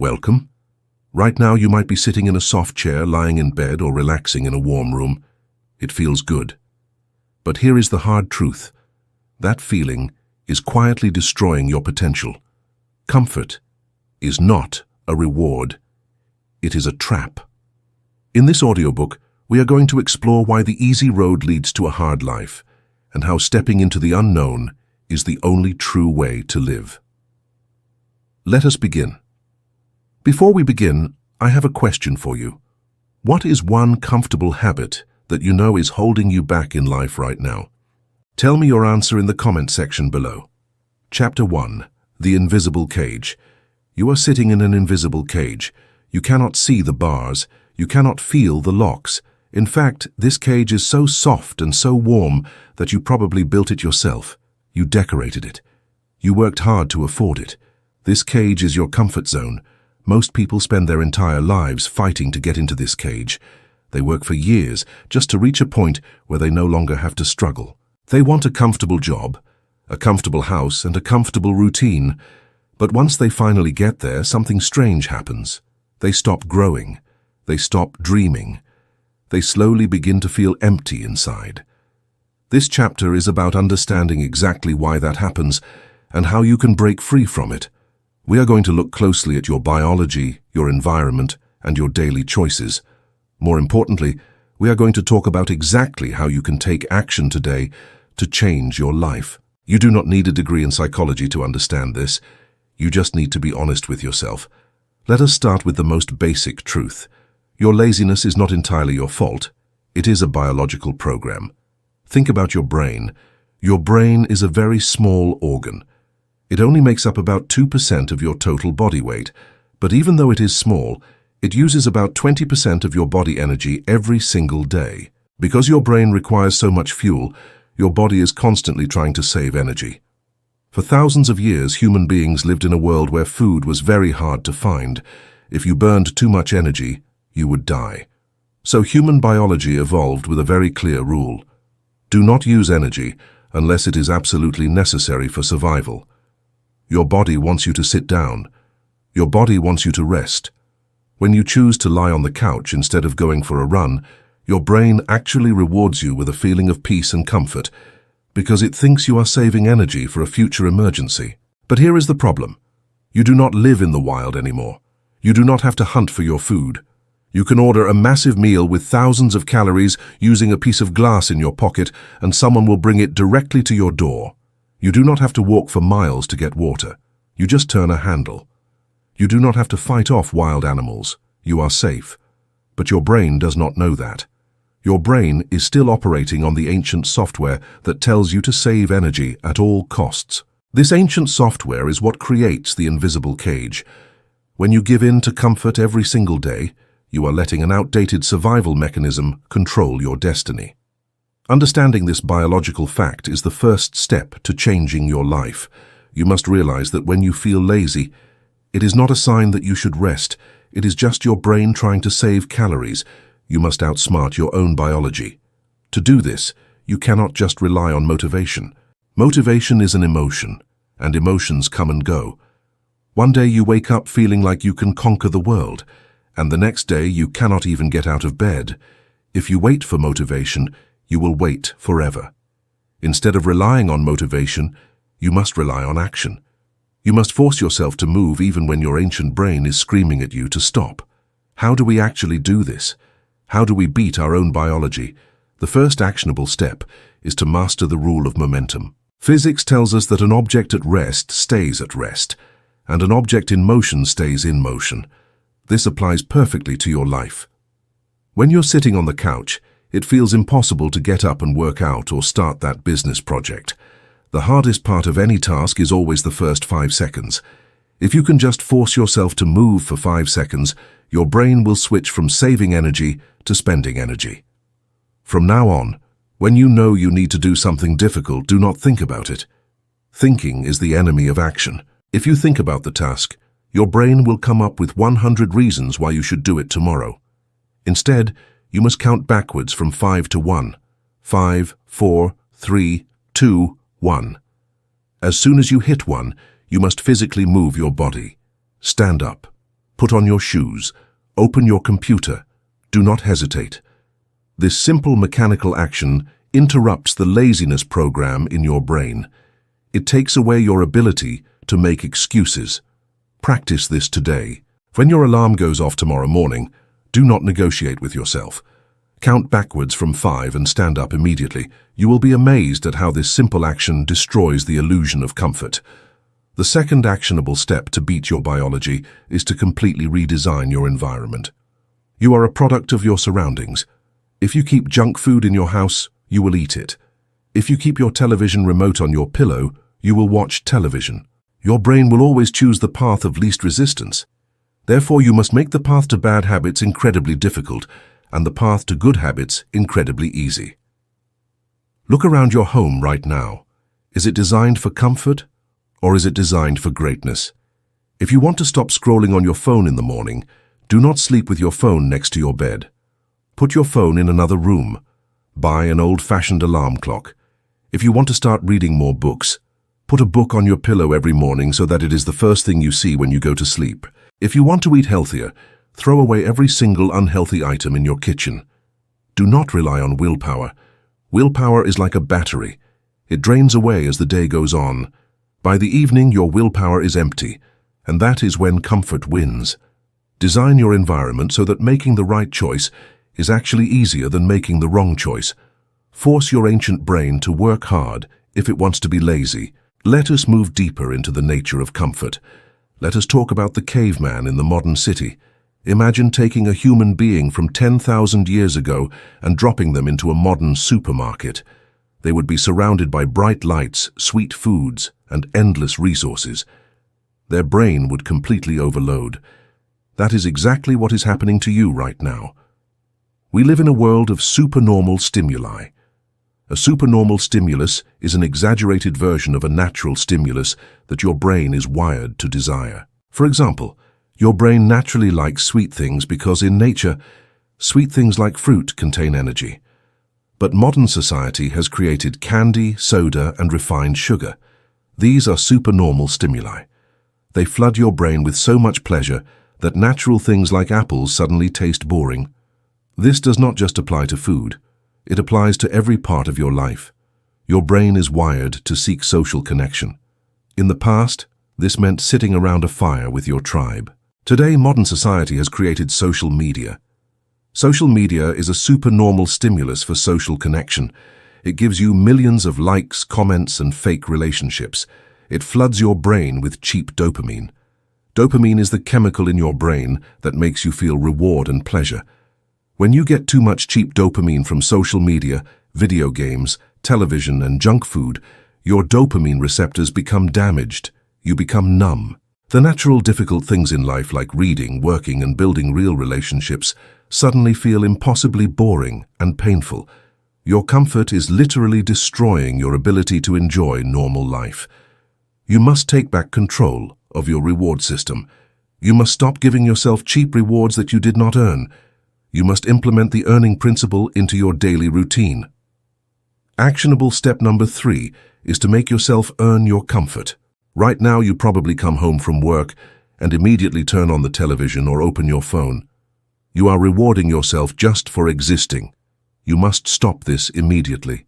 Welcome. Right now you might be sitting in a soft chair, lying in bed, or relaxing in a warm room. It feels good. But here is the hard truth. That feeling is quietly destroying your potential. Comfort is not a reward. It is a trap. In this audiobook, we are going to explore why the easy road leads to a hard life, and how stepping into the unknown is the only true way to live. Let us begin. Before we begin, I have a question for you. What is one comfortable habit that you know is holding you back in life right now? Tell me your answer in the comment section below. Chapter 1. The Invisible Cage. You are sitting in an invisible cage. You cannot see the bars. You cannot feel the locks. In fact, this cage is so soft and so warm that you probably built it yourself. You decorated it. You worked hard to afford it. This cage is your comfort zone. Most people spend their entire lives fighting to get into this cage. They work for years just to reach a point where they no longer have to struggle. They want a comfortable job, a comfortable house, and a comfortable routine. But once they finally get there, something strange happens. They stop growing. They stop dreaming. They slowly begin to feel empty inside. This chapter is about understanding exactly why that happens and how you can break free from it. We are going to look closely at your biology, your environment, and your daily choices. More importantly, we are going to talk about exactly how you can take action today to change your life. You do not need a degree in psychology to understand this. You just need to be honest with yourself. Let us start with the most basic truth. Your laziness is not entirely your fault. It is a biological program. Think about your brain. Your brain is a very small organ. It only makes up about 2% of your total body weight, but even though it is small, it uses about 20% of your body energy every single day. Because your brain requires so much fuel, your body is constantly trying to save energy. For thousands of years, human beings lived in a world where food was very hard to find. If you burned too much energy, you would die. So human biology evolved with a very clear rule. Do not use energy unless it is absolutely necessary for survival. Your body wants you to sit down. Your body wants you to rest. When you choose to lie on the couch instead of going for a run, your brain actually rewards you with a feeling of peace and comfort because it thinks you are saving energy for a future emergency. But here is the problem. You do not live in the wild anymore. You do not have to hunt for your food. You can order a massive meal with thousands of calories using a piece of glass in your pocket, and someone will bring it directly to your door. You do not have to walk for miles to get water. You just turn a handle. You do not have to fight off wild animals. You are safe. But your brain does not know that. Your brain is still operating on the ancient software that tells you to save energy at all costs. This ancient software is what creates the invisible cage. When you give in to comfort every single day, you are letting an outdated survival mechanism control your destiny. Understanding this biological fact is the first step to changing your life. You must realize that when you feel lazy, it is not a sign that you should rest. It is just your brain trying to save calories. You must outsmart your own biology. To do this, you cannot just rely on motivation. Motivation is an emotion, and emotions come and go. One day you wake up feeling like you can conquer the world, and the next day you cannot even get out of bed. If you wait for motivation, you will wait forever. Instead of relying on motivation, you must rely on action. You must force yourself to move even when your ancient brain is screaming at you to stop. How do we actually do this? How do we beat our own biology? The first actionable step is to master the rule of momentum. Physics tells us that an object at rest stays at rest, and an object in motion stays in motion. This applies perfectly to your life. When you're sitting on the couch, it feels impossible to get up and work out or start that business project. The hardest part of any task is always the first 5 seconds. If you can just force yourself to move for 5 seconds, your brain will switch from saving energy to spending energy. From now on, when you know you need to do something difficult, do not think about it. Thinking is the enemy of action. If you think about the task, your brain will come up with 100 reasons why you should do it tomorrow. Instead, you must count backwards from 5 to 1. 5, 4, 3, 2, 1. As soon as you hit 1, you must physically move your body. Stand up. Put on your shoes. Open your computer. Do not hesitate. This simple mechanical action interrupts the laziness program in your brain. It takes away your ability to make excuses. Practice this today. When your alarm goes off tomorrow morning, do not negotiate with yourself. Count backwards from 5 and stand up immediately. You will be amazed at how this simple action destroys the illusion of comfort. The second actionable step to beat your biology is to completely redesign your environment. You are a product of your surroundings. If you keep junk food in your house, you will eat it. If you keep your television remote on your pillow, you will watch television. Your brain will always choose the path of least resistance. Therefore, you must make the path to bad habits incredibly difficult and the path to good habits incredibly easy. Look around your home right now. Is it designed for comfort or is it designed for greatness? If you want to stop scrolling on your phone in the morning, do not sleep with your phone next to your bed. Put your phone in another room. Buy an old-fashioned alarm clock. If you want to start reading more books, put a book on your pillow every morning so that it is the first thing you see when you go to sleep. If you want to eat healthier, throw away every single unhealthy item in your kitchen. Do not rely on willpower. Willpower is like a battery. It drains away as the day goes on. By the evening, your willpower is empty, and that is when comfort wins. Design your environment so that making the right choice is actually easier than making the wrong choice. Force your ancient brain to work hard if it wants to be lazy. Let us move deeper into the nature of comfort. Let us talk about the caveman in the modern city. Imagine taking a human being from 10,000 years ago and dropping them into a modern supermarket. They would be surrounded by bright lights, sweet foods, and endless resources. Their brain would completely overload. That is exactly what is happening to you right now. We live in a world of supernormal stimuli. A supernormal stimulus is an exaggerated version of a natural stimulus that your brain is wired to desire. For example, your brain naturally likes sweet things because in nature, sweet things like fruit contain energy. But modern society has created candy, soda, and refined sugar. These are supernormal stimuli. They flood your brain with so much pleasure that natural things like apples suddenly taste boring. This does not just apply to food. It applies to every part of your life. Your brain is wired to seek social connection. In the past, this meant sitting around a fire with your tribe. Today, modern society has created social media. Social media is a supernormal stimulus for social connection. It gives you millions of likes, comments, and fake relationships. It floods your brain with cheap dopamine. Dopamine is the chemical in your brain that makes you feel reward and pleasure. When you get too much cheap dopamine from social media, video games, television, and junk food, your dopamine receptors become damaged. You become numb. The natural difficult things in life like reading, working, and building real relationships suddenly feel impossibly boring and painful. Your comfort is literally destroying your ability to enjoy normal life. You must take back control of your reward system. You must stop giving yourself cheap rewards that you did not earn. You must implement the earning principle into your daily routine. Actionable step number 3 is to make yourself earn your comfort. Right now, you probably come home from work and immediately turn on the television or open your phone. You are rewarding yourself just for existing. You must stop this immediately.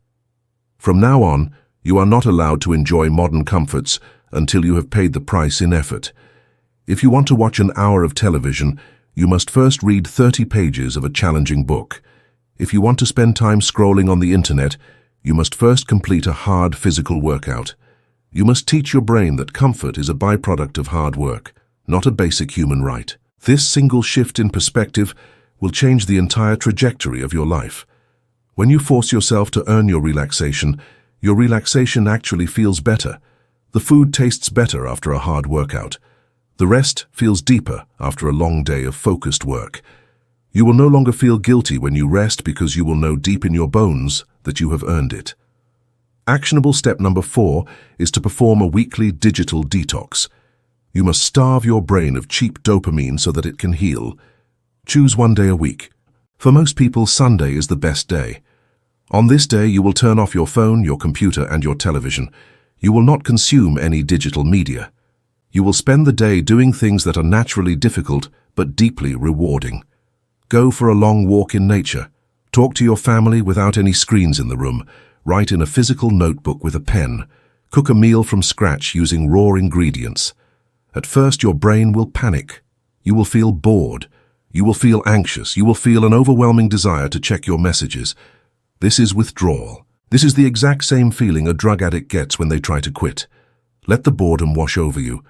From now on, you are not allowed to enjoy modern comforts until you have paid the price in effort. If you want to watch an hour of television, you must first read 30 pages of a challenging book. If you want to spend time scrolling on the internet, you must first complete a hard physical workout. You must teach your brain that comfort is a byproduct of hard work, not a basic human right. This single shift in perspective will change the entire trajectory of your life. When you force yourself to earn your relaxation actually feels better. The food tastes better after a hard workout. The rest feels deeper after a long day of focused work. You will no longer feel guilty when you rest because you will know deep in your bones that you have earned it. Actionable step number 4 is to perform a weekly digital detox. You must starve your brain of cheap dopamine so that it can heal. Choose one day a week. For most people, Sunday is the best day. On this day, you will turn off your phone, your computer, and your television. You will not consume any digital media. You will spend the day doing things that are naturally difficult but deeply rewarding. Go for a long walk in nature. Talk to your family without any screens in the room. Write in a physical notebook with a pen. Cook a meal from scratch using raw ingredients. At first, your brain will panic. You will feel bored. You will feel anxious. You will feel an overwhelming desire to check your messages. This is withdrawal. This is the exact same feeling a drug addict gets when they try to quit. Let the boredom wash over you.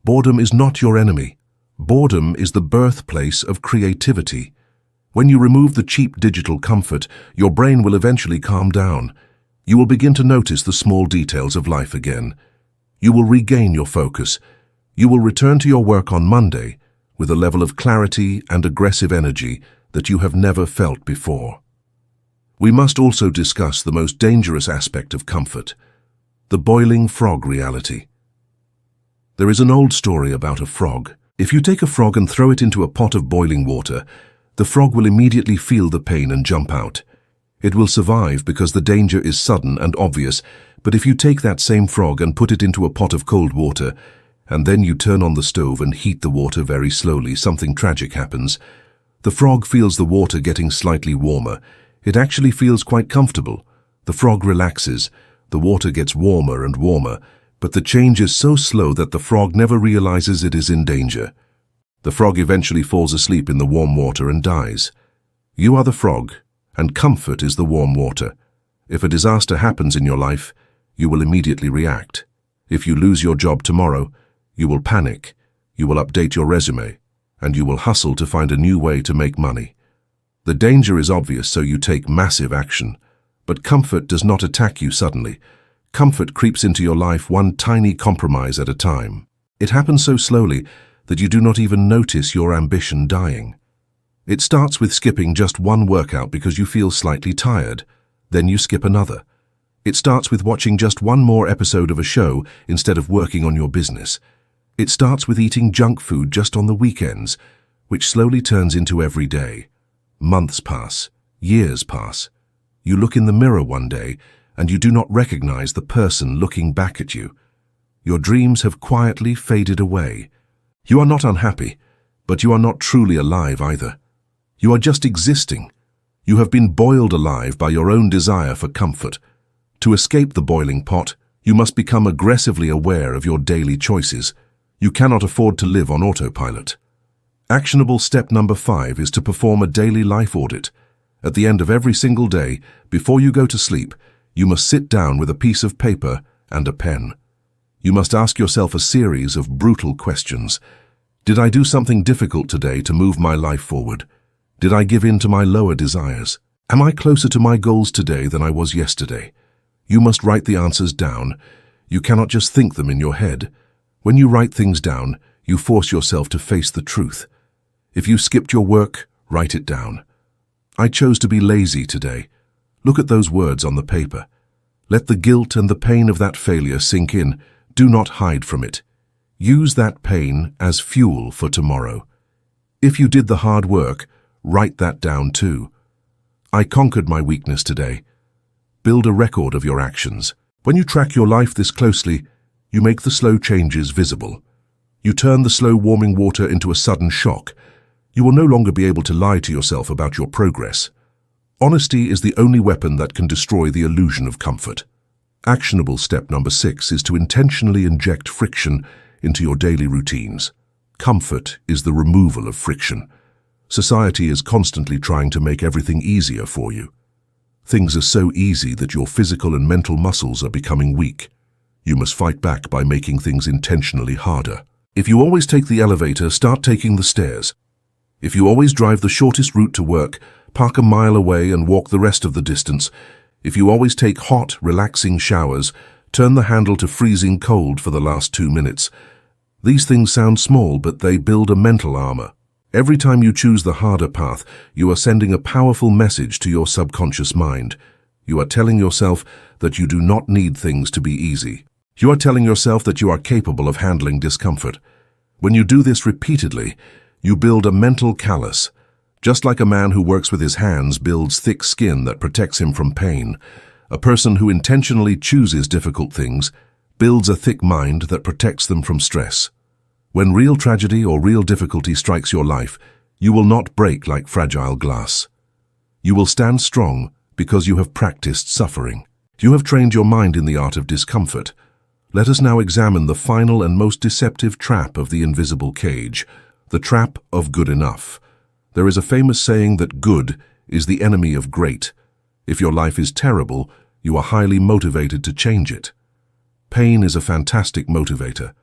Boredom is not your enemy. Boredom is the birthplace of creativity. When you remove the cheap digital comfort, your brain will eventually calm down. You will begin to notice the small details of life again. You will regain your focus. You will return to your work on Monday with a level of clarity and aggressive energy that you have never felt before. We must also discuss the most dangerous aspect of comfort, the boiling frog reality. There is an old story about a frog. If you take a frog and throw it into a pot of boiling water, the frog will immediately feel the pain and jump out. It will survive because the danger is sudden and obvious, but if you take that same frog and put it into a pot of cold water, and then you turn on the stove and heat the water very slowly, something tragic happens. The frog feels the water getting slightly warmer. It actually feels quite comfortable. The frog relaxes. The water gets warmer and warmer, but the change is so slow that the frog never realizes it is in danger. The frog eventually falls asleep in the warm water and dies. You are the frog, and comfort is the warm water. If a disaster happens in your life, you will immediately react. If you lose your job tomorrow, you will panic, you will update your resume, and you will hustle to find a new way to make money. The danger is obvious, so you take massive action. But comfort does not attack you suddenly. Comfort creeps into your life one tiny compromise at a time. It happens so slowly that you do not even notice your ambition dying. It starts with skipping just one workout because you feel slightly tired. Then you skip another. It starts with watching just one more episode of a show instead of working on your business. It starts with eating junk food just on the weekends, which slowly turns into every day. Months pass. Years pass. You look in the mirror one day, and you do not recognize the person looking back at you. Your dreams have quietly faded away. You are not unhappy, but you are not truly alive either. You are just existing. You have been boiled alive by your own desire for comfort. To escape the boiling pot, you must become aggressively aware of your daily choices. You cannot afford to live on autopilot. Actionable step number 5 is to perform a daily life audit. At the end of every single day, before you go to sleep, you must sit down with a piece of paper and a pen. You must ask yourself a series of brutal questions. Did I do something difficult today to move my life forward? Did I give in to my lower desires? Am I closer to my goals today than I was yesterday? You must write the answers down. You cannot just think them in your head. When you write things down, you force yourself to face the truth. If you skipped your work, write it down. I chose to be lazy today. Look at those words on the paper. Let the guilt and the pain of that failure sink in. Do not hide from it. Use that pain as fuel for tomorrow. If you did the hard work, write that down too. I conquered my weakness today. Build a record of your actions. When you track your life this closely, you make the slow changes visible. You turn the slow warming water into a sudden shock. You will no longer be able to lie to yourself about your progress. Honesty is the only weapon that can destroy the illusion of comfort. Actionable step number 6 is to intentionally inject friction into your daily routines. Comfort is the removal of friction. Society is constantly trying to make everything easier for you. Things are so easy that your physical and mental muscles are becoming weak. You must fight back by making things intentionally harder. If you always take the elevator, start taking the stairs. If you always drive the shortest route to work, park a mile away and walk the rest of the distance. If you always take hot, relaxing showers, turn the handle to freezing cold for the last 2 minutes. These things sound small, but they build a mental armor. Every time you choose the harder path, you are sending a powerful message to your subconscious mind. You are telling yourself that you do not need things to be easy. You are telling yourself that you are capable of handling discomfort. When you do this repeatedly, you build a mental callus. Just like a man who works with his hands builds thick skin that protects him from pain, a person who intentionally chooses difficult things builds a thick mind that protects them from stress. When real tragedy or real difficulty strikes your life, you will not break like fragile glass. You will stand strong because you have practiced suffering. You have trained your mind in the art of discomfort. Let us now examine the final and most deceptive trap of the invisible cage, the trap of good enough. There is a famous saying that good is the enemy of great. If your life is terrible, you are highly motivated to change it. Pain is a fantastic motivator.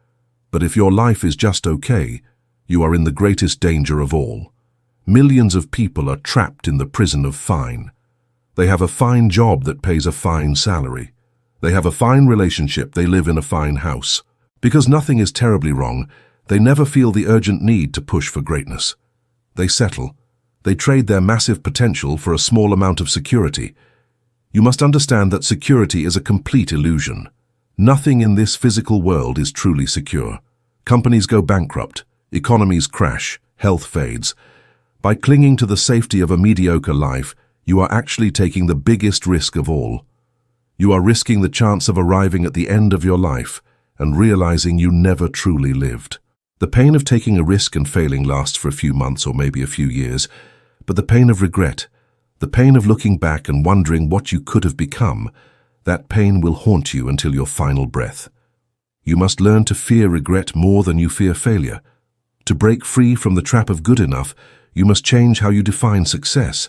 But if your life is just okay, you are in the greatest danger of all. Millions of people are trapped in the prison of fine. They have a fine job that pays a fine salary. They have a fine relationship, they live in a fine house. Because nothing is terribly wrong, they never feel the urgent need to push for greatness. They settle. They trade their massive potential for a small amount of security. You must understand that security is a complete illusion. Nothing in this physical world is truly secure. Companies go bankrupt, economies crash, health fades. By clinging to the safety of a mediocre life, you are actually taking the biggest risk of all. You are risking the chance of arriving at the end of your life and realizing you never truly lived. The pain of taking a risk and failing lasts for a few months or maybe a few years, but the pain of regret, the pain of looking back and wondering what you could have become, that pain will haunt you until your final breath. You must learn to fear regret more than you fear failure. To break free from the trap of good enough, you must change how you define success.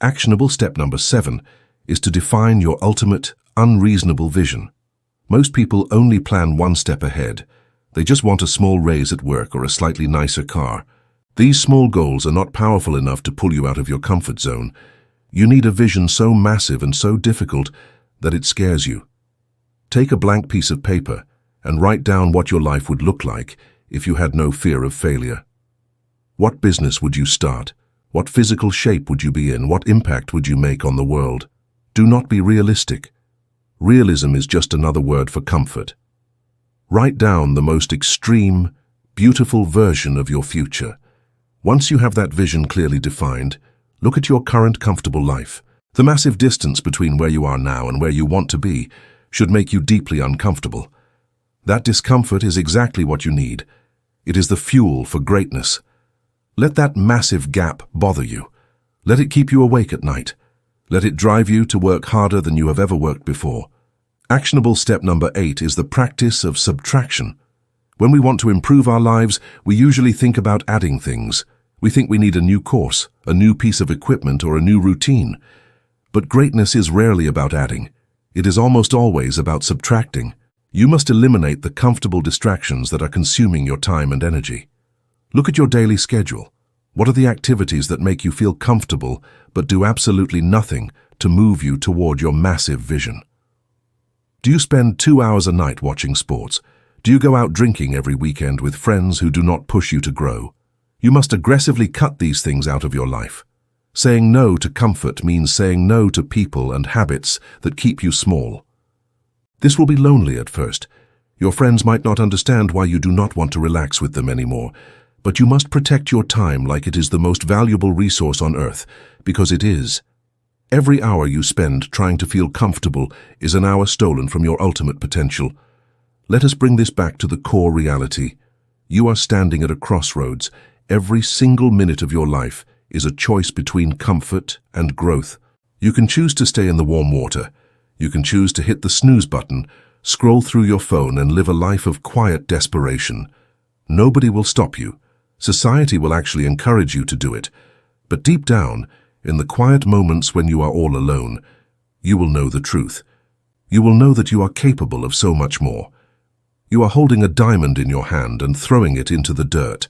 Actionable step number 7 is to define your ultimate, unreasonable vision. Most people only plan one step ahead. They just want a small raise at work or a slightly nicer car. These small goals are not powerful enough to pull you out of your comfort zone. You need a vision so massive and so difficult that it scares you. Take a blank piece of paper and write down what your life would look like if you had no fear of failure. What business would you start? What physical shape would you be in? What impact would you make on the world? Do not be realistic. Realism is just another word for comfort. Write down the most extreme, beautiful version of your future. Once you have that vision clearly defined, look at your current comfortable life. The massive distance between where you are now and where you want to be should make you deeply uncomfortable. That discomfort is exactly what you need. It is the fuel for greatness. Let that massive gap bother you. Let it keep you awake at night. Let it drive you to work harder than you have ever worked before. Actionable step number 8 is the practice of subtraction. When we want to improve our lives, we usually think about adding things. We think we need a new course, a new piece of equipment, or a new routine. But greatness is rarely about adding. It is almost always about subtracting. You must eliminate the comfortable distractions that are consuming your time and energy. Look at your daily schedule. What are the activities that make you feel comfortable but do absolutely nothing to move you toward your massive vision? Do you spend 2 hours a night watching sports? Do you go out drinking every weekend with friends who do not push you to grow? You must aggressively cut these things out of your life. Saying no to comfort means saying no to people and habits that keep you small. This will be lonely at first. Your friends might not understand why you do not want to relax with them anymore, but you must protect your time like it is the most valuable resource on earth, because it is. Every hour you spend trying to feel comfortable is an hour stolen from your ultimate potential. Let us bring this back to the core reality. You are standing at a crossroads. Every single minute of your life is a choice between comfort and growth. You can choose to stay in the warm water. You can choose to hit the snooze button, scroll through your phone, and live a life of quiet desperation. Nobody will stop you. Society will actually encourage you to do it. But deep down, in the quiet moments when you are all alone, you will know the truth. You will know that you are capable of so much more. You are holding a diamond in your hand and throwing it into the dirt.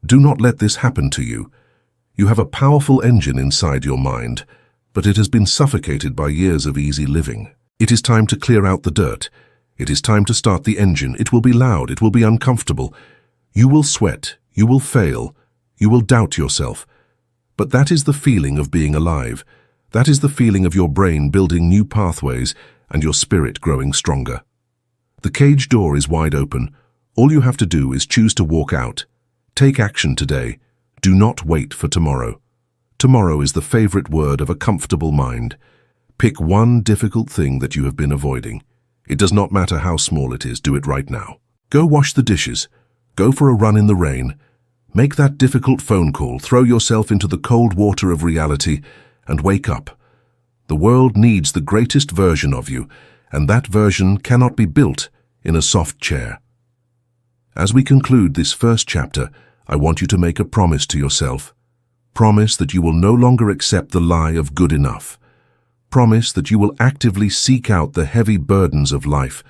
Do not let this happen to you. You have a powerful engine inside your mind, but it has been suffocated by years of easy living. It is time to clear out the dirt. It is time to start the engine. It will be loud. It will be uncomfortable. You will sweat. You will fail. You will doubt yourself. But that is the feeling of being alive. That is the feeling of your brain building new pathways and your spirit growing stronger. The cage door is wide open. All you have to do is choose to walk out. Take action today. Do not wait for tomorrow. Tomorrow is the favorite word of a comfortable mind. Pick one difficult thing that you have been avoiding. It does not matter how small it is, do it right now. Go wash the dishes. Go for a run in the rain. Make that difficult phone call. Throw yourself into the cold water of reality and wake up. The world needs the greatest version of you, and that version cannot be built in a soft chair. As we conclude this first chapter, I want you to make a promise to yourself. Promise that you will no longer accept the lie of good enough. Promise that you will actively seek out the heavy burdens of life,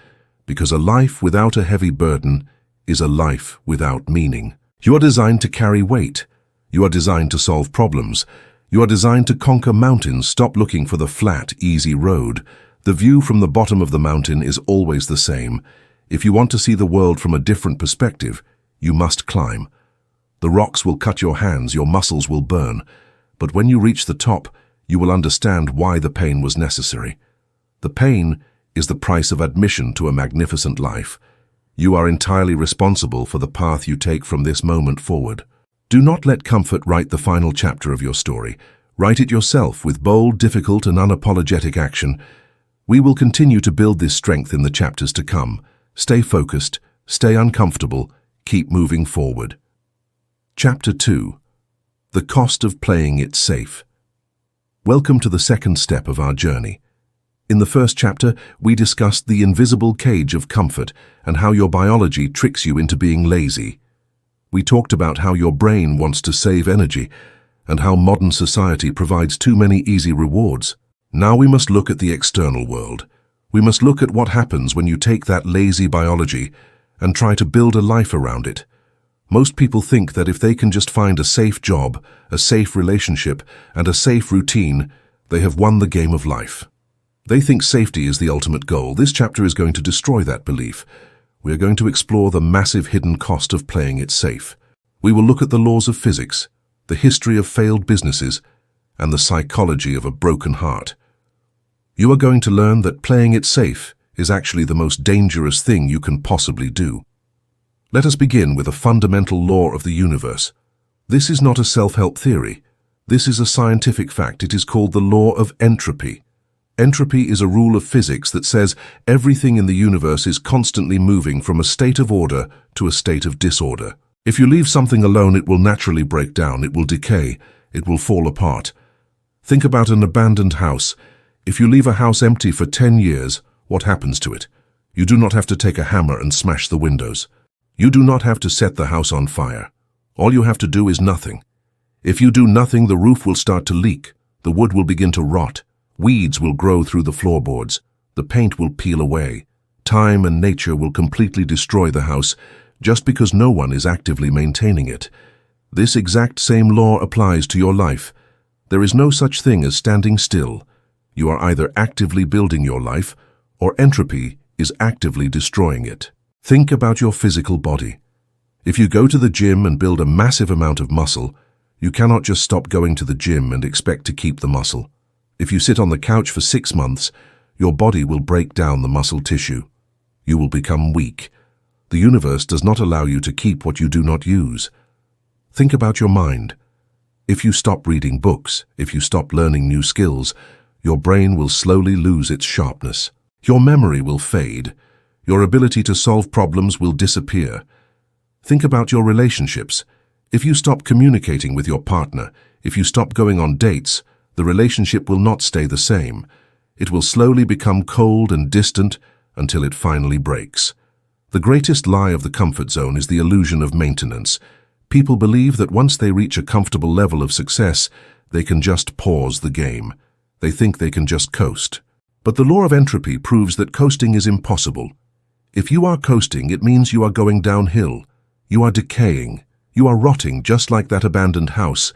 because a life without a heavy burden is a life without meaning. You are designed to carry weight. You are designed to solve problems. You are designed to conquer mountains. Stop looking for the flat, easy road. The view from the bottom of the mountain is always the same. If you want to see the world from a different perspective, you must climb. The rocks will cut your hands, your muscles will burn. But when you reach the top, you will understand why the pain was necessary. The pain is the price of admission to a magnificent life. You are entirely responsible for the path you take from this moment forward. Do not let comfort write the final chapter of your story. Write it yourself with bold, difficult, and unapologetic action. We will continue to build this strength in the chapters to come. Stay focused, stay uncomfortable, keep moving forward. Chapter 2. The Cost of Playing It Safe. Welcome to the second step of our journey. In the first chapter, we discussed the invisible cage of comfort and how your biology tricks you into being lazy. We talked about how your brain wants to save energy and how modern society provides too many easy rewards. Now we must look at the external world. We must look at what happens when you take that lazy biology and try to build a life around it. Most people think that if they can just find a safe job, a safe relationship, and a safe routine, they have won the game of life. They think safety is the ultimate goal. This chapter is going to destroy that belief. We are going to explore the massive hidden cost of playing it safe. We will look at the laws of physics, the history of failed businesses, and the psychology of a broken heart. You are going to learn that playing it safe is actually the most dangerous thing you can possibly do. Let us begin with a fundamental law of the universe. This is not a self-help theory. This is a scientific fact. It is called the law of entropy. Entropy is a rule of physics that says everything in the universe is constantly moving from a state of order to a state of disorder. If you leave something alone, it will naturally break down, it will decay, it will fall apart. Think about an abandoned house. If you leave a house empty for 10 years, what happens to it? You do not have to take a hammer and smash the windows. You do not have to set the house on fire. All you have to do is nothing. If you do nothing, the roof will start to leak, the wood will begin to rot, weeds will grow through the floorboards, the paint will peel away. Time and nature will completely destroy the house just because no one is actively maintaining it. This exact same law applies to your life. There is no such thing as standing still. You are either actively building your life, or entropy is actively destroying it. Think about your physical body. If you go to the gym and build a massive amount of muscle, you cannot just stop going to the gym and expect to keep the muscle. If you sit on the couch for 6 months, your body will break down the muscle tissue. You will become weak. The universe does not allow you to keep what you do not use. Think about your mind. If you stop reading books, if you stop learning new skills, your brain will slowly lose its sharpness. Your memory will fade. Your ability to solve problems will disappear. Think about your relationships. If you stop communicating with your partner, if you stop going on dates, the relationship will not stay the same. It will slowly become cold and distant until it finally breaks. The greatest lie of the comfort zone is the illusion of maintenance. People believe that once they reach a comfortable level of success, they can just pause the game. They think they can just coast. But the law of entropy proves that coasting is impossible. If you are coasting, it means you are going downhill. You are decaying. You are rotting just like that abandoned house.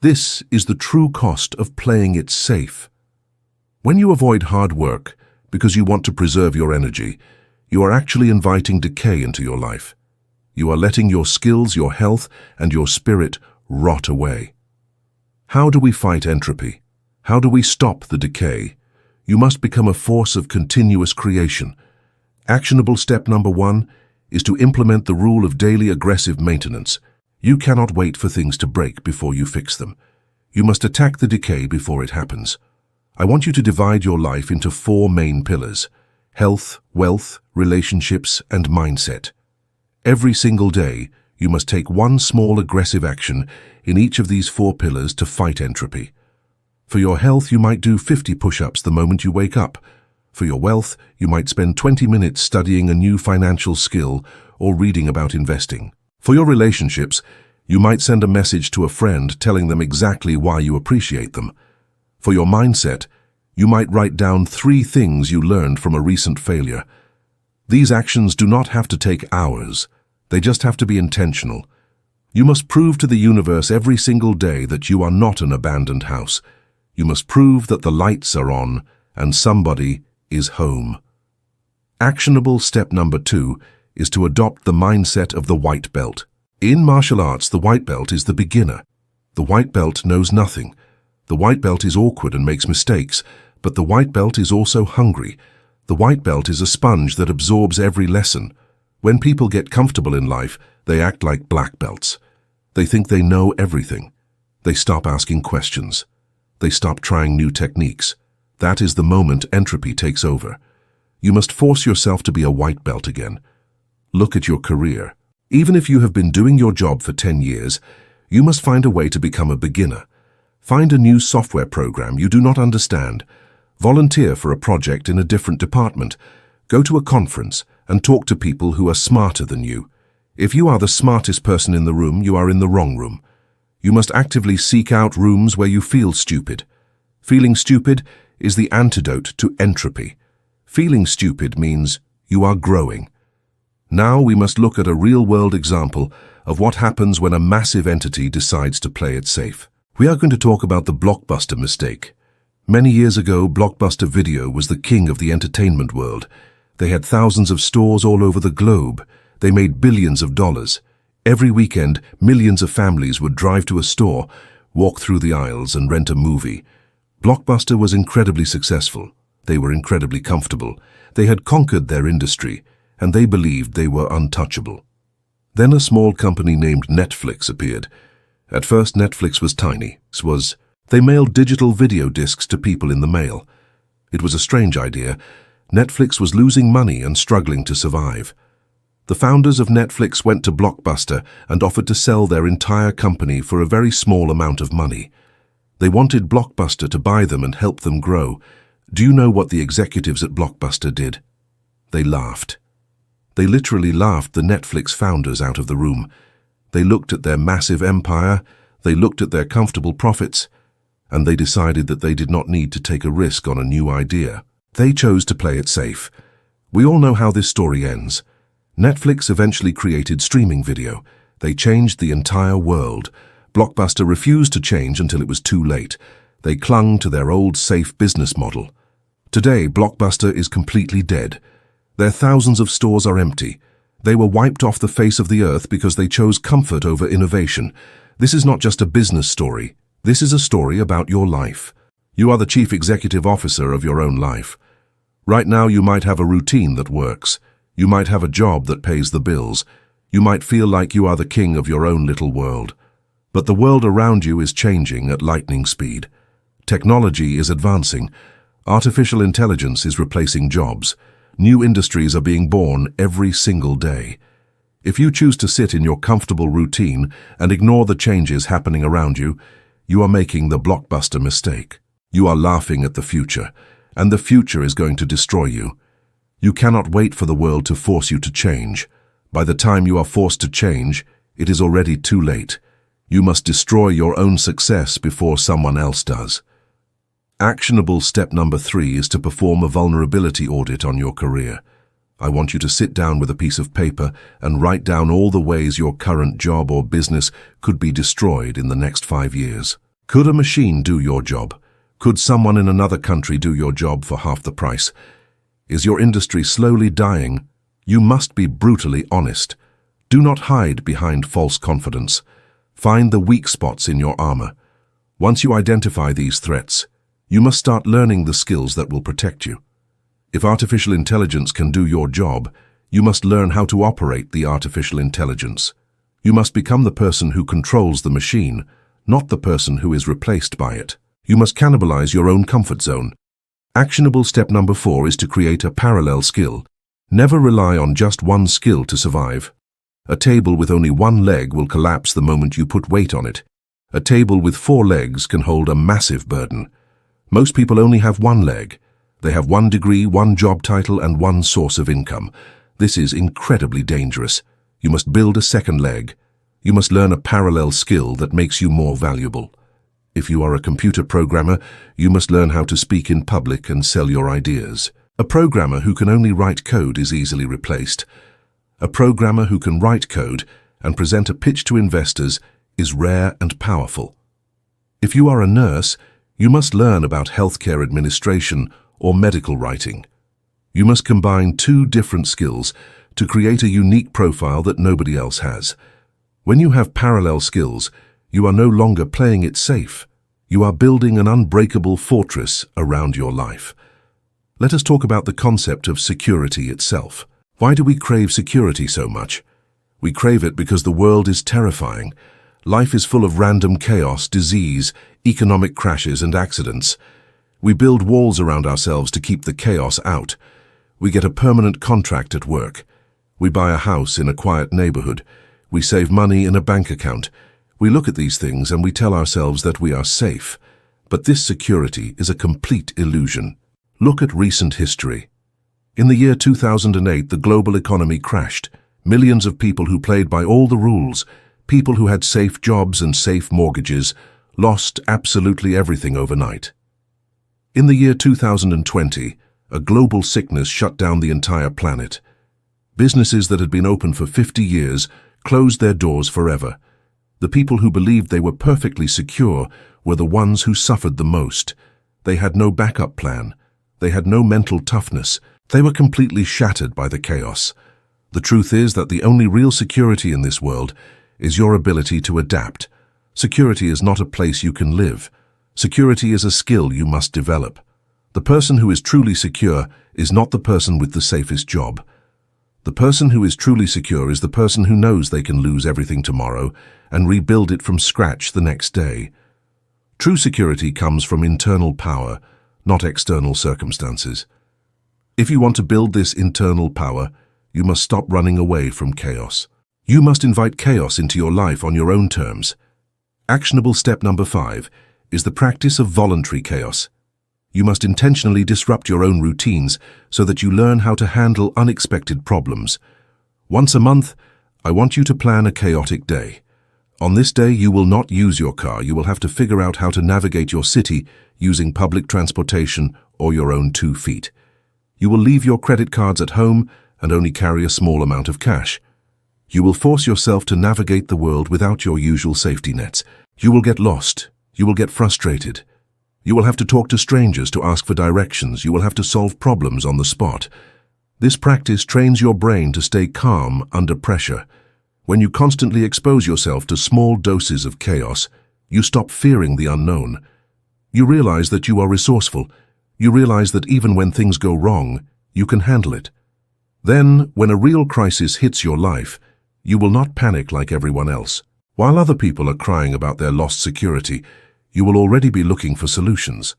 This is the true cost of playing it safe. When you avoid hard work because you want to preserve your energy, you are actually inviting decay into your life. You are letting your skills, your health, and your spirit rot away. How do we fight entropy? How do we stop the decay? You must become a force of continuous creation. Actionable step number 1 is to implement the rule of daily aggressive maintenance. You cannot wait for things to break before you fix them. You must attack the decay before it happens. I want you to divide your life into 4 main pillars: health, wealth, relationships, and mindset. Every single day, you must take one small aggressive action in each of these 4 pillars to fight entropy. For your health, you might do 50 push-ups the moment you wake up. For your wealth, you might spend 20 minutes studying a new financial skill or reading about investing. For your relationships, you might send a message to a friend telling them exactly why you appreciate them. For your mindset, you might write down 3 things you learned from a recent failure. These actions do not have to take hours. They just have to be intentional. You must prove to the universe every single day that you are not an abandoned house. You must prove that the lights are on and somebody is home. Actionable step number 2 is to adopt the mindset of the white belt. In martial arts, the white belt is the beginner. The white belt knows nothing. The white belt is awkward and makes mistakes, but the white belt is also hungry. The white belt is a sponge that absorbs every lesson. When people get comfortable in life, they act like black belts. They think they know everything. They stop asking questions. They stop trying new techniques. That is the moment entropy takes over. You must force yourself to be a white belt again. Look at your career. Even if you have been doing your job for 10 years, you must find a way to become a beginner. Find a new software program you do not understand. Volunteer for a project in a different department. Go to a conference and talk to people who are smarter than you. If you are the smartest person in the room, you are in the wrong room. You must actively seek out rooms where you feel stupid. Feeling stupid is the antidote to entropy. Feeling stupid means you are growing. Now we must look at a real-world example of what happens when a massive entity decides to play it safe. We are going to talk about the Blockbuster mistake. Many years ago, Blockbuster Video was the king of the entertainment world. They had thousands of stores all over the globe. They made billions of dollars. Every weekend, millions of families would drive to a store, walk through the aisles, and rent a movie. Blockbuster was incredibly successful. They were incredibly comfortable. They had conquered their industry, and they believed they were untouchable. Then a small company named Netflix appeared. At first, Netflix was tiny. They mailed digital video discs to people in the mail. It was a strange idea. Netflix was losing money and struggling to survive. The founders of Netflix went to Blockbuster and offered to sell their entire company for a very small amount of money. They wanted Blockbuster to buy them and help them grow. Do you know what the executives at Blockbuster did? They laughed. They literally laughed the Netflix founders out of the room. They looked at their massive empire, they looked at their comfortable profits, and they decided that they did not need to take a risk on a new idea. They chose to play it safe. We all know how this story ends. Netflix eventually created streaming video. They changed the entire world. Blockbuster refused to change until it was too late. They clung to their old safe business model. Today, Blockbuster is completely dead. Their thousands of stores are empty. They were wiped off the face of the earth because they chose comfort over innovation. This is not just a business story. This is a story about your life. You are the chief executive officer of your own life. Right now, you might have a routine that works. You might have a job that pays the bills. You might feel like you are the king of your own little world. But the world around you is changing at lightning speed. Technology is advancing. Artificial intelligence is replacing jobs. New industries are being born every single day. If you choose to sit in your comfortable routine and ignore the changes happening around you, you are making the Blockbuster mistake. You are laughing at the future, and the future is going to destroy you. You cannot wait for the world to force you to change. By the time you are forced to change, it is already too late. You must destroy your own success before someone else does. Actionable step number 3 is to perform a vulnerability audit on your career. I want you to sit down with a piece of paper and write down all the ways your current job or business could be destroyed in the next 5 years. Could a machine do your job? Could someone in another country do your job for half the price? Is your industry slowly dying? You must be brutally honest. Do not hide behind false confidence. Find the weak spots in your armor. Once you identify these threats, you must start learning the skills that will protect you. If artificial intelligence can do your job, you must learn how to operate the artificial intelligence. You must become the person who controls the machine, not the person who is replaced by it. You must cannibalize your own comfort zone. Actionable step number 4 is to create a parallel skill. Never rely on just one skill to survive. A table with only one leg will collapse the moment you put weight on it. A table with 4 legs can hold a massive burden. Most people only have one leg. They have one degree, one job title, and one source of income. This is incredibly dangerous. You must build a second leg. You must learn a parallel skill that makes you more valuable. If you are a computer programmer, you must learn how to speak in public and sell your ideas. A programmer who can only write code is easily replaced. A programmer who can write code and present a pitch to investors is rare and powerful. If you are a nurse, you must learn about healthcare administration or medical writing. You must combine 2 different skills to create a unique profile that nobody else has. When you have parallel skills, you are no longer playing it safe. You are building an unbreakable fortress around your life. Let us talk about the concept of security itself. Why do we crave security so much? We crave it because the world is terrifying. Life is full of random chaos, disease, economic crashes, and accidents. We build walls around ourselves to keep the chaos out. We get a permanent contract at work. We buy a house in a quiet neighborhood. We save money in a bank account. We look at these things and we tell ourselves that we are safe. But this security is a complete illusion. Look at recent history. In the year 2008, the global economy crashed. Millions of people who played by all the rules, people who had safe jobs and safe mortgages, lost absolutely everything overnight. In the year 2020, a global sickness shut down the entire planet. Businesses that had been open for 50 years closed their doors forever. The people who believed they were perfectly secure were the ones who suffered the most. They had no backup plan. They had no mental toughness. They were completely shattered by the chaos. The truth is that the only real security in this world is your ability to adapt. Security is not a place you can live. Security is a skill you must develop. The person who is truly secure is not the person with the safest job. The person who is truly secure is the person who knows they can lose everything tomorrow and rebuild it from scratch the next day. True security comes from internal power, not external circumstances. If you want to build this internal power, you must stop running away from chaos. You must invite chaos into your life on your own terms. Actionable step number 5 is the practice of voluntary chaos. You must intentionally disrupt your own routines so that you learn how to handle unexpected problems. Once a month, I want you to plan a chaotic day. On this day, you will not use your car. You will have to figure out how to navigate your city using public transportation or your own 2 feet. You will leave your credit cards at home and only carry a small amount of cash. You will force yourself to navigate the world without your usual safety nets. You will get lost. You will get frustrated. You will have to talk to strangers to ask for directions. You will have to solve problems on the spot. This practice trains your brain to stay calm under pressure. When you constantly expose yourself to small doses of chaos, you stop fearing the unknown. You realize that you are resourceful. You realize that even when things go wrong, you can handle it. Then, when a real crisis hits your life, you will not panic like everyone else. While other people are crying about their lost security, you will already be looking for solutions.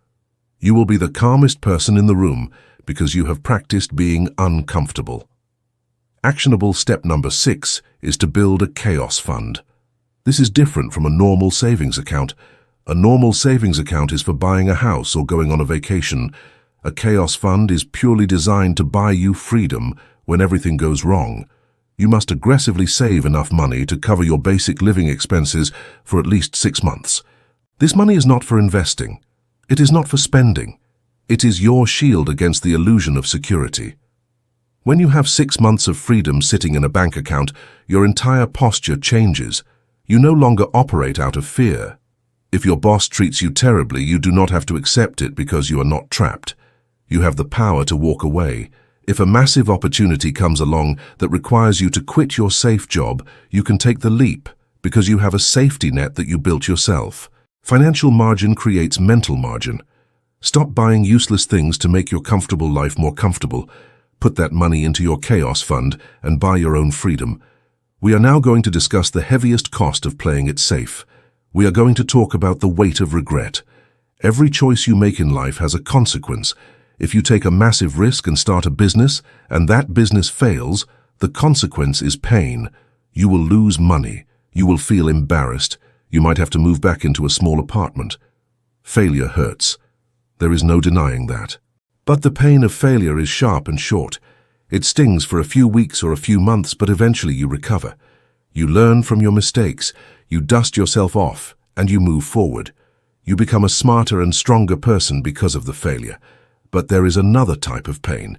You will be the calmest person in the room because you have practiced being uncomfortable. Actionable step number 6 is to build a chaos fund. This is different from a normal savings account. A normal savings account is for buying a house or going on a vacation. A chaos fund is purely designed to buy you freedom when everything goes wrong. You must aggressively save enough money to cover your basic living expenses for at least 6 months. This money is not for investing. It is not for spending. It is your shield against the illusion of security. When you have 6 months of freedom sitting in a bank account, your entire posture changes. You no longer operate out of fear. If your boss treats you terribly, you do not have to accept it because you are not trapped. You have the power to walk away. If a massive opportunity comes along that requires you to quit your safe job, you can take the leap because you have a safety net that you built yourself. Financial margin creates mental margin. Stop buying useless things to make your comfortable life more comfortable. Put that money into your chaos fund and buy your own freedom. We are now going to discuss the heaviest cost of playing it safe. We are going to talk about the weight of regret. Every choice you make in life has a consequence. If you take a massive risk and start a business, and that business fails, the consequence is pain. You will lose money. You will feel embarrassed. You might have to move back into a small apartment. Failure hurts. There is no denying that. But the pain of failure is sharp and short. It stings for a few weeks or a few months, but eventually you recover. You learn from your mistakes. You dust yourself off, and you move forward. You become a smarter and stronger person because of the failure. But there is another type of pain.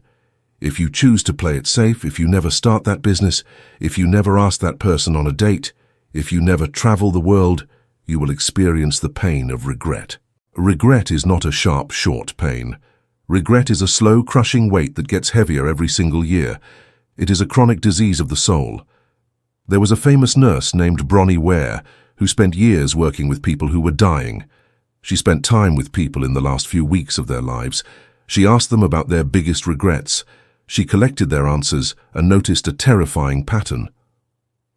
If you choose to play it safe, if you never start that business, if you never ask that person on a date, if you never travel the world, you will experience the pain of regret. Regret is not a sharp, short pain. Regret is a slow, crushing weight that gets heavier every single year. It is a chronic disease of the soul. There was a famous nurse named Bronnie Ware who spent years working with people who were dying. She spent time with people in the last few weeks of their lives. She asked them about their biggest regrets. She collected their answers and noticed a terrifying pattern.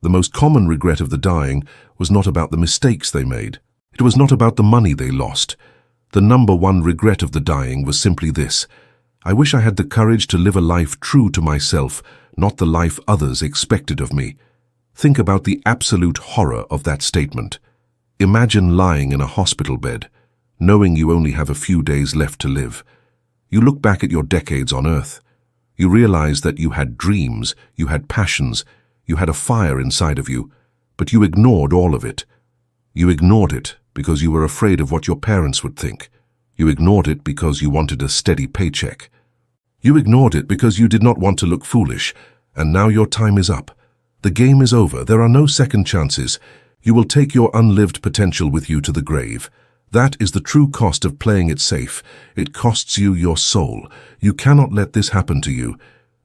The most common regret of the dying was not about the mistakes they made. It was not about the money they lost. The number one regret of the dying was simply this: I wish I had the courage to live a life true to myself, not the life others expected of me. Think about the absolute horror of that statement. Imagine lying in a hospital bed, knowing you only have a few days left to live. You look back at your decades on Earth. You realize that you had dreams, you had passions, you had a fire inside of you, but you ignored all of it. You ignored it because you were afraid of what your parents would think. You ignored it because you wanted a steady paycheck. You ignored it because you did not want to look foolish, and now your time is up. The game is over. There are no second chances. You will take your unlived potential with you to the grave. That is the true cost of playing it safe. It costs you your soul. You cannot let this happen to you.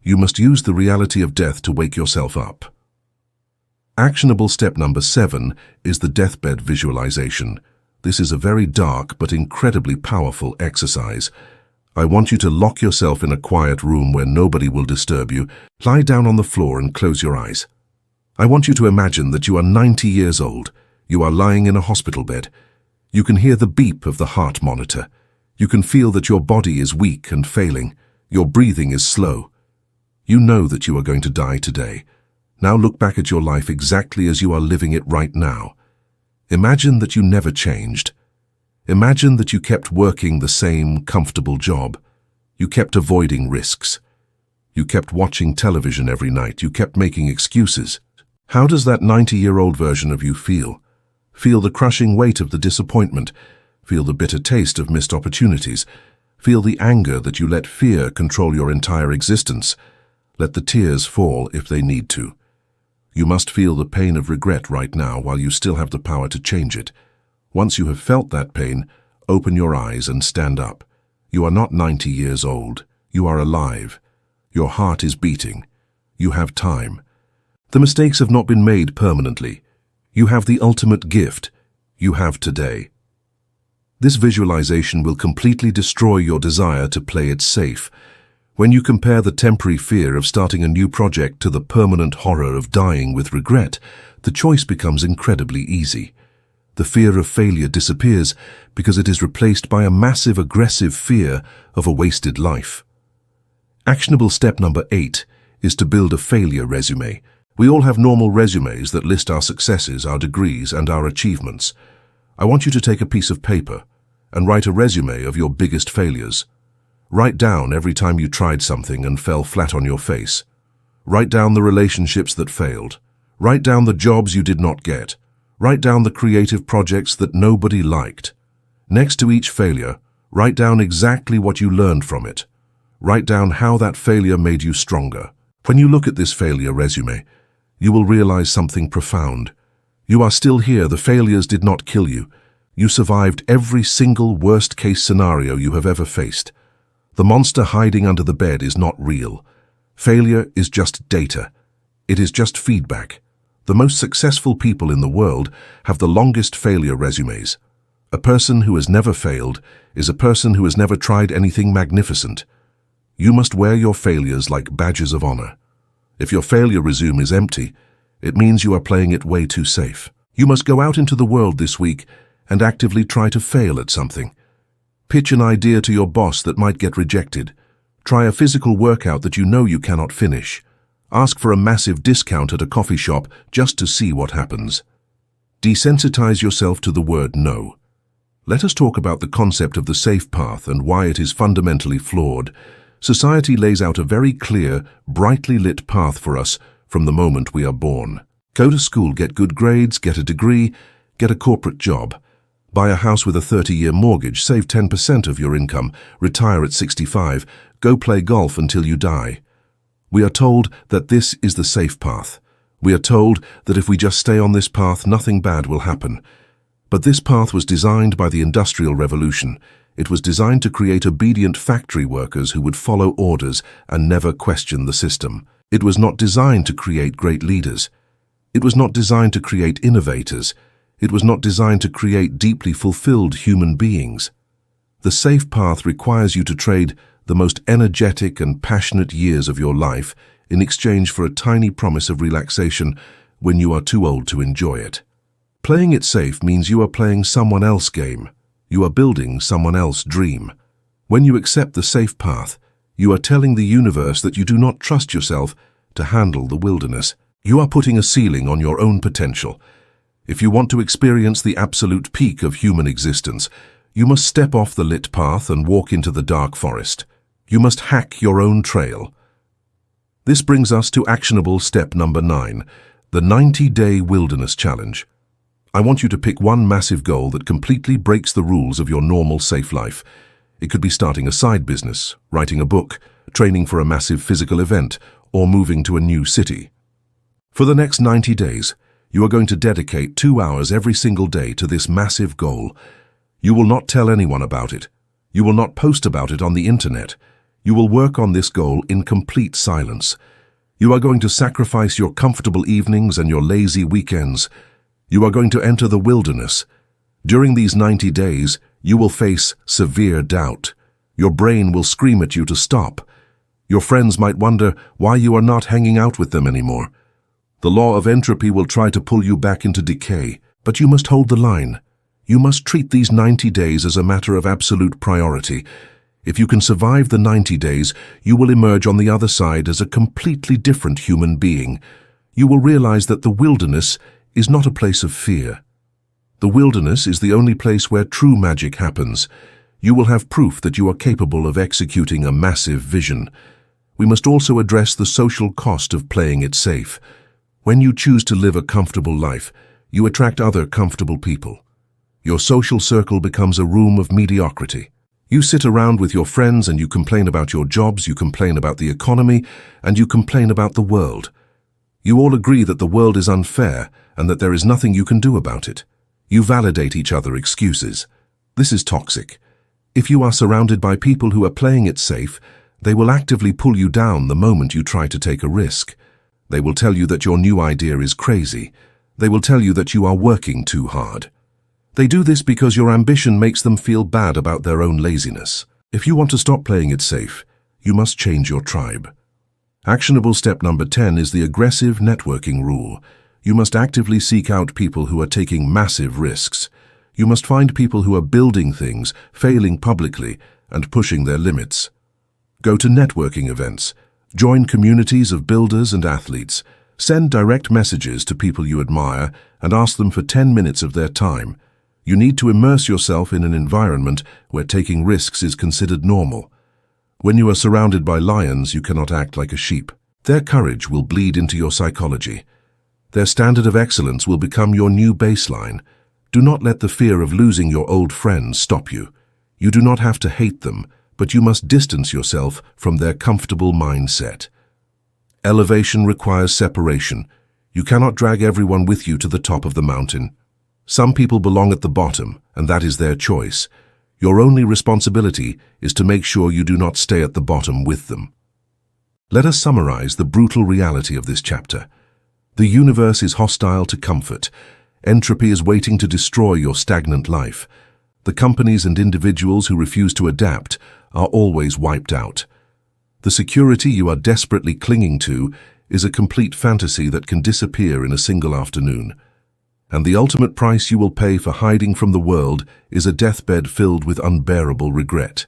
You must use the reality of death to wake yourself up. Actionable step number 7 is the deathbed visualization. This is a very dark but incredibly powerful exercise. I want you to lock yourself in a quiet room where nobody will disturb you. Lie down on the floor and close your eyes. I want you to imagine that you are 90 years old. You are lying in a hospital bed. You can hear the beep of the heart monitor. You can feel that your body is weak and failing. Your breathing is slow. You know that you are going to die today. Now look back at your life exactly as you are living it right now. Imagine that you never changed. Imagine that you kept working the same comfortable job. You kept avoiding risks. You kept watching television every night. You kept making excuses. How does that 90-year-old version of you feel? Feel the crushing weight of the disappointment. Feel the bitter taste of missed opportunities. Feel the anger that you let fear control your entire existence. Let the tears fall if they need to. You must feel the pain of regret right now while you still have the power to change it. Once you have felt that pain, open your eyes and stand up. You are not 90 years old. You are alive. Your heart is beating. You have time. The mistakes have not been made permanently. You have the ultimate gift. You have today. This visualization will completely destroy your desire to play it safe. When you compare the temporary fear of starting a new project to the permanent horror of dying with regret, the choice becomes incredibly easy. The fear of failure disappears because it is replaced by a massive, aggressive fear of a wasted life. Actionable step number 8 is to build a failure resume. We all have normal resumes that list our successes, our degrees, and our achievements. I want you to take a piece of paper and write a resume of your biggest failures. Write down every time you tried something and fell flat on your face. Write down the relationships that failed. Write down the jobs you did not get. Write down the creative projects that nobody liked. Next to each failure, write down exactly what you learned from it. Write down how that failure made you stronger. When you look at this failure resume, you will realize something profound. You are still here. The failures did not kill you. You survived every single worst-case scenario you have ever faced. The monster hiding under the bed is not real. Failure is just data. It is just feedback. The most successful people in the world have the longest failure resumes. A person who has never failed is a person who has never tried anything magnificent. You must wear your failures like badges of honor. If your failure resume is empty, it means you are playing it way too safe. You must go out into the world this week and actively try to fail at something. Pitch an idea to your boss that might get rejected. Try a physical workout that you know you cannot finish. Ask for a massive discount at a coffee shop just to see what happens. Desensitize yourself to the word no. Let us talk about the concept of the safe path and why it is fundamentally flawed. Society lays out a very clear, brightly lit path for us from the moment we are born. Go to school, get good grades, get a degree, get a corporate job. Buy a house with a 30-year mortgage, save 10% of your income, retire at 65, go play golf until you die. We are told that this is the safe path. We are told that if we just stay on this path, nothing bad will happen. But this path was designed by the Industrial Revolution. It was designed to create obedient factory workers who would follow orders and never question the system. It was not designed to create great leaders. It was not designed to create innovators. It was not designed to create deeply fulfilled human beings. The safe path requires you to trade the most energetic and passionate years of your life in exchange for a tiny promise of relaxation when you are too old to enjoy it. Playing it safe means you are playing someone else's game. You are building someone else's dream. When you accept the safe path, you are telling the universe that you do not trust yourself to handle the wilderness. You are putting a ceiling on your own potential. If you want to experience the absolute peak of human existence, you must step off the lit path and walk into the dark forest. You must hack your own trail. This brings us to actionable step number 9, the 90-day wilderness challenge. I want you to pick one massive goal that completely breaks the rules of your normal safe life. It could be starting a side business, writing a book, training for a massive physical event, or moving to a new city. For the next 90 days, you are going to dedicate 2 hours every single day to this massive goal. You will not tell anyone about it. You will not post about it on the internet. You will work on this goal in complete silence. You are going to sacrifice your comfortable evenings and your lazy weekends. You are going to enter the wilderness. During these 90 days, you will face severe doubt. Your brain will scream at you to stop. Your friends might wonder why you are not hanging out with them anymore. The law of entropy will try to pull you back into decay, but you must hold the line. You must treat these 90 days as a matter of absolute priority. If you can survive the 90 days, you will emerge on the other side as a completely different human being. You will realize that the wilderness is not a place of fear. The wilderness is the only place where true magic happens. You will have proof that you are capable of executing a massive vision. We must also address the social cost of playing it safe. When you choose to live a comfortable life, you attract other comfortable people. Your social circle becomes a room of mediocrity. You sit around with your friends and you complain about your jobs, you complain about the economy, and you complain about the world. You all agree that the world is unfair and that there is nothing you can do about it. You validate each other's excuses. This is toxic. If you are surrounded by people who are playing it safe, they will actively pull you down the moment you try to take a risk. They will tell you that your new idea is crazy. They will tell you that you are working too hard. They do this because your ambition makes them feel bad about their own laziness. If you want to stop playing it safe, you must change your tribe. Actionable step number 10 is the aggressive networking rule. You must actively seek out people who are taking massive risks. You must find people who are building things, failing publicly, and pushing their limits. Go to networking events. Join communities of builders and athletes. Send direct messages to people you admire and ask them for 10 minutes of their time. You need to immerse yourself in an environment where taking risks is considered normal. When you are surrounded by lions, you cannot act like a sheep. Their courage will bleed into your psychology. Their standard of excellence will become your new baseline. Do not let the fear of losing your old friends stop you. You do not have to hate them, but you must distance yourself from their comfortable mindset. Elevation requires separation. You cannot drag everyone with you to the top of the mountain. Some people belong at the bottom, and that is their choice. Your only responsibility is to make sure you do not stay at the bottom with them. Let us summarize the brutal reality of this chapter. The universe is hostile to comfort. Entropy is waiting to destroy your stagnant life. The companies and individuals who refuse to adapt are always wiped out. The security you are desperately clinging to is a complete fantasy that can disappear in a single afternoon. And the ultimate price you will pay for hiding from the world is a deathbed filled with unbearable regret.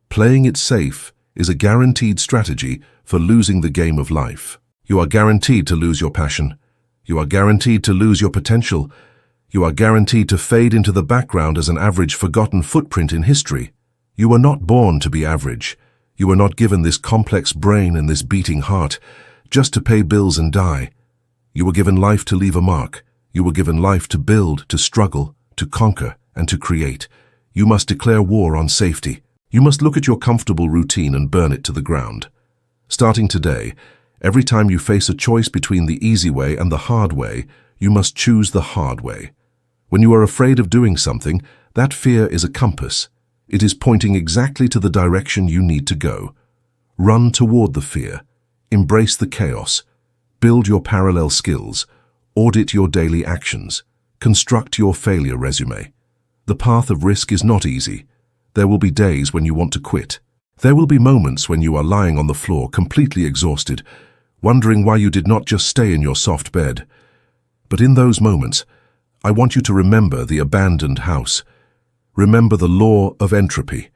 Playing it safe is a guaranteed strategy for losing the game of life. You are guaranteed to lose your passion. You are guaranteed to lose your potential. You are guaranteed to fade into the background as an average forgotten footprint in history. You were not born to be average. You were not given this complex brain and this beating heart just to pay bills and die. You were given life to leave a mark. You were given life to build, to struggle, to conquer, and to create. You must declare war on safety. You must look at your comfortable routine and burn it to the ground. Starting today, every time you face a choice between the easy way and the hard way, you must choose the hard way. When you are afraid of doing something, that fear is a compass. It is pointing exactly to the direction you need to go. Run toward the fear. Embrace the chaos. Build your parallel skills. Audit your daily actions. Construct your failure resume. The path of risk is not easy. There will be days when you want to quit. There will be moments when you are lying on the floor completely exhausted, wondering why you did not just stay in your soft bed. But in those moments, I want you to remember the abandoned house. Remember the law of entropy.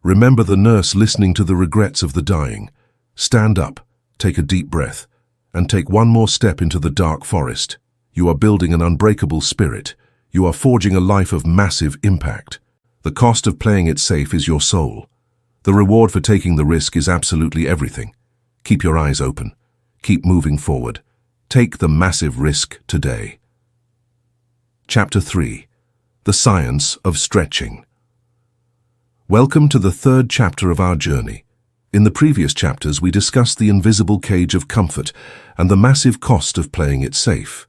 Remember the nurse listening to the regrets of the dying. Stand up, take a deep breath, and take one more step into the dark forest. You are building an unbreakable spirit. You are forging a life of massive impact. The cost of playing it safe is your soul. The reward for taking the risk is absolutely everything. Keep your eyes open. Keep moving forward. Take the massive risk today. Chapter 3. The Science of Stretching. Welcome to the third chapter of our journey. In the previous chapters, we discussed the invisible cage of comfort and the massive cost of playing it safe.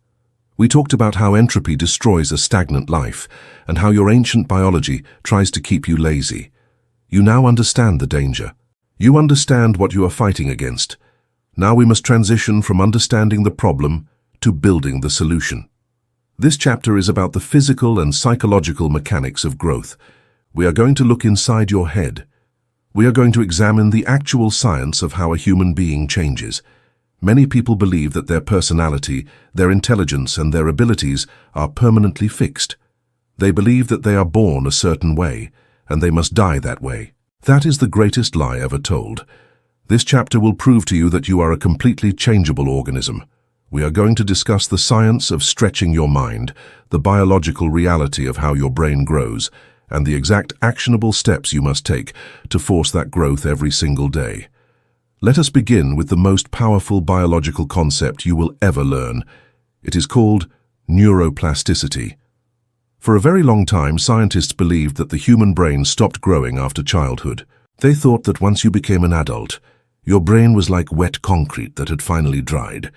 We talked about how entropy destroys a stagnant life and how your ancient biology tries to keep you lazy. You now understand the danger. You understand what you are fighting against. Now we must transition from understanding the problem to building the solution. This chapter is about the physical and psychological mechanics of growth. We are going to look inside your head. We are going to examine the actual science of how a human being changes. Many people believe that their personality, their intelligence, and their abilities are permanently fixed. They believe that they are born a certain way, and they must die that way. That is the greatest lie ever told. This chapter will prove to you that you are a completely changeable organism. We are going to discuss the science of stretching your mind, the biological reality of how your brain grows, and the exact actionable steps you must take to force that growth every single day. Let us begin with the most powerful biological concept you will ever learn. It is called neuroplasticity. For a very long time, scientists believed that the human brain stopped growing after childhood. They thought that once you became an adult, your brain was like wet concrete that had finally dried.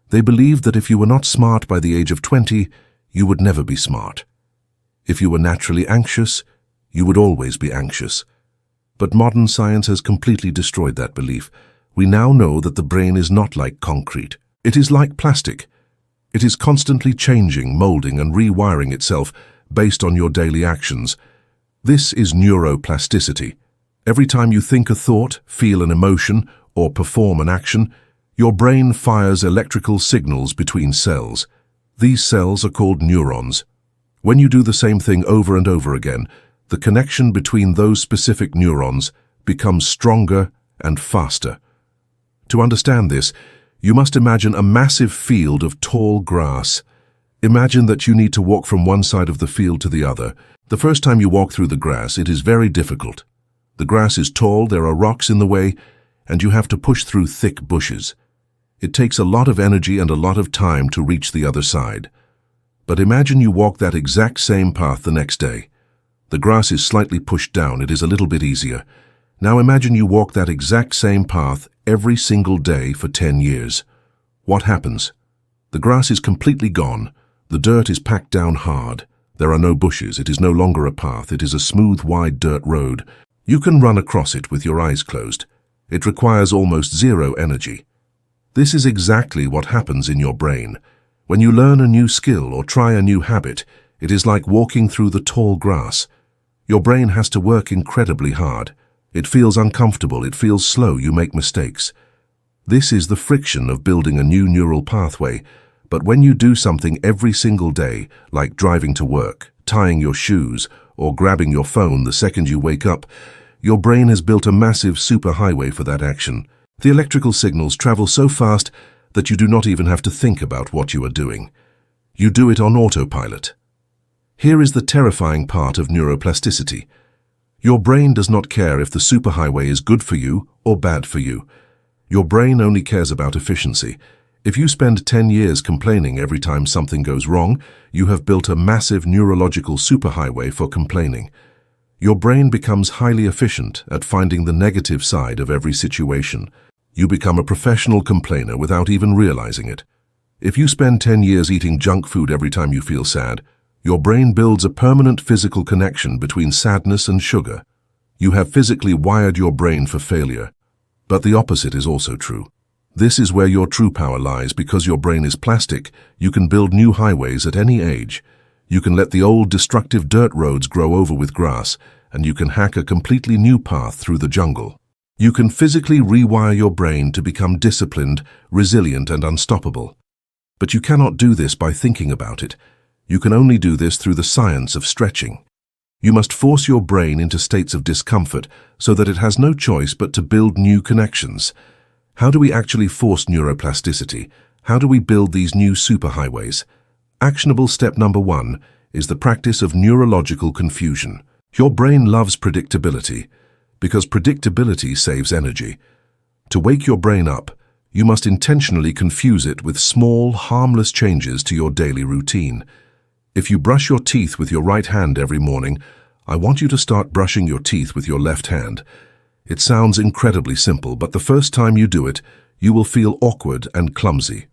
They believed that if you were not smart by the age of 20, you would never be smart. If you were naturally anxious, you would always be anxious. But modern science has completely destroyed that belief. We now know that the brain is not like concrete. It is like plastic. It is constantly changing, molding, and rewiring itself based on your daily actions. This is neuroplasticity. Every time you think a thought, feel an emotion, or perform an action, your brain fires electrical signals between cells. These cells are called neurons. When you do the same thing over and over again, the connection between those specific neurons becomes stronger and faster. To understand this, you must imagine a massive field of tall grass. Imagine that you need to walk from one side of the field to the other. The first time you walk through the grass, it is very difficult. The grass is tall, there are rocks in the way, and you have to push through thick bushes. It takes a lot of energy and a lot of time to reach the other side. But imagine you walk that exact same path the next day. The grass is slightly pushed down, it is a little bit easier. Now imagine you walk that exact same path every single day for 10 years. What happens? The grass is completely gone. The dirt is packed down hard. There are no bushes, it is no longer a path, it is a smooth, wide dirt road. You can run across it with your eyes closed. It requires almost zero energy. This is exactly what happens in your brain. When you learn a new skill or try a new habit, it is like walking through the tall grass. Your brain has to work incredibly hard. It feels uncomfortable, it feels slow, you make mistakes. This is the friction of building a new neural pathway. But when you do something every single day, like driving to work, tying your shoes, or grabbing your phone the second you wake up, your brain has built a massive superhighway for that action. The electrical signals travel so fast that you do not even have to think about what you are doing. You do it on autopilot. Here is the terrifying part of neuroplasticity. Your brain does not care if the superhighway is good for you or bad for you. Your brain only cares about efficiency. If you spend 10 years complaining every time something goes wrong, you have built a massive neurological superhighway for complaining. Your brain becomes highly efficient at finding the negative side of every situation. You become a professional complainer without even realizing it. If you spend 10 years eating junk food every time you feel sad, your brain builds a permanent physical connection between sadness and sugar. You have physically wired your brain for failure. But the opposite is also true. This is where your true power lies. Because your brain is plastic, you can build new highways at any age. You can let the old destructive dirt roads grow over with grass, and you can hack a completely new path through the jungle. You can physically rewire your brain to become disciplined, resilient, and unstoppable. But you cannot do this by thinking about it. You can only do this through the science of stretching. You must force your brain into states of discomfort so that it has no choice but to build new connections. How do we actually force neuroplasticity? How do we build these new superhighways? Actionable step number 1 is the practice of neurological confusion. Your brain loves predictability because predictability saves energy. To wake your brain up, you must intentionally confuse it with small, harmless changes to your daily routine. If you brush your teeth with your right hand every morning, I want you to start brushing your teeth with your left hand. It sounds incredibly simple, but the first time you do it, you will feel awkward and clumsy.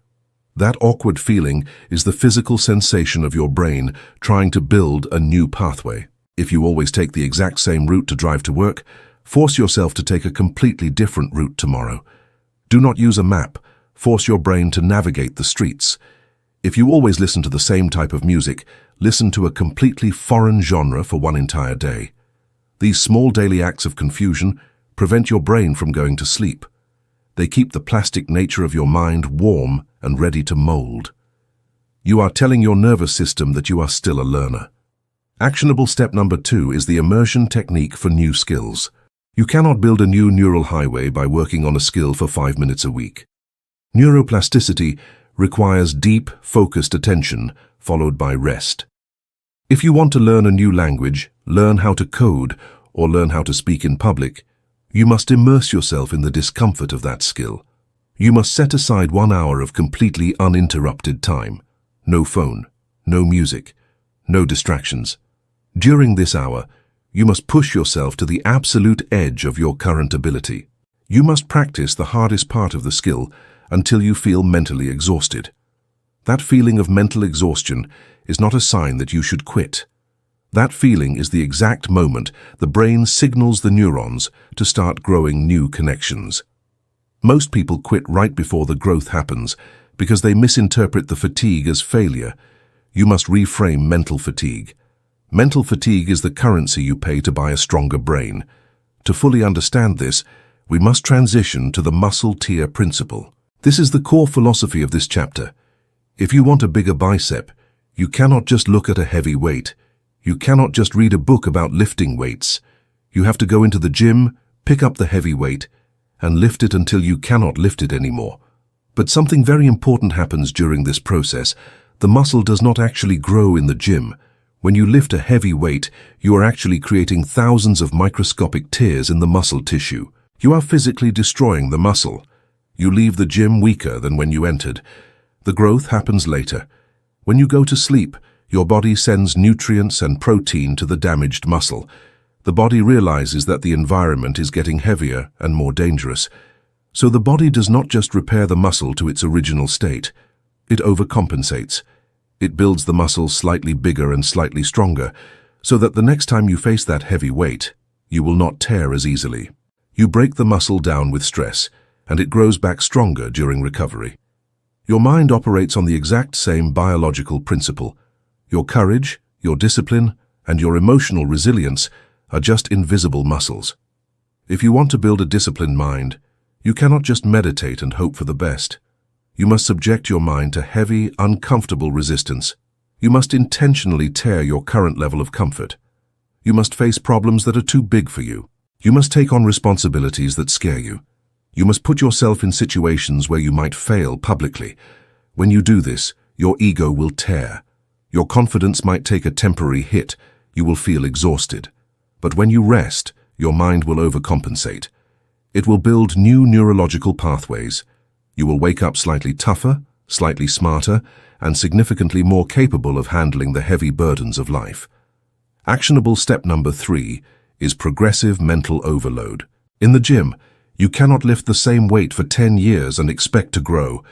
That awkward feeling is the physical sensation of your brain trying to build a new pathway. If you always take the exact same route to drive to work, force yourself to take a completely different route tomorrow. Do not use a map. Force your brain to navigate the streets. If you always listen to the same type of music, listen to a completely foreign genre for one entire day. These small daily acts of confusion prevent your brain from going to sleep. They keep the plastic nature of your mind warm and ready to mold. You are telling your nervous system that you are still a learner. Actionable step number 2 is the immersion technique for new skills. You cannot build a new neural highway by working on a skill for 5 minutes a week. Neuroplasticity requires deep, focused attention, followed by rest. If you want to learn a new language, learn how to code, or learn how to speak in public, you must immerse yourself in the discomfort of that skill. You must set aside 1 hour of completely uninterrupted time. No phone, no music, no distractions. During this hour, you must push yourself to the absolute edge of your current ability. You must practice the hardest part of the skill until you feel mentally exhausted. That feeling of mental exhaustion is not a sign that you should quit. That feeling is the exact moment the brain signals the neurons to start growing new connections. Most people quit right before the growth happens because they misinterpret the fatigue as failure. You must reframe mental fatigue. Mental fatigue is the currency you pay to buy a stronger brain. To fully understand this, we must transition to the muscle tear principle. This is the core philosophy of this chapter. If you want a bigger bicep, you cannot just look at a heavy weight. You cannot just read a book about lifting weights. You have to go into the gym, pick up the heavy weight, and lift it until you cannot lift it anymore. But something very important happens during this process. The muscle does not actually grow in the gym. When you lift a heavy weight, you are actually creating thousands of microscopic tears in the muscle tissue. You are physically destroying the muscle. You leave the gym weaker than when you entered. The growth happens later. When you go to sleep, your body sends nutrients and protein to the damaged muscle. The body realizes that the environment is getting heavier and more dangerous. So the body does not just repair the muscle to its original state. It overcompensates. It builds the muscle slightly bigger and slightly stronger, so that the next time you face that heavy weight, you will not tear as easily. You break the muscle down with stress, and it grows back stronger during recovery. Your mind operates on the exact same biological principle. Your courage, your discipline, and your emotional resilience are just invisible muscles. If you want to build a disciplined mind, you cannot just meditate and hope for the best. You must subject your mind to heavy, uncomfortable resistance. You must intentionally tear your current level of comfort. You must face problems that are too big for you. You must take on responsibilities that scare you. You must put yourself in situations where you might fail publicly. When you do this, your ego will tear. Your confidence might take a temporary hit. You will feel exhausted. But when you rest, your mind will overcompensate. It will build new neurological pathways. You will wake up slightly tougher, slightly smarter, and significantly more capable of handling the heavy burdens of life. Actionable step number 3 is progressive mental overload. In the gym, you cannot lift the same weight for 10 years and expect to grow.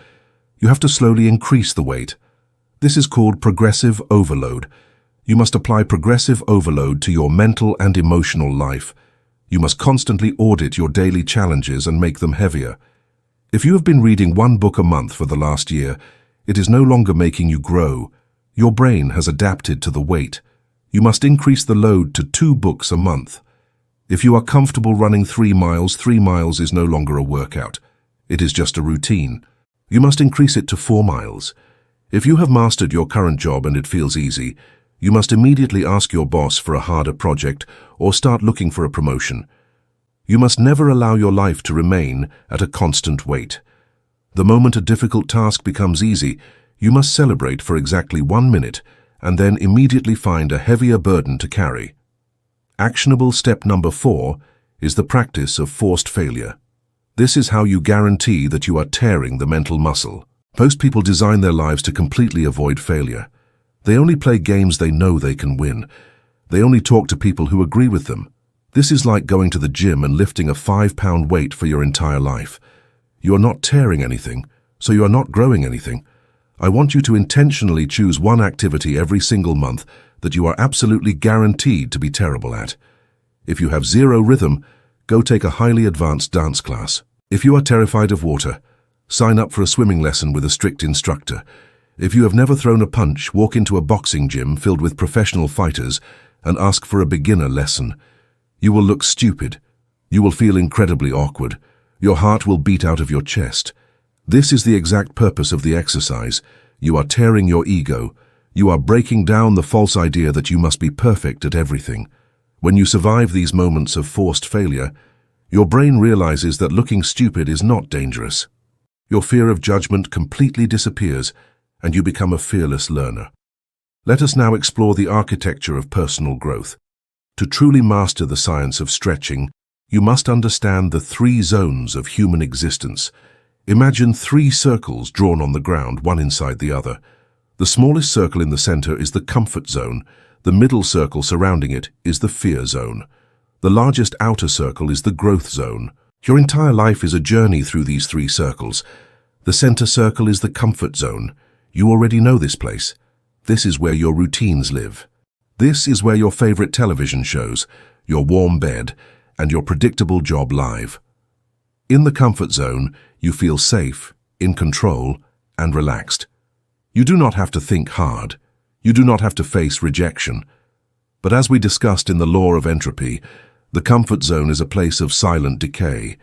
You have to slowly increase the weight. This is called progressive overload. You must apply progressive overload to your mental and emotional life. You must constantly audit your daily challenges and make them heavier. If you have been reading 1 book a month for the last year, it is no longer making you grow. Your brain has adapted to the weight. You must increase the load to 2 books a month. If you are comfortable running 3 miles, 3 miles is no longer a workout. It is just a routine. You must increase it to 4 miles. If you have mastered your current job and it feels easy, you must immediately ask your boss for a harder project or start looking for a promotion. You must never allow your life to remain at a constant weight. The moment a difficult task becomes easy, you must celebrate for exactly 1 minute and then immediately find a heavier burden to carry. Actionable step number 4 is the practice of forced failure. This is how you guarantee that you are tearing the mental muscle. Most people design their lives to completely avoid failure. They only play games they know they can win. They only talk to people who agree with them. This is like going to the gym and lifting a 5-pound weight for your entire life. You are not tearing anything, so you are not growing anything. I want you to intentionally choose one activity every single month that you are absolutely guaranteed to be terrible at. If you have 0 rhythm, go take a highly advanced dance class. If you are terrified of water, sign up for a swimming lesson with a strict instructor. If you have never thrown a punch, walk into a boxing gym filled with professional fighters and ask for a beginner lesson. You will look stupid. You will feel incredibly awkward. Your heart will beat out of your chest. This is the exact purpose of the exercise. You are tearing your ego. You are breaking down the false idea that you must be perfect at everything. When you survive these moments of forced failure, your brain realizes that looking stupid is not dangerous. Your fear of judgment completely disappears, and you become a fearless learner. Let us now explore the architecture of personal growth. To truly master the science of stretching, you must understand the 3 zones of human existence. Imagine 3 circles drawn on the ground, one inside the other. The smallest circle in the center is the comfort zone. The middle circle surrounding it is the fear zone. The largest outer circle is the growth zone. Your entire life is a journey through these 3 circles. The center circle is the comfort zone. You already know this place. This is where your routines live. This is where your favorite television shows, your warm bed, and your predictable job live. In the comfort zone, you feel safe, in control, and relaxed. You do not have to think hard. You do not have to face rejection. But as we discussed in the law of entropy, the comfort zone is a place of silent decay.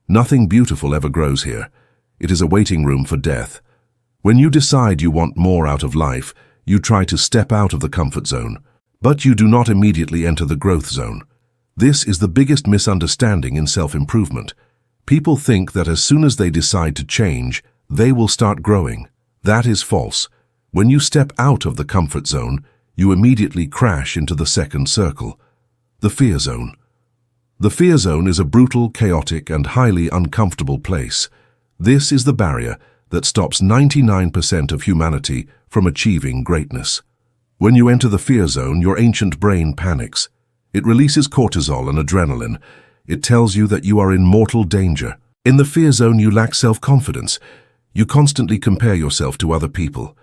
Nothing beautiful ever grows here. It is a waiting room for death. When you decide you want more out of life, you try to step out of the comfort zone. But you do not immediately enter the growth zone. This is the biggest misunderstanding in self-improvement. People think that as soon as they decide to change, they will start growing. That is false. When you step out of the comfort zone, you immediately crash into the second circle, the fear zone. The fear zone is a brutal, chaotic, and highly uncomfortable place. This is the barrier that stops 99% of humanity from achieving greatness. When you enter the fear zone, your ancient brain panics. It releases cortisol and adrenaline. It tells you that you are in mortal danger. In the fear zone, you lack self-confidence. You constantly compare yourself to other people.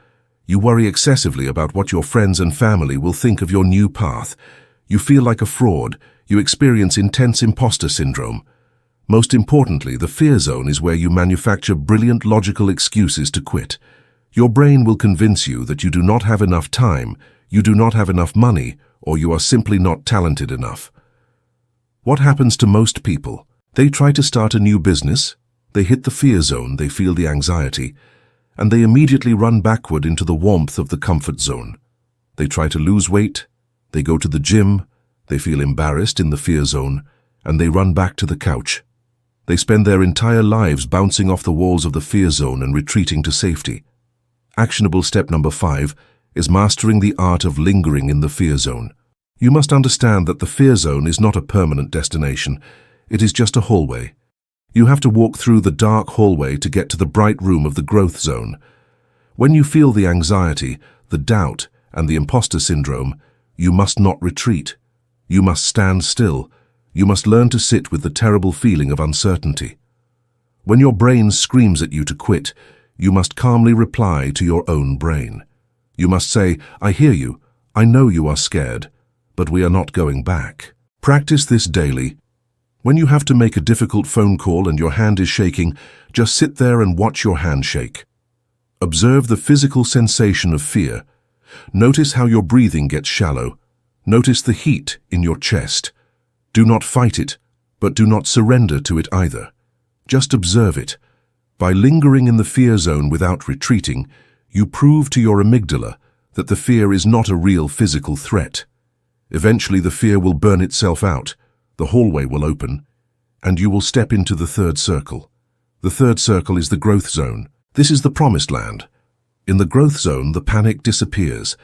You worry excessively about what your friends and family will think of your new path. You feel like a fraud. You experience intense imposter syndrome. Most importantly, the fear zone is where you manufacture brilliant logical excuses to quit. Your brain will convince you that you do not have enough time, you do not have enough money, or you are simply not talented enough. What happens to most people? They try to start a new business, they hit the fear zone, they feel the anxiety, and they immediately run backward into the warmth of the comfort zone. They try to lose weight, they go to the gym, they feel embarrassed in the fear zone, and they run back to the couch. They spend their entire lives bouncing off the walls of the fear zone and retreating to safety. Actionable step number 5 is mastering the art of lingering in the fear zone. You must understand that the fear zone is not a permanent destination. It is just a hallway. You have to walk through the dark hallway to get to the bright room of the growth zone. When you feel the anxiety, the doubt, and the imposter syndrome, you must not retreat. You must stand still. You must learn to sit with the terrible feeling of uncertainty. When your brain screams at you to quit, you must calmly reply to your own brain. You must say, "I hear you. I know you are scared, but we are not going back." Practice this daily. When you have to make a difficult phone call and your hand is shaking, just sit there and watch your hand shake. Observe the physical sensation of fear. Notice how your breathing gets shallow. Notice the heat in your chest. Do not fight it, but do not surrender to it either. Just observe it. By lingering in the fear zone without retreating, you prove to your amygdala that the fear is not a real physical threat. Eventually the fear will burn itself out, the hallway will open, and you will step into the third circle. The third circle is the growth zone. This is the promised land. In the growth zone, the panic disappears.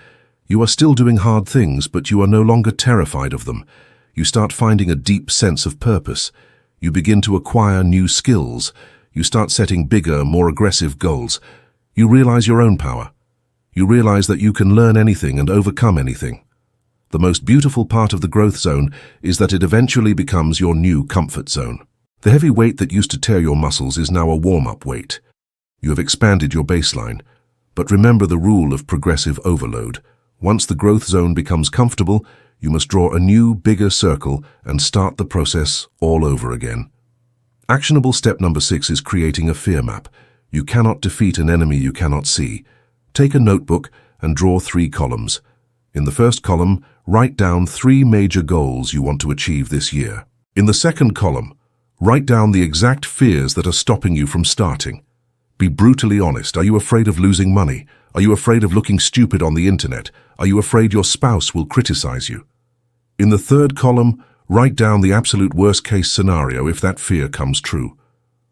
You are still doing hard things, but you are no longer terrified of them. You start finding a deep sense of purpose. You begin to acquire new skills. You start setting bigger, more aggressive goals. You realize your own power. You realize that you can learn anything and overcome anything. The most beautiful part of the growth zone is that it eventually becomes your new comfort zone. The heavy weight that used to tear your muscles is now a warm-up weight. You have expanded your baseline. But remember the rule of progressive overload. Once the growth zone becomes comfortable, you must draw a new, bigger circle and start the process all over again. Actionable step number 6 is creating a fear map. You cannot defeat an enemy you cannot see. Take a notebook and draw 3 columns. In the first column, write down 3 major goals you want to achieve this year. In the second column, write down the exact fears that are stopping you from starting. Be brutally honest. Are you afraid of losing money? Are you afraid of looking stupid on the internet? Are you afraid your spouse will criticize you? In the third column, write down the absolute worst-case scenario if that fear comes true.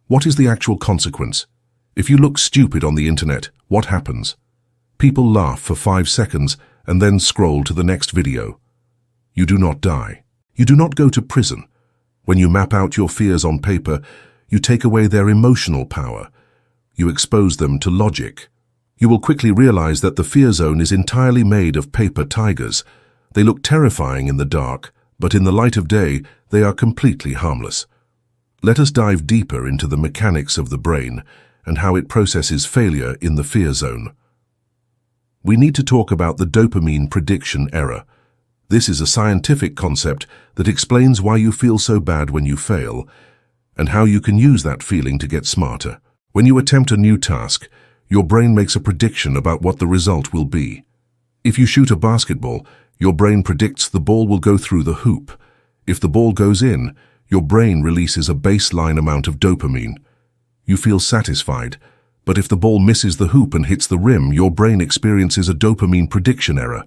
What is the actual consequence? If you look stupid on the internet, what happens? People laugh for 5 seconds and then scroll to the next video. You do not die. You do not go to prison. When you map out your fears on paper, you take away their emotional power. You expose them to logic. You will quickly realize that the fear zone is entirely made of paper tigers. They look terrifying in the dark, but in the light of day, they are completely harmless. Let us dive deeper into the mechanics of the brain and how it processes failure in the fear zone. We need to talk about the dopamine prediction error. This is a scientific concept that explains why you feel so bad when you fail, and how you can use that feeling to get smarter. When you attempt a new task, your brain makes a prediction about what the result will be. If you shoot a basketball, your brain predicts the ball will go through the hoop. If the ball goes in, your brain releases a baseline amount of dopamine. You feel satisfied, but if the ball misses the hoop and hits the rim, your brain experiences a dopamine prediction error.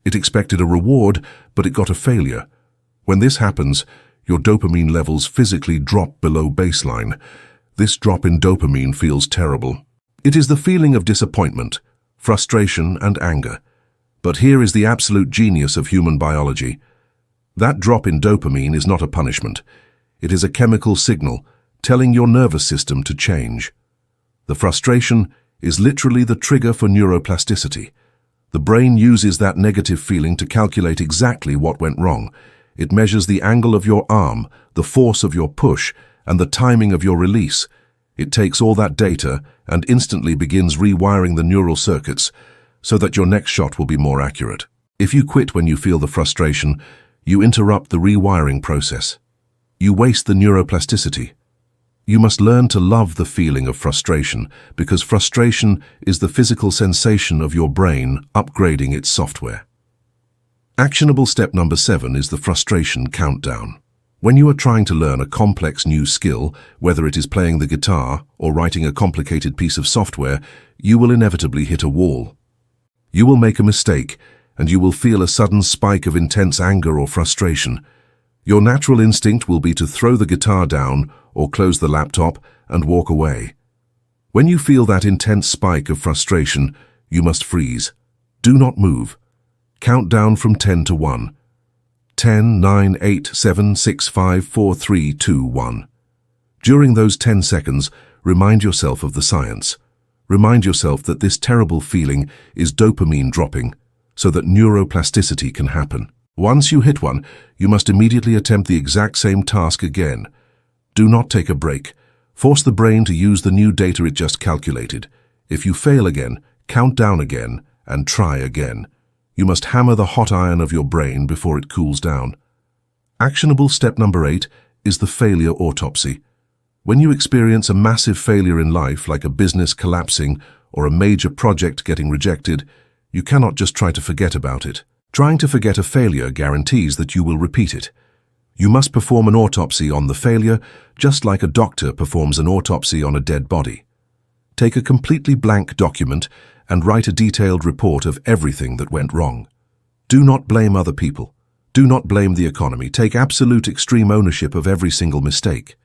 It expected a reward, but it got a failure. When this happens, your dopamine levels physically drop below baseline. This drop in dopamine feels terrible. It is the feeling of disappointment, frustration, and anger. But here is the absolute genius of human biology. That drop in dopamine is not a punishment. It is a chemical signal telling your nervous system to change. The frustration is literally the trigger for neuroplasticity. The brain uses that negative feeling to calculate exactly what went wrong. It measures the angle of your arm, the force of your push, and the timing of your release. It takes all that data and instantly begins rewiring the neural circuits so that your next shot will be more accurate. If you quit when you feel the frustration, you interrupt the rewiring process. You waste the neuroplasticity. You must learn to love the feeling of frustration, because frustration is the physical sensation of your brain upgrading its software. Actionable step number 7 is the frustration countdown. When you are trying to learn a complex new skill, whether it is playing the guitar or writing a complicated piece of software, you will inevitably hit a wall. You will make a mistake, and you will feel a sudden spike of intense anger or frustration. Your natural instinct will be to throw the guitar down or close the laptop and walk away. When you feel that intense spike of frustration, you must freeze. Do not move. Count down from 10 to 1. 10, 9, 8, 7, 6, 5, 4, 3, 2, 1. During those 10 seconds, remind yourself of the science. Remind yourself that this terrible feeling is dopamine dropping, so that neuroplasticity can happen. Once you hit one, you must immediately attempt the exact same task again. Do not take a break. Force the brain to use the new data it just calculated. If you fail again, count down again and try again. You must hammer the hot iron of your brain before it cools down. Actionable step number 8 is the failure autopsy. When you experience a massive failure in life, like a business collapsing or a major project getting rejected, you cannot just try to forget about it. Trying to forget a failure guarantees that you will repeat it. You must perform an autopsy on the failure, just like a doctor performs an autopsy on a dead body. Take a completely blank document and write a detailed report of everything that went wrong. Do not blame other people. Do not blame the economy. Take absolute extreme ownership of every single mistake.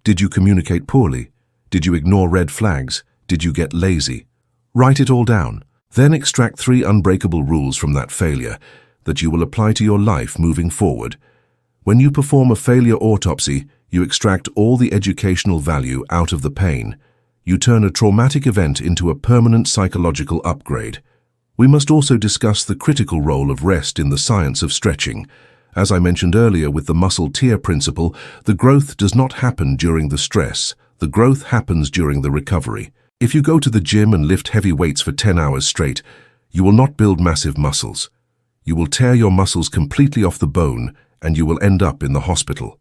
Did you communicate poorly? Did you ignore red flags? Did you get lazy? Write it all down. Then extract 3 unbreakable rules from that failure that you will apply to your life moving forward. When you perform a failure autopsy, you extract all the educational value out of the pain. You turn a traumatic event into a permanent psychological upgrade. We must also discuss the critical role of rest in the science of stretching. As I mentioned earlier with the muscle tear principle, the growth does not happen during the stress. The growth happens during the recovery. If you go to the gym and lift heavy weights for 10 hours straight, you will not build massive muscles. You will tear your muscles completely off the bone and you will end up in the hospital.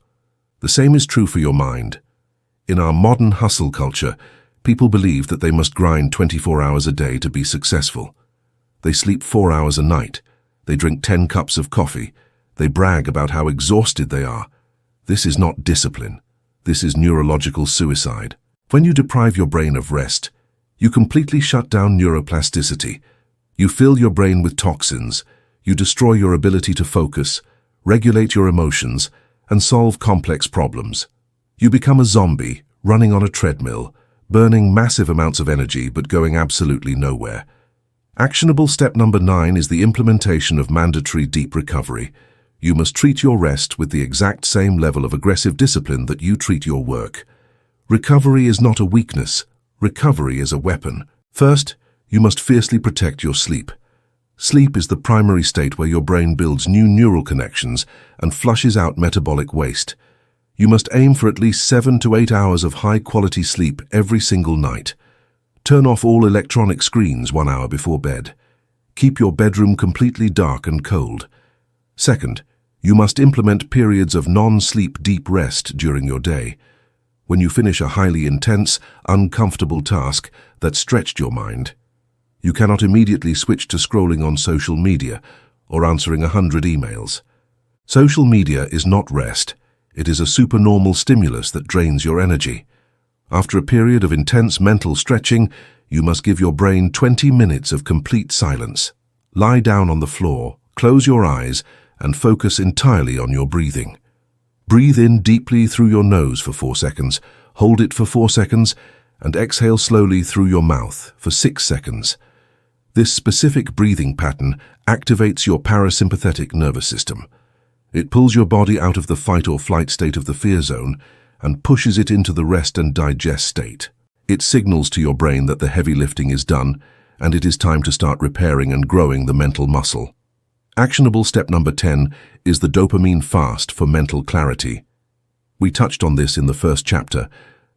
The same is true for your mind. In our modern hustle culture, people believe that they must grind 24 hours a day to be successful. They sleep 4 hours a night. They drink 10 cups of coffee. They brag about how exhausted they are. This is not discipline. This is neurological suicide. When you deprive your brain of rest, you completely shut down neuroplasticity. You fill your brain with toxins. You destroy your ability to focus, regulate your emotions, and solve complex problems. You become a zombie, running on a treadmill, burning massive amounts of energy but going absolutely nowhere. Actionable step number 9 is the implementation of mandatory deep recovery. You must treat your rest with the exact same level of aggressive discipline that you treat your work. Recovery is not a weakness. Recovery is a weapon. First, you must fiercely protect your sleep. Sleep is the primary state where your brain builds new neural connections and flushes out metabolic waste. You must aim for at least 7 to 8 hours of high-quality sleep every single night. Turn off all electronic screens 1 hour before bed. Keep your bedroom completely dark and cold. Second, you must implement periods of non-sleep deep rest during your day. When you finish a highly intense, uncomfortable task that stretched your mind, you cannot immediately switch to scrolling on social media or answering 100 emails. Social media is not rest. It is a supernormal stimulus that drains your energy. After a period of intense mental stretching, you must give your brain 20 minutes of complete silence. Lie down on the floor, close your eyes, and focus entirely on your breathing. Breathe in deeply through your nose for 4 seconds, hold it for 4 seconds, and exhale slowly through your mouth for 6 seconds. This specific breathing pattern activates your parasympathetic nervous system. It pulls your body out of the fight or flight state of the fear zone and pushes it into the rest and digest state. It signals to your brain that the heavy lifting is done and it is time to start repairing and growing the mental muscle. Actionable step number 10 is the dopamine fast for mental clarity. We touched on this in the first chapter,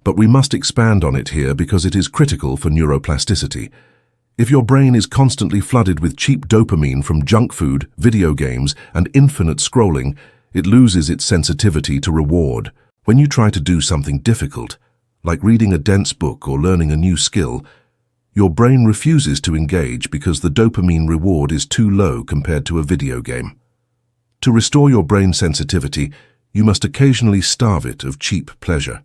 but we must expand on it here because it is critical for neuroplasticity. If your brain is constantly flooded with cheap dopamine from junk food, video games, and infinite scrolling, it loses its sensitivity to reward. When you try to do something difficult, like reading a dense book or learning a new skill, your brain refuses to engage because the dopamine reward is too low compared to a video game. To restore your brain sensitivity, you must occasionally starve it of cheap pleasure.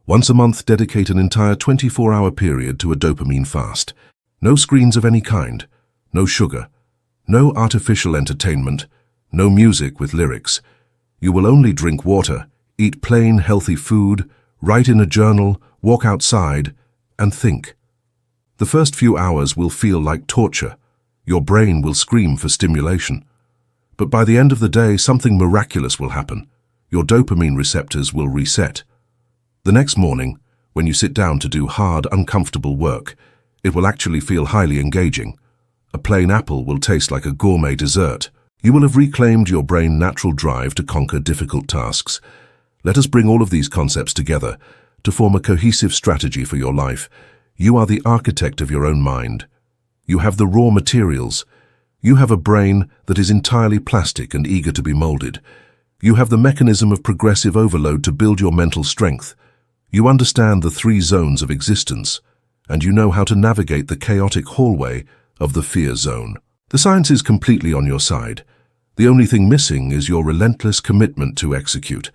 Once a month, dedicate an entire 24-hour period to a dopamine fast. No screens of any kind, no sugar, no artificial entertainment, no music with lyrics. You will only drink water, eat plain, healthy food, write in a journal, walk outside, and think. The first few hours will feel like torture. Your brain will scream for stimulation. But by the end of the day, something miraculous will happen. Your dopamine receptors will reset. The next morning, when you sit down to do hard, uncomfortable work, it will actually feel highly engaging. A plain apple will taste like a gourmet dessert. You will have reclaimed your brain's natural drive to conquer difficult tasks. Let us bring all of these concepts together to form a cohesive strategy for your life. You are the architect of your own mind. You have the raw materials. You have a brain that is entirely plastic and eager to be molded. You have the mechanism of progressive overload to build your mental strength. You understand the 3 zones of existence, and you know how to navigate the chaotic hallway of the fear zone. The science is completely on your side. The only thing missing is your relentless commitment to execute.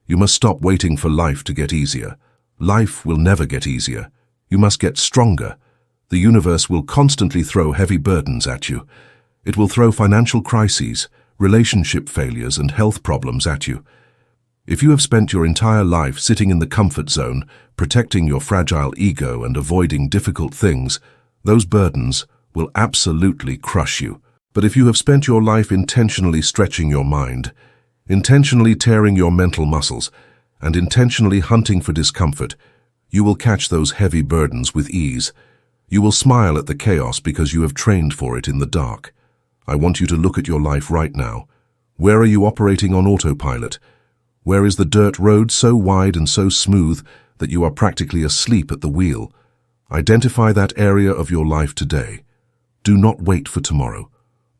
You must stop waiting for life to get easier. Life will never get easier. You must get stronger. The universe will constantly throw heavy burdens at you. It will throw financial crises, relationship failures, and health problems at you. If you have spent your entire life sitting in the comfort zone, protecting your fragile ego and avoiding difficult things, those burdens will absolutely crush you. But if you have spent your life intentionally stretching your mind, intentionally tearing your mental muscles, and intentionally hunting for discomfort, you will catch those heavy burdens with ease. You will smile at the chaos because you have trained for it in the dark. I want you to look at your life right now. Where are you operating on autopilot? Where is the dirt road so wide and so smooth that you are practically asleep at the wheel? Identify that area of your life today. Do not wait for tomorrow.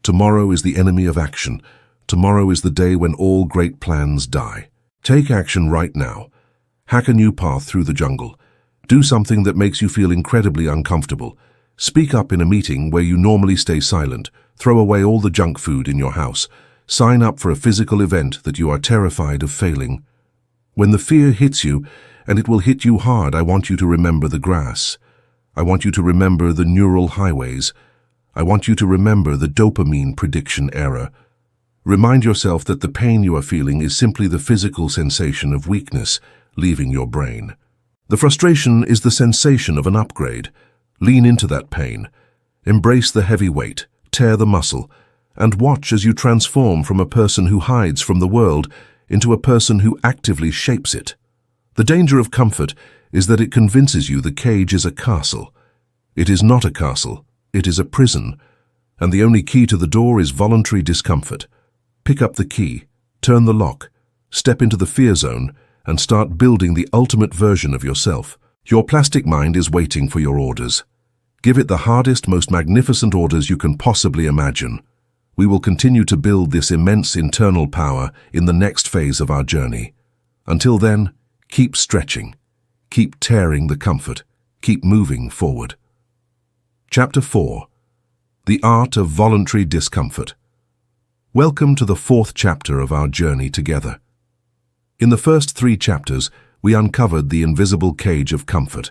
Tomorrow is the enemy of action. Tomorrow is the day when all great plans die. Take action right now. Hack a new path through the jungle. Do something that makes you feel incredibly uncomfortable. Speak up in a meeting where you normally stay silent. Throw away all the junk food in your house. Sign up for a physical event that you are terrified of failing. When the fear hits you, and it will hit you hard, I want you to remember the grass. I want you to remember the neural highways. I want you to remember the dopamine prediction error. Remind yourself that the pain you are feeling is simply the physical sensation of weakness leaving your brain. The frustration is the sensation of an upgrade. Lean into that pain. Embrace the heavy weight, tear the muscle, and watch as you transform from a person who hides from the world into a person who actively shapes it. The danger of comfort is that it convinces you the cage is a castle. It is not a castle, it is a prison, and the only key to the door is voluntary discomfort. Pick up the key, turn the lock, step into the fear zone, and start building the ultimate version of yourself. Your plastic mind is waiting for your orders. Give it the hardest, most magnificent orders you can possibly imagine. We will continue to build this immense internal power in the next phase of our journey. Until then, keep stretching, keep tearing the comfort, keep moving forward. Chapter 4. The Art of Voluntary Discomfort. Welcome to the 4th chapter of our journey together. In the first 3 chapters, we uncovered the invisible cage of comfort.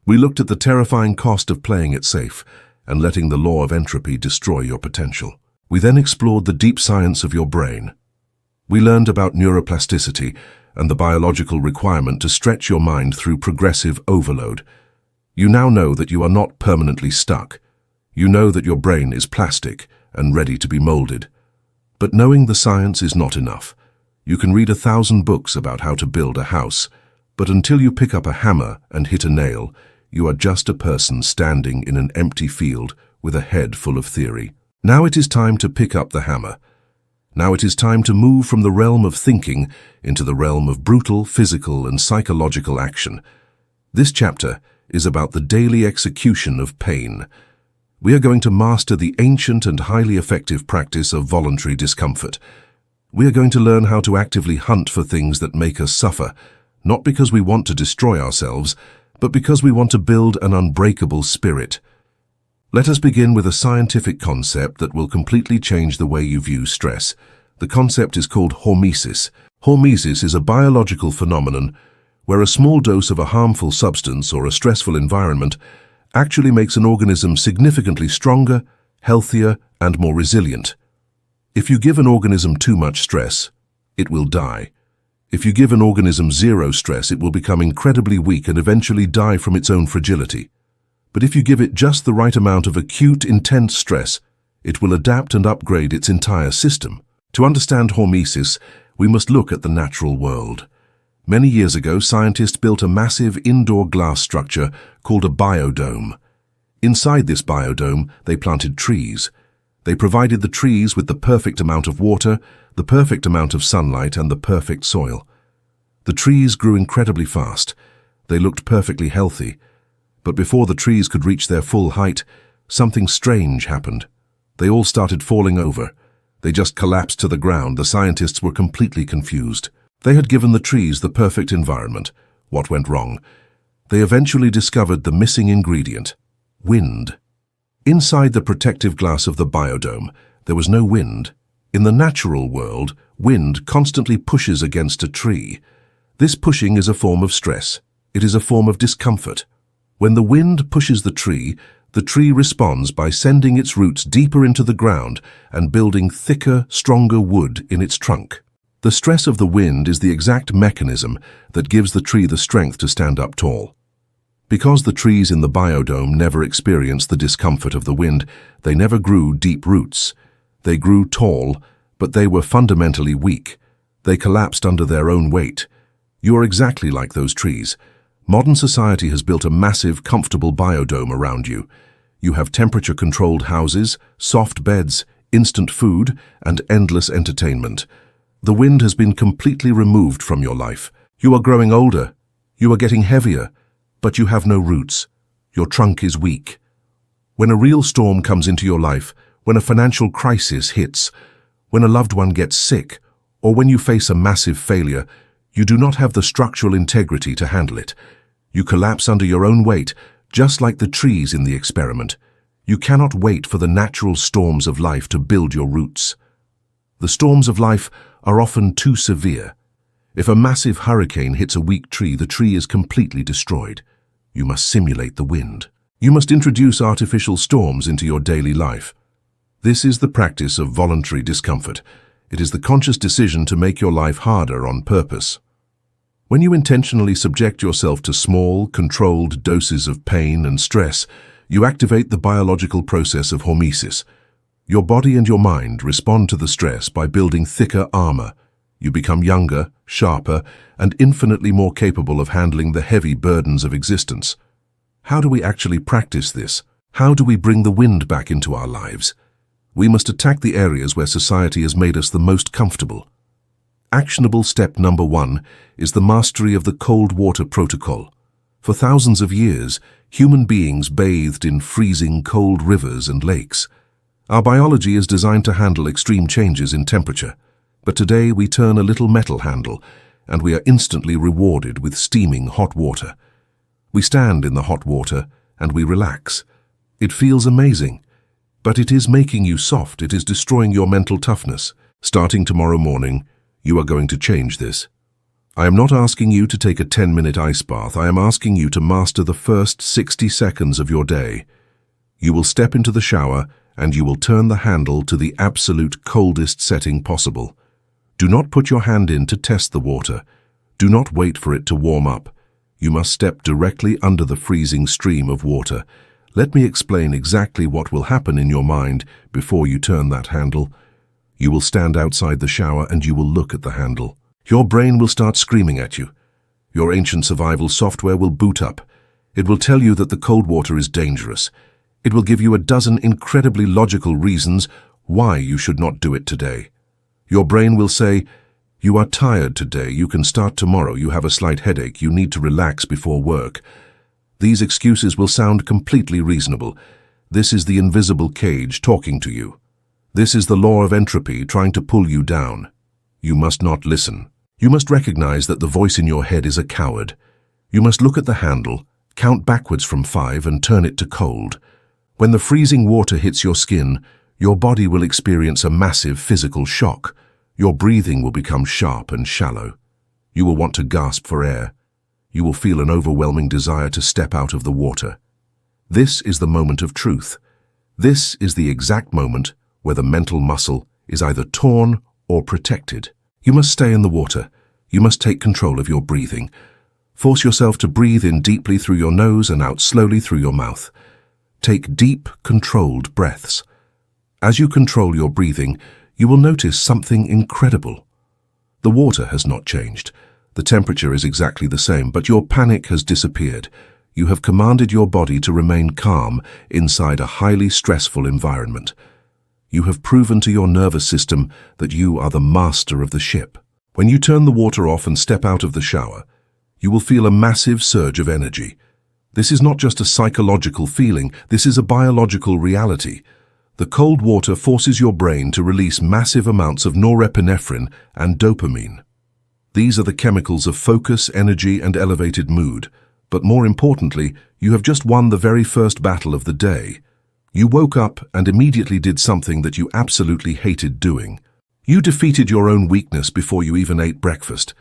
We looked at the terrifying cost of playing it safe and letting the law of entropy destroy your potential. We then explored the deep science of your brain. We learned about neuroplasticity and the biological requirement to stretch your mind through progressive overload. You now know that you are not permanently stuck. You know that your brain is plastic and ready to be molded. But knowing the science is not enough. You can read 1,000 books about how to build a house, but until you pick up a hammer and hit a nail, you are just a person standing in an empty field with a head full of theory. Now it is time to pick up the hammer. Now it is time to move from the realm of thinking into the realm of brutal, physical, and psychological action. This chapter is about the daily execution of pain. We are going to master the ancient and highly effective practice of voluntary discomfort. We are going to learn how to actively hunt for things that make us suffer, not because we want to destroy ourselves, but because we want to build an unbreakable spirit. Let us begin with a scientific concept that will completely change the way you view stress. The concept is called hormesis. Hormesis is a biological phenomenon where a small dose of a harmful substance or a stressful environment actually makes an organism significantly stronger, healthier, and more resilient. If you give an organism too much stress, it will die. If you give an organism zero stress, it will become incredibly weak and eventually die from its own fragility. But if you give it just the right amount of acute, intense stress, it will adapt and upgrade its entire system. To understand hormesis, we must look at the natural world. Many years ago, scientists built a massive indoor glass structure called a biodome. Inside this biodome, they planted trees. They provided the trees with the perfect amount of water, the perfect amount of sunlight, and the perfect soil. The trees grew incredibly fast. They looked perfectly healthy. But before the trees could reach their full height, something strange happened. They all started falling over. They just collapsed to the ground. The scientists were completely confused. They had given the trees the perfect environment. What went wrong? They eventually discovered the missing ingredient: wind. Inside the protective glass of the biodome, there was no wind. In the natural world, wind constantly pushes against a tree. This pushing is a form of stress. It is a form of discomfort. When the wind pushes the tree responds by sending its roots deeper into the ground and building thicker, stronger wood in its trunk. The stress of the wind is the exact mechanism that gives the tree the strength to stand up tall. Because the trees in the biodome never experienced the discomfort of the wind, they never grew deep roots. They grew tall, but they were fundamentally weak. They collapsed under their own weight. You are exactly like those trees. Modern society has built a massive, comfortable biodome around you. You have temperature-controlled houses, soft beds, instant food, and endless entertainment. The wind has been completely removed from your life. You are growing older. You are getting heavier, but you have no roots. Your trunk is weak. When a real storm comes into your life, when a financial crisis hits, when a loved one gets sick, or when you face a massive failure, you do not have the structural integrity to handle it. You collapse under your own weight, just like the trees in the experiment. You cannot wait for the natural storms of life to build your roots. The storms of life are often too severe. If a massive hurricane hits a weak tree, the tree is completely destroyed. You must simulate the wind. You must introduce artificial storms into your daily life. This is the practice of voluntary discomfort. It is the conscious decision to make your life harder on purpose. When you intentionally subject yourself to small, controlled doses of pain and stress, you activate the biological process of hormesis. Your body and your mind respond to the stress by building thicker armor. You become younger, sharper, and infinitely more capable of handling the heavy burdens of existence. How do we actually practice this? How do we bring the wind back into our lives? We must attack the areas where society has made us the most comfortable. Actionable step number 1 is the mastery of the cold water protocol. For thousands of years, human beings bathed in freezing cold rivers and lakes. Our biology is designed to handle extreme changes in temperature, but today we turn a little metal handle and we are instantly rewarded with steaming hot water. We stand in the hot water and we relax. It feels amazing, but it is making you soft. It is destroying your mental toughness. Starting tomorrow morning, you are going to change this. I am not asking you to take a 10-minute ice bath. I am asking you to master the first 60 seconds of your day. You will step into the shower and you will turn the handle to the absolute coldest setting possible. Do not put your hand in to test the water. Do not wait for it to warm up. You must step directly under the freezing stream of water. Let me explain exactly what will happen in your mind before you turn that handle. You will stand outside the shower and you will look at the handle. Your brain will start screaming at you. Your ancient survival software will boot up. It will tell you that the cold water is dangerous. It will give you a dozen incredibly logical reasons why you should not do it today. Your brain will say, "You are tired today, you can start tomorrow, you have a slight headache, you need to relax before work." These excuses will sound completely reasonable. This is the invisible cage talking to you. This is the law of entropy trying to pull you down. You must not listen. You must recognize that the voice in your head is a coward. You must look at the handle, count backwards from 5 and turn it to cold. When the freezing water hits your skin, your body will experience a massive physical shock. Your breathing will become sharp and shallow. You will want to gasp for air. You will feel an overwhelming desire to step out of the water. This is the moment of truth. This is the exact moment where the mental muscle is either torn or protected. You must stay in the water. You must take control of your breathing. Force yourself to breathe in deeply through your nose and out slowly through your mouth. Take deep, controlled breaths. As you control your breathing, you will notice something incredible. The water has not changed. The temperature is exactly the same, but your panic has disappeared. You have commanded your body to remain calm inside a highly stressful environment. You have proven to your nervous system that you are the master of the ship. When you turn the water off and step out of the shower, you will feel a massive surge of energy. This is not just a psychological feeling, this is a biological reality. The cold water forces your brain to release massive amounts of norepinephrine and dopamine. These are the chemicals of focus, energy, and elevated mood. But more importantly, you have just won the very first battle of the day. You woke up and immediately did something that you absolutely hated doing. You defeated your own weakness before you even ate breakfast.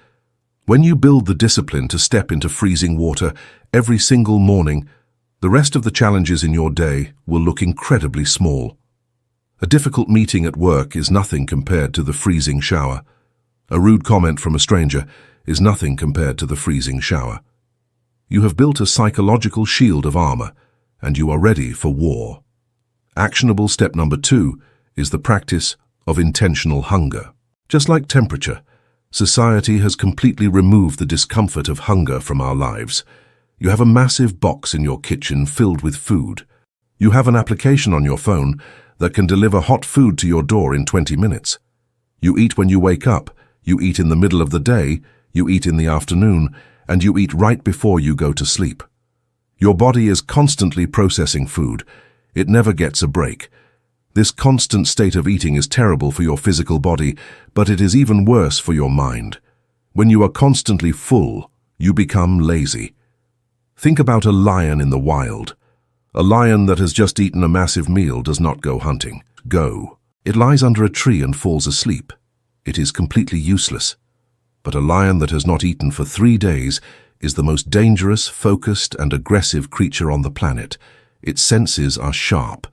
When you build the discipline to step into freezing water every single morning, the rest of the challenges in your day will look incredibly small. A difficult meeting at work is nothing compared to the freezing shower. A rude comment from a stranger is nothing compared to the freezing shower. You have built a psychological shield of armor, and you are ready for war. Actionable step number 2 is the practice of intentional hunger. Just like temperature, society has completely removed the discomfort of hunger from our lives. You have a massive box in your kitchen filled with food. You have an application on your phone that can deliver hot food to your door in 20 minutes. You eat when you wake up, you eat in the middle of the day, you eat in the afternoon, and you eat right before you go to sleep. Your body is constantly processing food. It never gets a break. This constant state of eating is terrible for your physical body, but it is even worse for your mind. When you are constantly full, you become lazy. Think about a lion in the wild. A lion that has just eaten a massive meal does not go hunting. Go. It lies under a tree and falls asleep. It is completely useless. But a lion that has not eaten for 3 days is the most dangerous, focused, and aggressive creature on the planet. Its senses are sharp.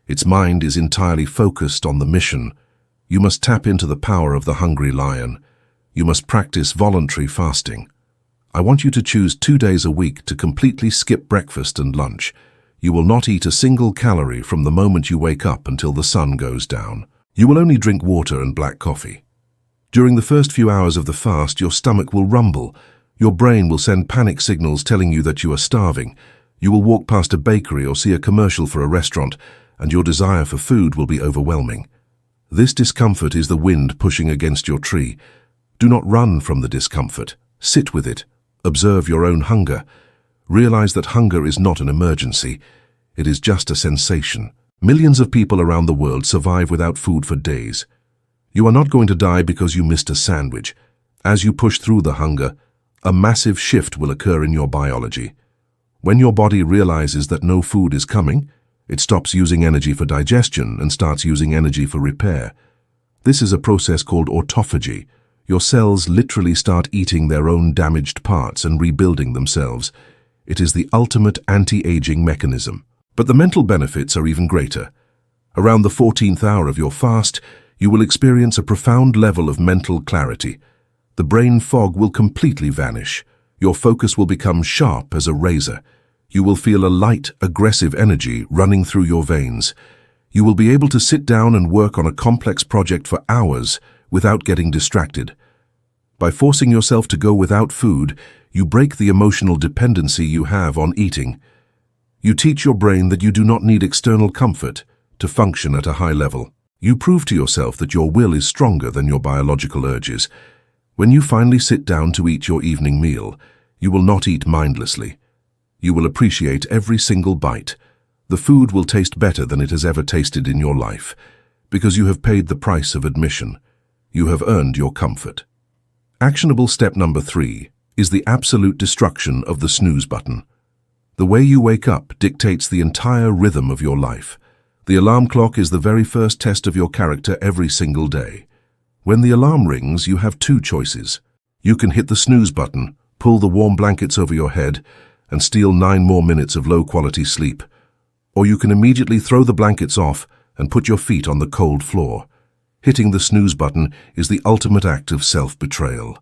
Its mind is entirely focused on the mission. You must tap into the power of the hungry lion. You must practice voluntary fasting. I want you to choose 2 days a week to completely skip breakfast and lunch. You will not eat a single calorie from the moment you wake up until the sun goes down. You will only drink water and black coffee. During the first few hours of the fast, your stomach will rumble. Your brain will send panic signals telling you that you are starving. You will walk past a bakery or see a commercial for a restaurant, and your desire for food will be overwhelming. This discomfort is the wind pushing against your tree. Do not run from the discomfort. Sit with it. Observe your own hunger. Realize that hunger is not an emergency. It is just a sensation. Millions of people around the world survive without food for days. You are not going to die because you missed a sandwich. As you push through the hunger, a massive shift will occur in your biology. When your body realizes that no food is coming, it stops using energy for digestion and starts using energy for repair. This is a process called autophagy. Your cells literally start eating their own damaged parts and rebuilding themselves. It is the ultimate anti-aging mechanism. But the mental benefits are even greater. Around the 14th hour of your fast, you will experience a profound level of mental clarity. The brain fog will completely vanish. Your focus will become sharp as a razor. You will feel a light, aggressive energy running through your veins. You will be able to sit down and work on a complex project for hours without getting distracted. By forcing yourself to go without food, you break the emotional dependency you have on eating. You teach your brain that you do not need external comfort to function at a high level. You prove to yourself that your will is stronger than your biological urges. When you finally sit down to eat your evening meal, you will not eat mindlessly. You will appreciate every single bite. The food will taste better than it has ever tasted in your life, because you have paid the price of admission. You have earned your comfort. Actionable step number 3 is the absolute destruction of the snooze button. The way you wake up dictates the entire rhythm of your life. The alarm clock is the very first test of your character every single day. When the alarm rings, you have 2 choices. You can hit the snooze button, pull the warm blankets over your head, and steal 9 more minutes of low-quality sleep. Or you can immediately throw the blankets off and put your feet on the cold floor. Hitting the snooze button is the ultimate act of self-betrayal.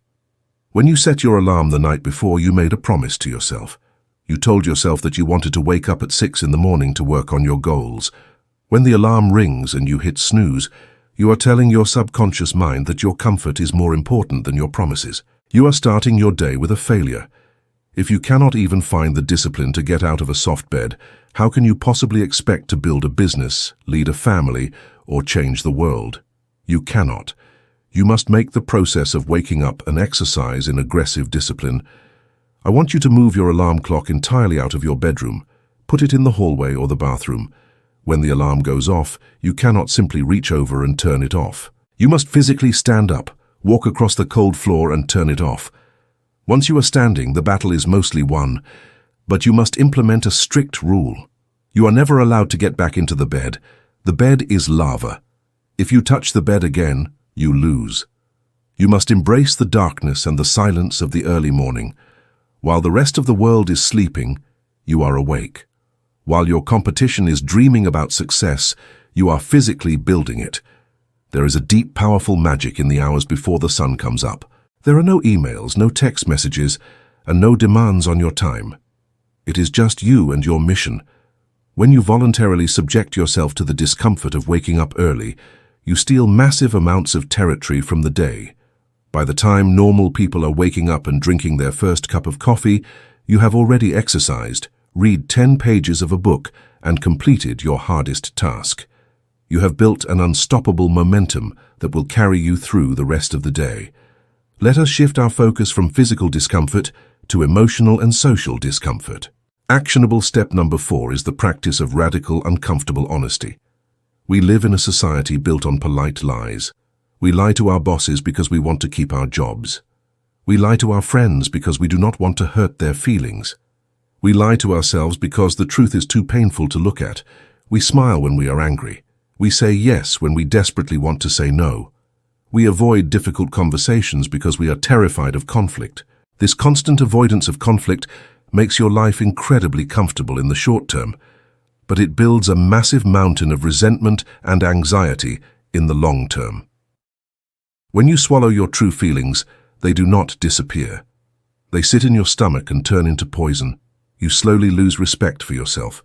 When you set your alarm the night before, you made a promise to yourself. You told yourself that you wanted to wake up at 6 in the morning to work on your goals. When the alarm rings and you hit snooze, you are telling your subconscious mind that your comfort is more important than your promises. You are starting your day with a failure. If you cannot even find the discipline to get out of a soft bed, how can you possibly expect to build a business, lead a family, or change the world? You cannot. You must make the process of waking up an exercise in aggressive discipline. I want you to move your alarm clock entirely out of your bedroom. Put it in the hallway or the bathroom. When the alarm goes off, you cannot simply reach over and turn it off. You must physically stand up, walk across the cold floor and turn it off. Once you are standing, the battle is mostly won, but you must implement a strict rule. You are never allowed to get back into the bed. The bed is lava. If you touch the bed again, you lose. You must embrace the darkness and the silence of the early morning. While the rest of the world is sleeping, you are awake. While your competition is dreaming about success, you are physically building it. There is a deep, powerful magic in the hours before the sun comes up. There are no emails, no text messages, and no demands on your time. It is just you and your mission. When you voluntarily subject yourself to the discomfort of waking up early, you steal massive amounts of territory from the day. By the time normal people are waking up and drinking their first cup of coffee, you have already exercised, read 10 pages of a book, and completed your hardest task. You have built an unstoppable momentum that will carry you through the rest of the day. Let us shift our focus from physical discomfort to emotional and social discomfort. Actionable step number 4 is the practice of radical, uncomfortable honesty. We live in a society built on polite lies. We lie to our bosses because we want to keep our jobs. We lie to our friends because we do not want to hurt their feelings. We lie to ourselves because the truth is too painful to look at. We smile when we are angry. We say yes when we desperately want to say no. We avoid difficult conversations because we are terrified of conflict. This constant avoidance of conflict makes your life incredibly comfortable in the short term, but it builds a massive mountain of resentment and anxiety in the long term. When you swallow your true feelings, they do not disappear. They sit in your stomach and turn into poison. You slowly lose respect for yourself.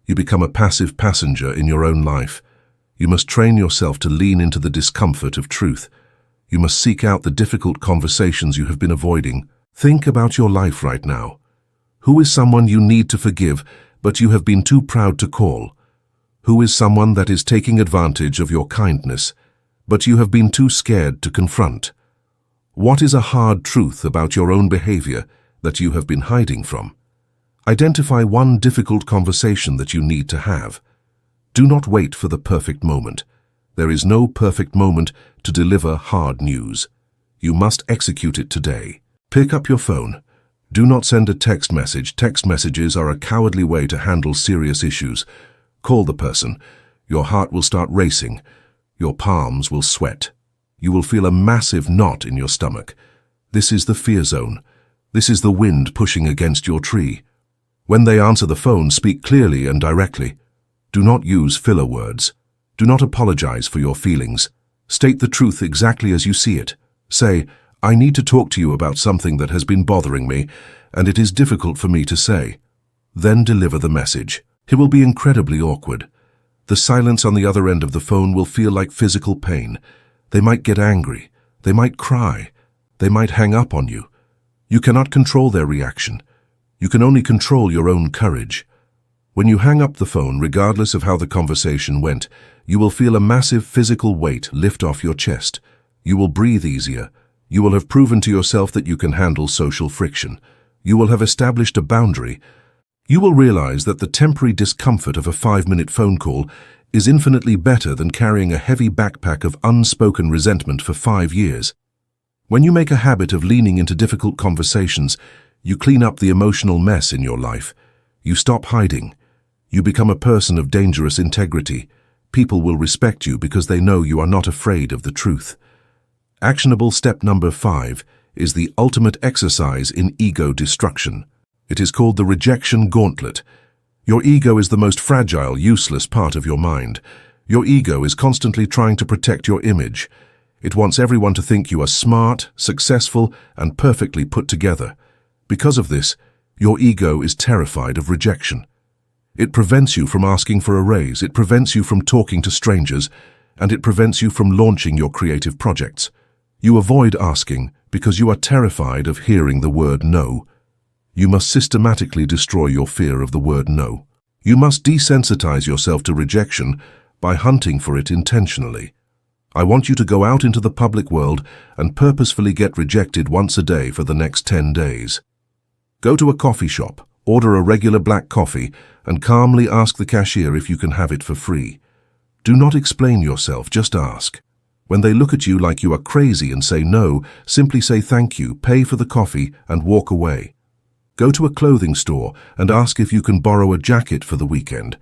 You become a passive passenger in your own life. You must train yourself to lean into the discomfort of truth. You must seek out the difficult conversations you have been avoiding. Think about your life right now. Who is someone you need to forgive, but you have been too proud to call? Who is someone that is taking advantage of your kindness, but you have been too scared to confront? What is a hard truth about your own behavior that you have been hiding from? Identify one difficult conversation that you need to have. Do not wait for the perfect moment. There is no perfect moment to deliver hard news. You must execute it today. Pick up your phone. Do not send a text message. Text messages are a cowardly way to handle serious issues. Call the person. Your heart will start racing. Your palms will sweat. You will feel a massive knot in your stomach. This is the fear zone. This is the wind pushing against your tree. When they answer the phone, speak clearly and directly. Do not use filler words. Do not apologize for your feelings. State the truth exactly as you see it. Say, I need to talk to you about something that has been bothering me, and it is difficult for me to say. Then deliver the message. It will be incredibly awkward. The silence on the other end of the phone will feel like physical pain. They might get angry. They might cry. They might hang up on you. You cannot control their reaction. You can only control your own courage. When you hang up the phone, regardless of how the conversation went, you will feel a massive physical weight lift off your chest. You will breathe easier. You will have proven to yourself that you can handle social friction. You will have established a boundary. You will realize that the temporary discomfort of a 5-minute phone call is infinitely better than carrying a heavy backpack of unspoken resentment for 5 years. When you make a habit of leaning into difficult conversations, you clean up the emotional mess in your life. You stop hiding. You become a person of dangerous integrity. People will respect you because they know you are not afraid of the truth. Actionable step number 5 is the ultimate exercise in ego destruction. It is called the rejection gauntlet. Your ego is the most fragile, useless part of your mind. Your ego is constantly trying to protect your image. It wants everyone to think you are smart, successful, and perfectly put together. Because of this, your ego is terrified of rejection. It prevents you from asking for a raise, it prevents you from talking to strangers, and it prevents you from launching your creative projects. You avoid asking because you are terrified of hearing the word no. You must systematically destroy your fear of the word no. You must desensitize yourself to rejection by hunting for it intentionally. I want you to go out into the public world and purposefully get rejected once a day for the next 10 days. Go to a coffee shop, order a regular black coffee, and calmly ask the cashier if you can have it for free. Do not explain yourself, just ask. When they look at you like you are crazy and say no, simply say thank you, pay for the coffee, and walk away. Go to a clothing store and ask if you can borrow a jacket for the weekend.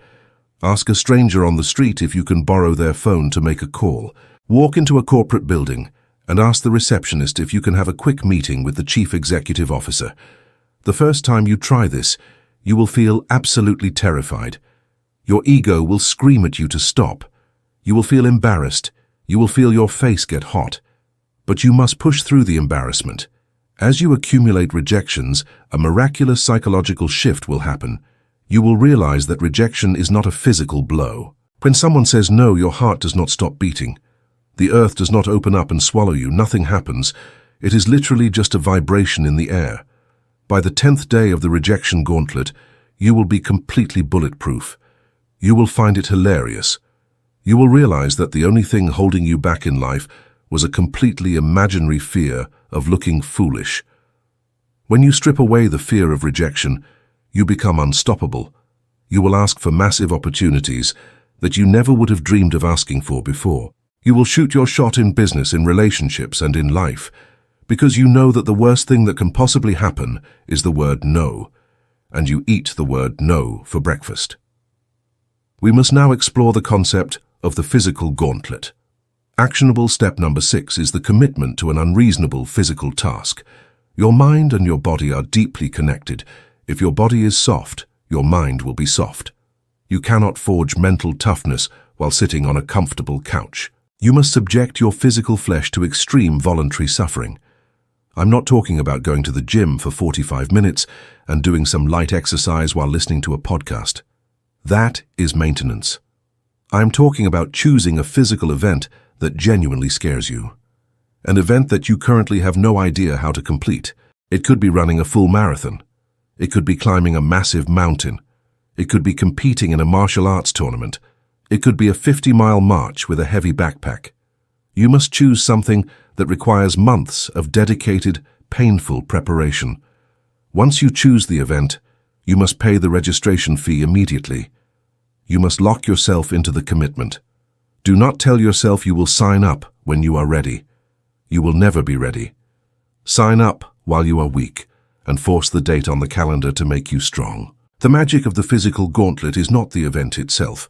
Ask a stranger on the street if you can borrow their phone to make a call. Walk into a corporate building and ask the receptionist if you can have a quick meeting with the chief executive officer. The first time you try this, you will feel absolutely terrified. Your ego will scream at you to stop. You will feel embarrassed. You will feel your face get hot. But you must push through the embarrassment. As you accumulate rejections, a miraculous psychological shift will happen. You will realize that rejection is not a physical blow. When someone says no, your heart does not stop beating. The earth does not open up and swallow you. Nothing happens. It is literally just a vibration in the air. By the 10th day of the rejection gauntlet, you will be completely bulletproof. You will find it hilarious. You will realize that the only thing holding you back in life was a completely imaginary fear of looking foolish. When you strip away the fear of rejection, you become unstoppable. You will ask for massive opportunities that you never would have dreamed of asking for before. You will shoot your shot in business, in relationships, and in life, because you know that the worst thing that can possibly happen is the word no, and you eat the word no for breakfast. We must now explore the concept of the physical gauntlet. Actionable step number 6 is the commitment to an unreasonable physical task. Your mind and your body are deeply connected. If your body is soft, your mind will be soft. You cannot forge mental toughness while sitting on a comfortable couch. You must subject your physical flesh to extreme voluntary suffering. I'm not talking about going to the gym for 45 minutes and doing some light exercise while listening to a podcast. That is maintenance. I'm talking about choosing a physical event that genuinely scares you. An event that you currently have no idea how to complete. It could be running a full marathon. It could be climbing a massive mountain. It could be competing in a martial arts tournament. It could be a 50-mile march with a heavy backpack. You must choose something that requires months of dedicated, painful preparation. Once you choose the event, you must pay the registration fee immediately. You must lock yourself into the commitment. Do not tell yourself you will sign up when you are ready. You will never be ready. Sign up while you are weak and force the date on the calendar to make you strong. The magic of the physical gauntlet is not the event itself.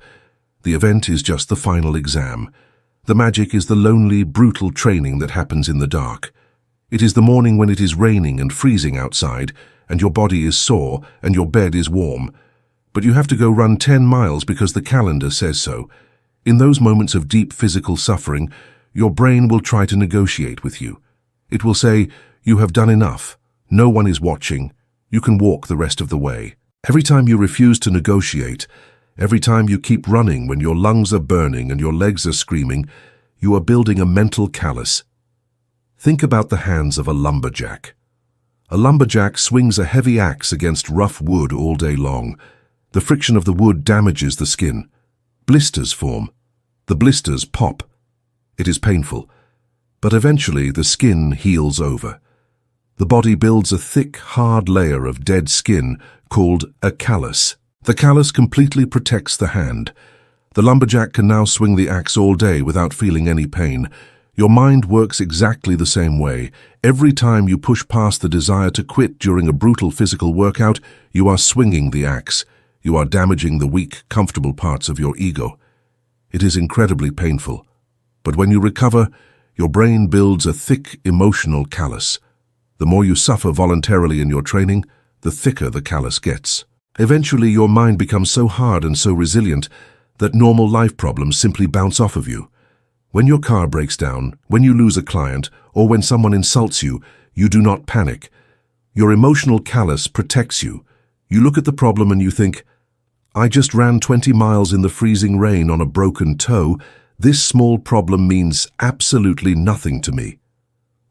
The event is just the final exam. The magic is the lonely, brutal training that happens in the dark. It is the morning when it is raining and freezing outside, and your body is sore and your bed is warm. But you have to go run 10 miles because the calendar says so. In those moments of deep physical suffering, your brain will try to negotiate with you. It will say, "You have done enough. No one is watching. You can walk the rest of the way." Every time you refuse to negotiate, every time you keep running when your lungs are burning and your legs are screaming, you are building a mental callus. Think about the hands of a lumberjack. A lumberjack swings a heavy axe against rough wood all day long. The friction of the wood damages the skin. Blisters form. The blisters pop. It is painful, but eventually the skin heals over. The body builds a thick, hard layer of dead skin called a callus. The callus completely protects the hand. The lumberjack can now swing the axe all day without feeling any pain. Your mind works exactly the same way. Every time you push past the desire to quit during a brutal physical workout, you are swinging the axe. You are damaging the weak, comfortable parts of your ego. It is incredibly painful. But when you recover, your brain builds a thick, emotional callus. The more you suffer voluntarily in your training, the thicker the callus gets. Eventually, your mind becomes so hard and so resilient that normal life problems simply bounce off of you. When your car breaks down, when you lose a client, or when someone insults you, you do not panic. Your emotional callus protects you. You look at the problem and you think, I just ran 20 miles in the freezing rain on a broken toe. This small problem means absolutely nothing to me.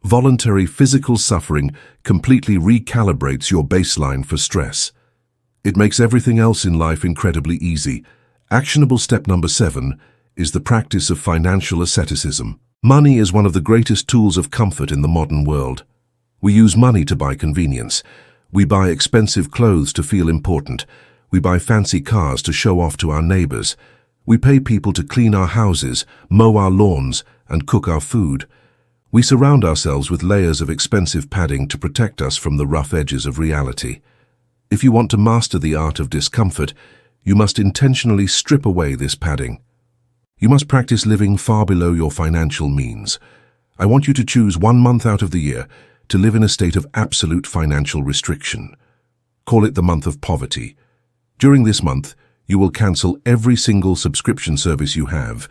Voluntary physical suffering completely recalibrates your baseline for stress. It makes everything else in life incredibly easy. Actionable step number 7 is the practice of financial asceticism. Money is one of the greatest tools of comfort in the modern world. We use money to buy convenience. We buy expensive clothes to feel important. We buy fancy cars to show off to our neighbors. We pay people to clean our houses, mow our lawns, and cook our food. We surround ourselves with layers of expensive padding to protect us from the rough edges of reality. If you want to master the art of discomfort, you must intentionally strip away this padding. You must practice living far below your financial means. I want you to choose 1 month out of the year to live in a state of absolute financial restriction. Call it the month of poverty. During this month, you will cancel every single subscription service you have.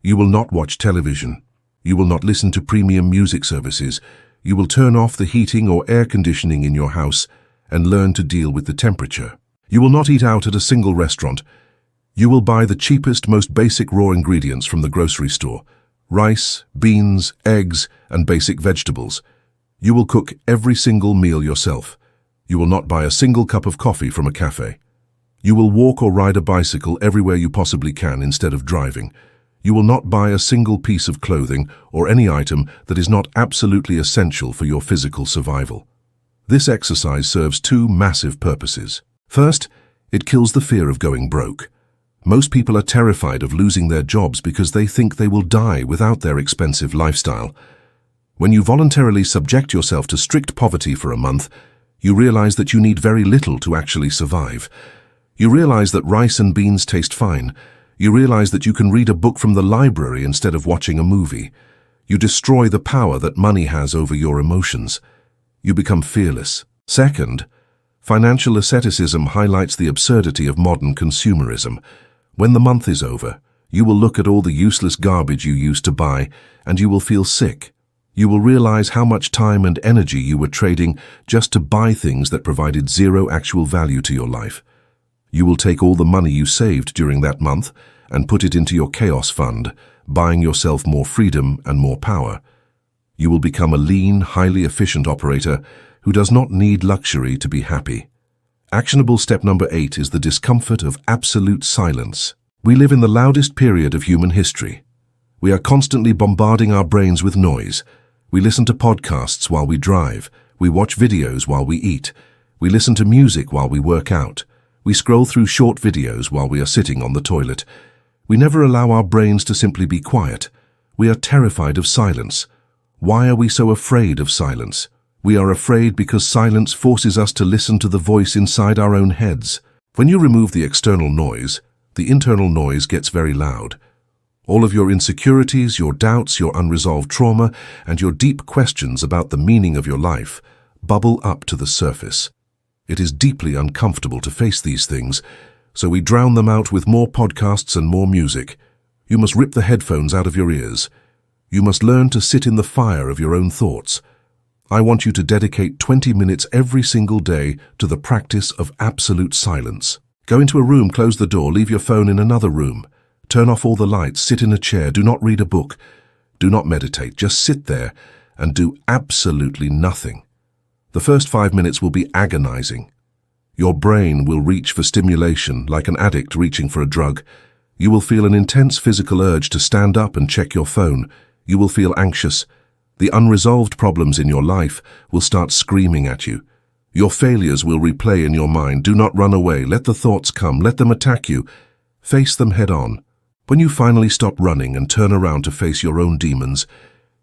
You will not watch television. You will not listen to premium music services. You will turn off the heating or air conditioning in your house and learn to deal with the temperature. You will not eat out at a single restaurant. You will buy the cheapest, most basic raw ingredients from the grocery store: rice, beans, eggs, and basic vegetables. You will cook every single meal yourself. You will not buy a single cup of coffee from a cafe. You will walk or ride a bicycle everywhere you possibly can instead of driving. You will not buy a single piece of clothing or any item that is not absolutely essential for your physical survival. This exercise serves 2 massive purposes. First, it kills the fear of going broke. Most people are terrified of losing their jobs because they think they will die without their expensive lifestyle. When you voluntarily subject yourself to strict poverty for a month, you realize that you need very little to actually survive. You realize that rice and beans taste fine. You realize that you can read a book from the library instead of watching a movie. You destroy the power that money has over your emotions. You become fearless. Second, financial asceticism highlights the absurdity of modern consumerism. When the month is over, you will look at all the useless garbage you used to buy, and you will feel sick. You will realize how much time and energy you were trading just to buy things that provided zero actual value to your life. You will take all the money you saved during that month and put it into your chaos fund, buying yourself more freedom and more power. You will become a lean, highly efficient operator who does not need luxury to be happy. Actionable step number 8 is the discomfort of absolute silence. We live in the loudest period of human history. We are constantly bombarding our brains with noise. We listen to podcasts while we drive. We watch videos while we eat. We listen to music while we work out. We scroll through short videos while we are sitting on the toilet. We never allow our brains to simply be quiet. We are terrified of silence. Why are we so afraid of silence? We are afraid because silence forces us to listen to the voice inside our own heads. When you remove the external noise, the internal noise gets very loud. All of your insecurities, your doubts, your unresolved trauma, and your deep questions about the meaning of your life bubble up to the surface. It is deeply uncomfortable to face these things, so we drown them out with more podcasts and more music. You must rip the headphones out of your ears. You must learn to sit in the fire of your own thoughts. I want you to dedicate 20 minutes every single day to the practice of absolute silence. Go into a room, close the door, leave your phone in another room. Turn off all the lights, sit in a chair, do not read a book. Do not meditate, just sit there and do absolutely nothing. The first 5 minutes will be agonizing. Your brain will reach for stimulation like an addict reaching for a drug. You will feel an intense physical urge to stand up and check your phone. You will feel anxious. The unresolved problems in your life will start screaming at you. Your failures will replay in your mind. Do not run away. Let the thoughts come. Let them attack you. Face them head on. When you finally stop running and turn around to face your own demons,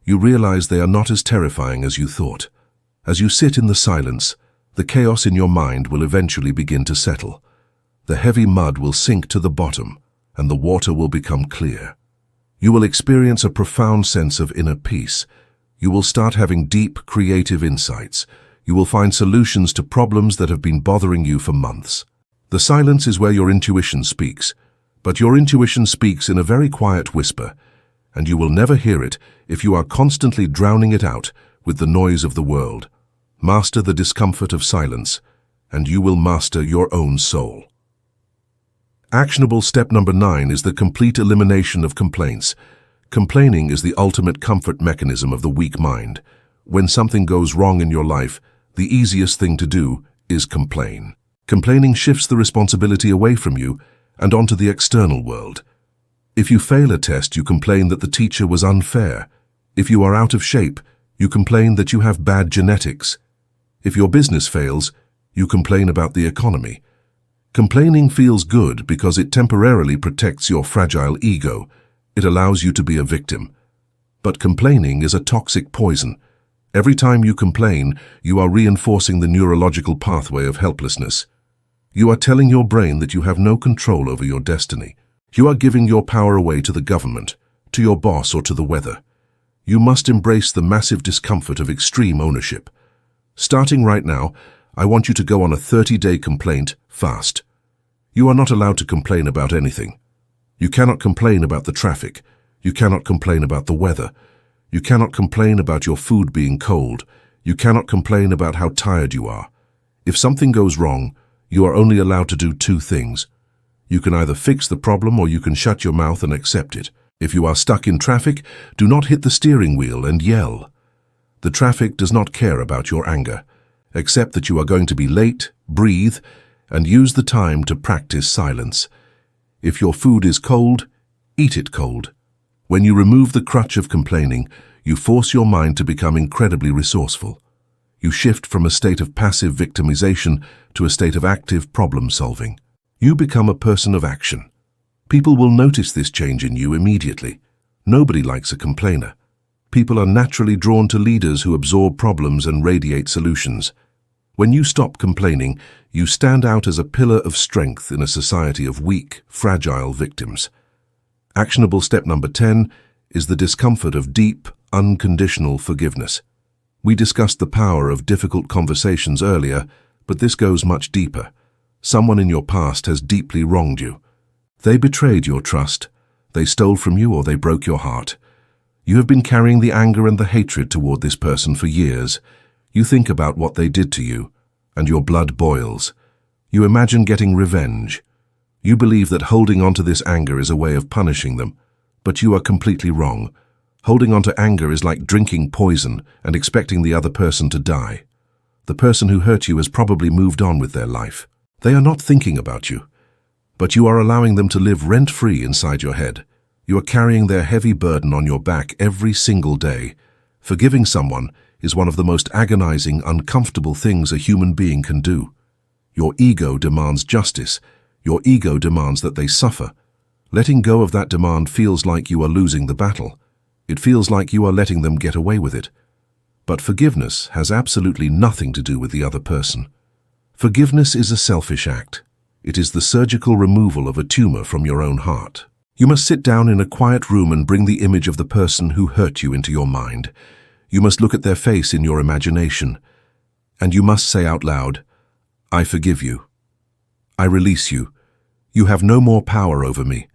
you realize they are not as terrifying as you thought. As you sit in the silence, the chaos in your mind will eventually begin to settle. The heavy mud will sink to the bottom, and the water will become clear. You will experience a profound sense of inner peace. You will start having deep, creative insights. You will find solutions to problems that have been bothering you for months. The silence is where your intuition speaks. But your intuition speaks in a very quiet whisper, and you will never hear it if you are constantly drowning it out with the noise of the world. Master the discomfort of silence, and you will master your own soul. Actionable step number 9 is the complete elimination of complaints. Complaining is the ultimate comfort mechanism of the weak mind. When something goes wrong in your life, the easiest thing to do is complain. Complaining shifts the responsibility away from you and onto the external world. If you fail a test, you complain that the teacher was unfair. If you are out of shape, you complain that you have bad genetics. If your business fails, you complain about the economy. Complaining feels good because it temporarily protects your fragile ego. It allows you to be a victim. But complaining is a toxic poison. Every time you complain, you are reinforcing the neurological pathway of helplessness. You are telling your brain that you have no control over your destiny. You are giving your power away to the government, to your boss, or to the weather. You must embrace the massive discomfort of extreme ownership. Starting right now, I want you to go on a 30-day complaint fast. You are not allowed to complain about anything. You cannot complain about the traffic. You cannot complain about the weather. You cannot complain about your food being cold. You cannot complain about how tired you are. If something goes wrong, you are only allowed to do 2 things. You can either fix the problem or you can shut your mouth and accept it. If you are stuck in traffic, do not hit the steering wheel and yell. The traffic does not care about your anger. Accept that you are going to be late, breathe, and use the time to practice silence. If your food is cold, eat it cold. When you remove the crutch of complaining, you force your mind to become incredibly resourceful. You shift from a state of passive victimization to a state of active problem-solving. You become a person of action. People will notice this change in you immediately. Nobody likes a complainer. People are naturally drawn to leaders who absorb problems and radiate solutions. When you stop complaining, you stand out as a pillar of strength in a society of weak, fragile victims. Actionable step number 10 is the discomfort of deep, unconditional forgiveness. We discussed the power of difficult conversations earlier, but this goes much deeper. Someone in your past has deeply wronged you. They betrayed your trust, they stole from you, or they broke your heart. You have been carrying the anger and the hatred toward this person for years. You think about what they did to you, and your blood boils. You imagine getting revenge. You believe that holding on to this anger is a way of punishing them, but you are completely wrong. Holding on to anger is like drinking poison and expecting the other person to die. The person who hurt you has probably moved on with their life. They are not thinking about you, but you are allowing them to live rent-free inside your head. You are carrying their heavy burden on your back every single day. Forgiving someone is one of the most agonizing, uncomfortable things a human being can do. Your ego demands justice. Your ego demands that they suffer. Letting go of that demand feels like you are losing the battle. It feels like you are letting them get away with it. But forgiveness has absolutely nothing to do with the other person. Forgiveness is a selfish act. It is the surgical removal of a tumor from your own heart. You must sit down in a quiet room and bring the image of the person who hurt you into your mind. You must look at their face in your imagination. And you must say out loud, "I forgive you. I release you. You have no more power over me.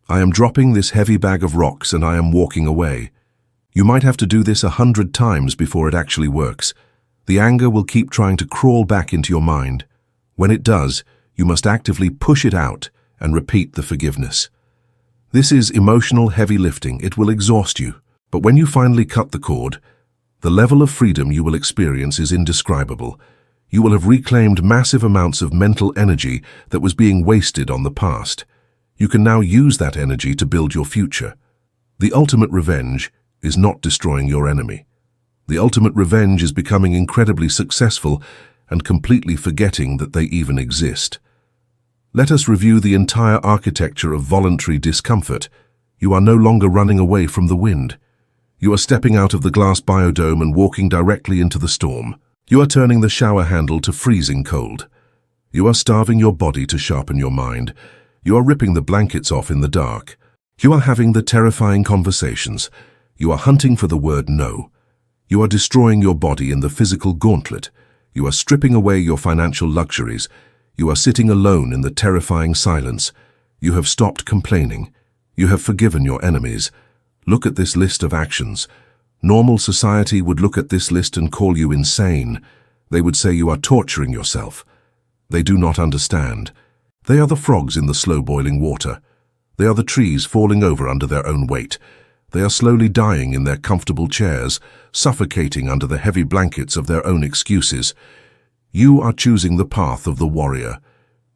I am dropping this heavy bag of rocks and I am walking away." You might have to do this 100 times before it actually works. The anger will keep trying to crawl back into your mind. When it does, you must actively push it out and repeat the forgiveness. This is emotional heavy lifting. It will exhaust you. But when you finally cut the cord, the level of freedom you will experience is indescribable. You will have reclaimed massive amounts of mental energy that was being wasted on the past. You can now use that energy to build your future. The ultimate revenge is not destroying your enemy. The ultimate revenge is becoming incredibly successful and completely forgetting that they even exist. Let us review the entire architecture of voluntary discomfort. You are no longer running away from the wind. You are stepping out of the glass biodome and walking directly into the storm. You are turning the shower handle to freezing cold. You are starving your body to sharpen your mind. You are ripping the blankets off in the dark. You are having the terrifying conversations. You are hunting for the word no. You are destroying your body in the physical gauntlet. You are stripping away your financial luxuries. You are sitting alone in the terrifying silence. You have stopped complaining. You have forgiven your enemies. Look at this list of actions. Normal society would look at this list and call you insane. They would say you are torturing yourself. They do not understand. They are the frogs in the slow-boiling water. They are the trees falling over under their own weight. They are slowly dying in their comfortable chairs, suffocating under the heavy blankets of their own excuses. You are choosing the path of the warrior.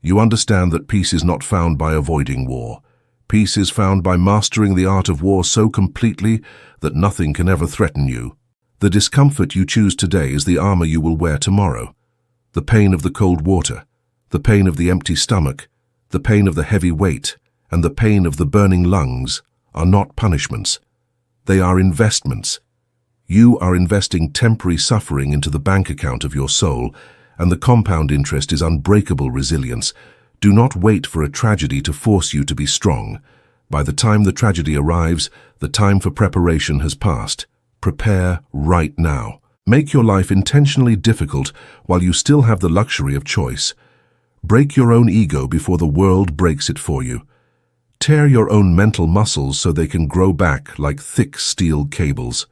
You understand that peace is not found by avoiding war. Peace is found by mastering the art of war so completely that nothing can ever threaten you. The discomfort you choose today is the armor you will wear tomorrow. The pain of the cold water, the pain of the empty stomach, the pain of the heavy weight, and the pain of the burning lungs are not punishments. They are investments. You are investing temporary suffering into the bank account of your soul, and the compound interest is unbreakable resilience. Do not wait for a tragedy to force you to be strong. By the time the tragedy arrives, the time for preparation has passed. Prepare right now. Make your life intentionally difficult while you still have the luxury of choice. Break your own ego before the world breaks it for you. Tear your own mental muscles so they can grow back like thick steel cables.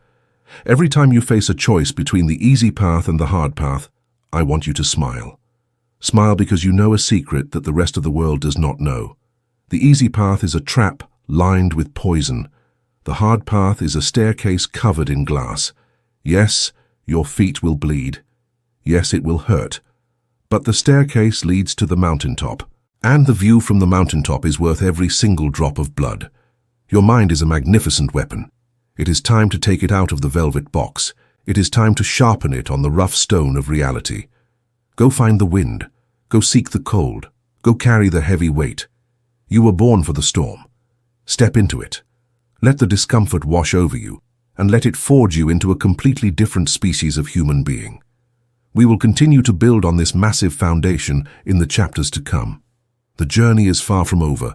Every time you face a choice between the easy path and the hard path, I want you to smile. Smile because you know a secret that the rest of the world does not know. The easy path is a trap lined with poison. The hard path is a staircase covered in glass. Yes, your feet will bleed. Yes, it will hurt. But the staircase leads to the mountaintop, and the view from the mountaintop is worth every single drop of blood. Your mind is a magnificent weapon. It is time to take it out of the velvet box. It is time to sharpen it on the rough stone of reality. Go find the wind. Go seek the cold. Go carry the heavy weight. You were born for the storm. Step into it. Let the discomfort wash over you, and let it forge you into a completely different species of human being. We will continue to build on this massive foundation in the chapters to come. The journey is far from over.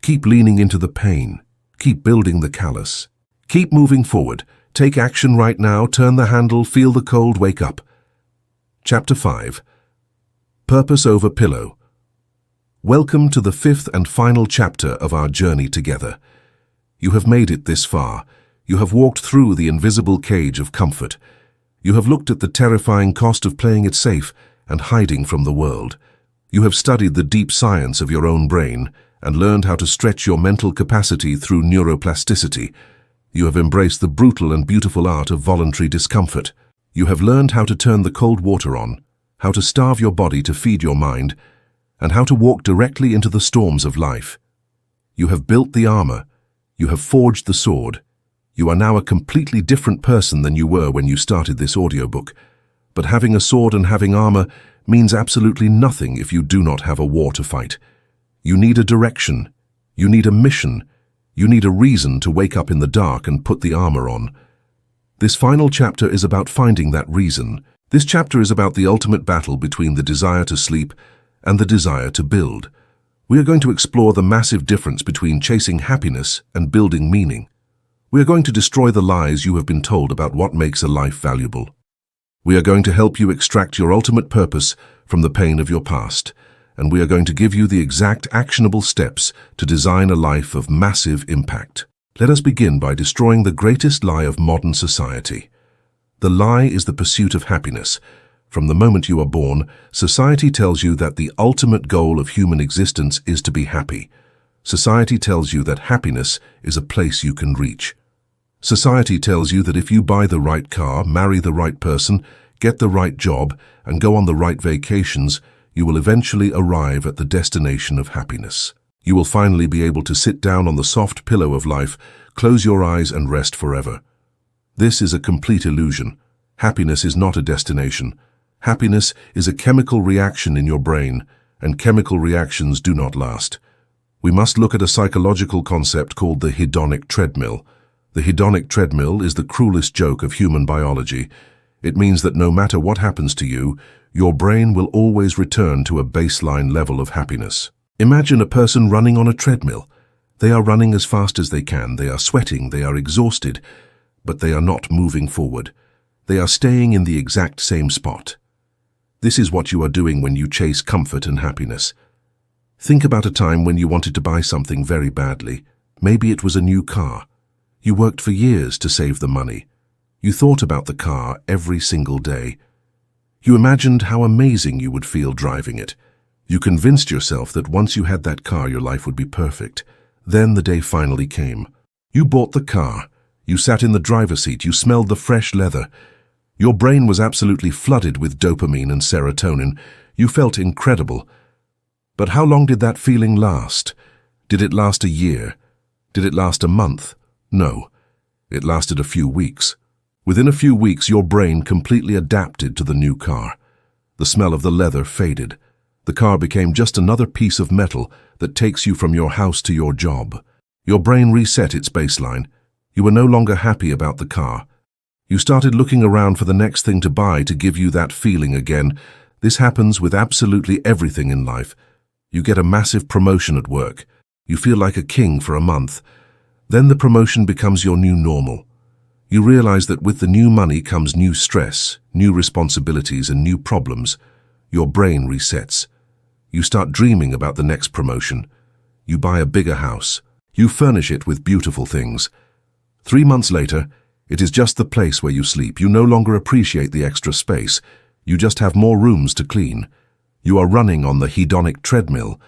Keep leaning into the pain. Keep building the callus. Keep moving forward. Take action right now. Turn the handle. Feel the cold. Wake up. Chapter 5. Purpose over pillow. Welcome to the 5th and final chapter of our journey together. You have made it this far. You have walked through the invisible cage of comfort. You have looked at the terrifying cost of playing it safe and hiding from the world. You have studied the deep science of your own brain and learned how to stretch your mental capacity through neuroplasticity. You have embraced the brutal and beautiful art of voluntary discomfort. You have learned how to turn the cold water on, how to starve your body to feed your mind, and how to walk directly into the storms of life. You have built the armor. You have forged the sword. You are now a completely different person than you were when you started this audiobook. But having a sword and having armor means absolutely nothing if you do not have a war to fight. You need a direction. You need a mission. You need a reason to wake up in the dark and put the armor on. This final chapter is about finding that reason. This chapter is about the ultimate battle between the desire to sleep and the desire to build. We are going to explore the massive difference between chasing happiness and building meaning. We are going to destroy the lies you have been told about what makes a life valuable. We are going to help you extract your ultimate purpose from the pain of your past, and we are going to give you the exact actionable steps to design a life of massive impact. Let us begin by destroying the greatest lie of modern society. The lie is the pursuit of happiness. From the moment you are born, society tells you that the ultimate goal of human existence is to be happy. Society tells you that happiness is a place you can reach. Society tells you that if you buy the right car, marry the right person, get the right job, and go on the right vacations, you will eventually arrive at the destination of happiness. You will finally be able to sit down on the soft pillow of life, close your eyes, and rest forever. This is a complete illusion. Happiness is not a destination. Happiness is a chemical reaction in your brain, and chemical reactions do not last. We must look at a psychological concept called the hedonic treadmill. The hedonic treadmill is the cruelest joke of human biology. It means that no matter what happens to you, your brain will always return to a baseline level of happiness. Imagine a person running on a treadmill. They are running as fast as they can. They are sweating. They are exhausted. But they are not moving forward. They are staying in the exact same spot. This is what you are doing when you chase comfort and happiness. Think about a time when you wanted to buy something very badly. Maybe it was a new car. You worked for years to save the money. You thought about the car every single day. You imagined how amazing you would feel driving it. You convinced yourself that once you had that car, your life would be perfect. Then the day finally came. You bought the car. You sat in the driver's seat. You smelled the fresh leather. Your brain was absolutely flooded with dopamine and serotonin. You felt incredible. But how long did that feeling last? Did it last a year? Did it last a month? No. It lasted a few weeks. Within a few weeks, your brain completely adapted to the new car. The smell of the leather faded. The car became just another piece of metal that takes you from your house to your job. Your brain reset its baseline. You were no longer happy about the car. You started looking around for the next thing to buy to give you that feeling again. This happens with absolutely everything in life. You get a massive promotion at work. You feel like a king for a month. Then the promotion becomes your new normal. You realize that with the new money comes new stress, new responsibilities, and new problems. Your brain resets. You start dreaming about the next promotion. You buy a bigger house. You furnish it with beautiful things. 3 months later, it is just the place where you sleep. You no longer appreciate the extra space. You just have more rooms to clean. You are running on the hedonic treadmill.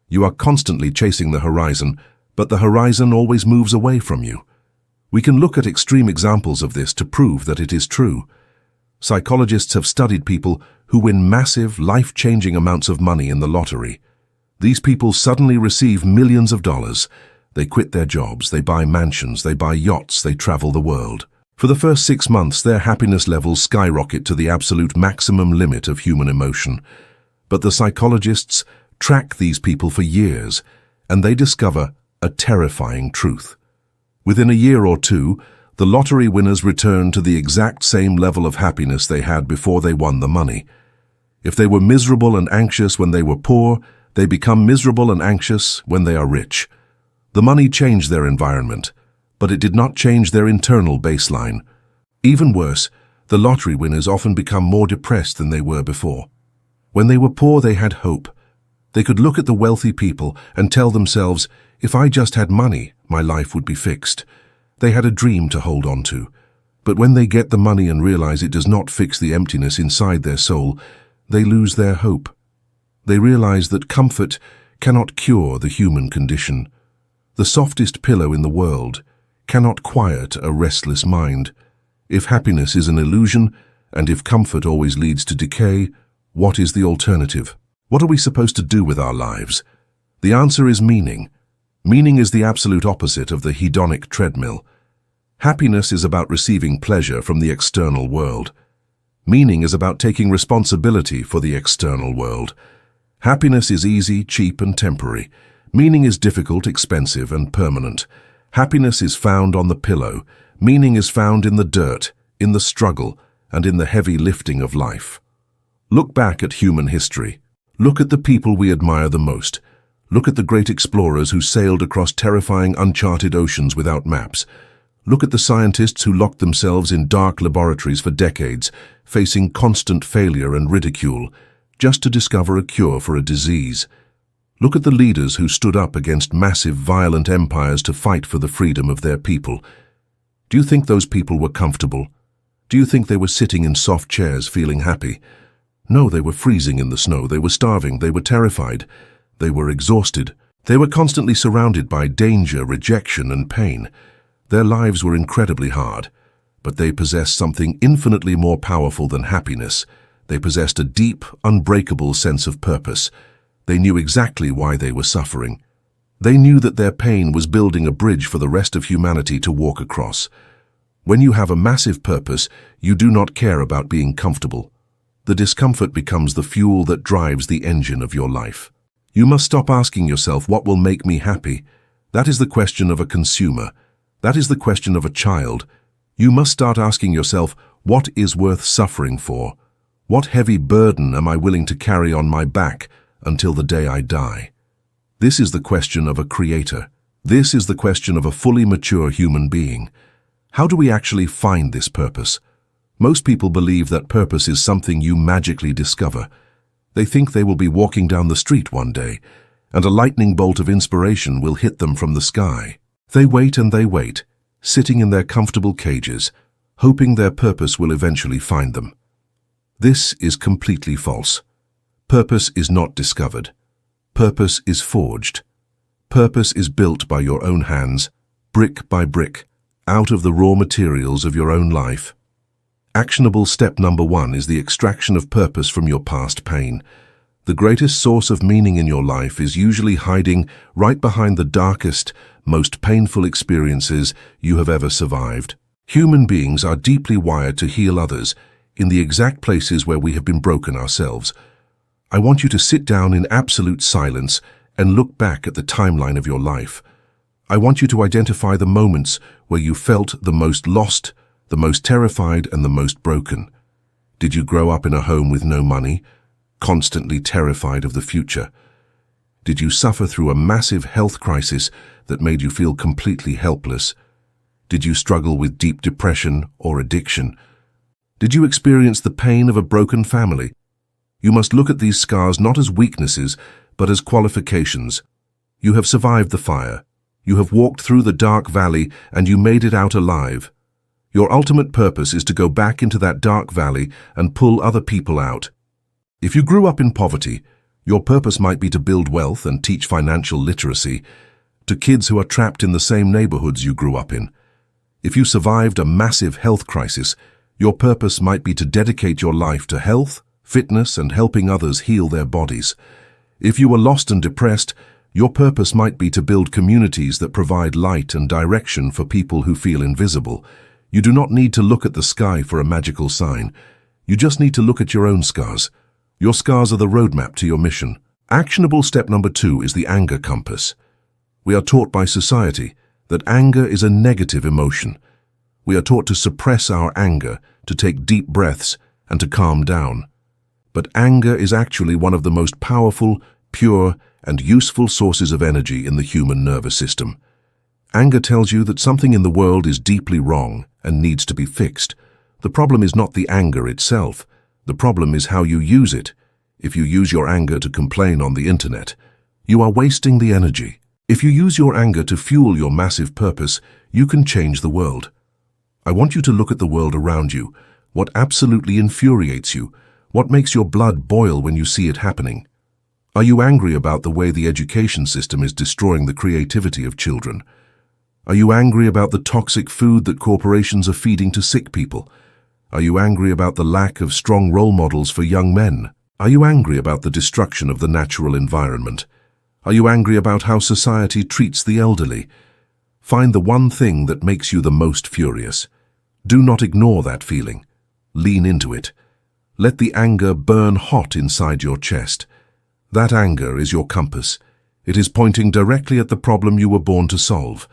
You are constantly chasing the horizon, but the horizon always moves away from you. We can look at extreme examples of this to prove that it is true. Psychologists have studied people who win massive, life-changing amounts of money in the lottery. These people suddenly receive millions of dollars. They quit their jobs, they buy mansions, they buy yachts, they travel the world. For the first 6 months, their happiness levels skyrocket to the absolute maximum limit of human emotion. But the psychologists track these people for years, and they discover a terrifying truth. Within a year or two, the lottery winners return to the exact same level of happiness they had before they won the money. If they were miserable and anxious when they were poor, they become miserable and anxious when they are rich. The money changed their environment, but it did not change their internal baseline. Even worse, the lottery winners often become more depressed than they were before. When they were poor, they had hope. They could look at the wealthy people and tell themselves, if I just had money, my life would be fixed. They had a dream to hold on to. But when they get the money and realize it does not fix the emptiness inside their soul, they lose their hope. They realize that comfort cannot cure the human condition. The softest pillow in the world cannot quiet a restless mind. If happiness is an illusion, and if comfort always leads to decay, what is the alternative? What are we supposed to do with our lives? The answer is meaning. Meaning is the absolute opposite of the hedonic treadmill. Happiness is about receiving pleasure from the external world. Meaning is about taking responsibility for the external world. Happiness is easy, cheap, and temporary. Meaning is difficult, expensive, and permanent. Happiness is found on the pillow. Meaning is found in the dirt, in the struggle, and in the heavy lifting of life. Look back at human history. Look at the people we admire the most. Look at the great explorers who sailed across terrifying, uncharted oceans without maps. Look at the scientists who locked themselves in dark laboratories for decades, facing constant failure and ridicule, just to discover a cure for a disease. Look at the leaders who stood up against massive, violent empires to fight for the freedom of their people. Do you think those people were comfortable? Do you think they were sitting in soft chairs feeling happy? No, they were freezing in the snow, they were starving, they were terrified, they were exhausted. They were constantly surrounded by danger, rejection, and pain. Their lives were incredibly hard, but they possessed something infinitely more powerful than happiness. They possessed a deep, unbreakable sense of purpose. They knew exactly why they were suffering. They knew that their pain was building a bridge for the rest of humanity to walk across. When you have a massive purpose, you do not care about being comfortable. The discomfort becomes the fuel that drives the engine of your life. You must stop asking yourself, what will make me happy? That is the question of a consumer. That is the question of a child. You must start asking yourself, what is worth suffering for? What heavy burden am I willing to carry on my back until the day I die? This is the question of a creator. This is the question of a fully mature human being. How do we actually find this purpose? Most people believe that purpose is something you magically discover. They think they will be walking down the street one day, and a lightning bolt of inspiration will hit them from the sky. They wait and they wait, sitting in their comfortable cages, hoping their purpose will eventually find them. This is completely false. Purpose is not discovered. Purpose is forged. Purpose is built by your own hands, brick by brick, out of the raw materials of your own life. Actionable step number 1 is the extraction of purpose from your past pain. The greatest source of meaning in your life is usually hiding right behind the darkest, most painful experiences you have ever survived. Human beings are deeply wired to heal others in the exact places where we have been broken ourselves. I want you to sit down in absolute silence and look back at the timeline of your life. I want you to identify the moments where you felt the most lost, the most terrified, and the most broken. Did you grow up in a home with no money, constantly terrified of the future? Did you suffer through a massive health crisis that made you feel completely helpless? Did you struggle with deep depression or addiction? Did you experience the pain of a broken family? You must look at these scars not as weaknesses, but as qualifications. You have survived the fire. You have walked through the dark valley and you made it out alive. Your ultimate purpose is to go back into that dark valley and pull other people out. If you grew up in poverty, your purpose might be to build wealth and teach financial literacy to kids who are trapped in the same neighborhoods you grew up in. If you survived a massive health crisis, your purpose might be to dedicate your life to health, fitness, and helping others heal their bodies. If you were lost and depressed, your purpose might be to build communities that provide light and direction for people who feel invisible. You do not need to look at the sky for a magical sign. You just need to look at your own scars. Your scars are the roadmap to your mission. Actionable step number 2 is the anger compass. We are taught by society that anger is a negative emotion. We are taught to suppress our anger, to take deep breaths, and to calm down. But anger is actually one of the most powerful, pure, and useful sources of energy in the human nervous system. Anger tells you that something in the world is deeply wrong and needs to be fixed. The problem is not the anger itself. The problem is how you use it. If you use your anger to complain on the internet, you are wasting the energy. If you use your anger to fuel your massive purpose, you can change the world. I want you to look at the world around you. What absolutely infuriates you? What makes your blood boil when you see it happening? Are you angry about the way the education system is destroying the creativity of children? Are you angry about the toxic food that corporations are feeding to sick people? Are you angry about the lack of strong role models for young men? Are you angry about the destruction of the natural environment? Are you angry about how society treats the elderly? Find the one thing that makes you the most furious. Do not ignore that feeling. Lean into it. Let the anger burn hot inside your chest. That anger is your compass. It is pointing directly at the problem you were born to solve.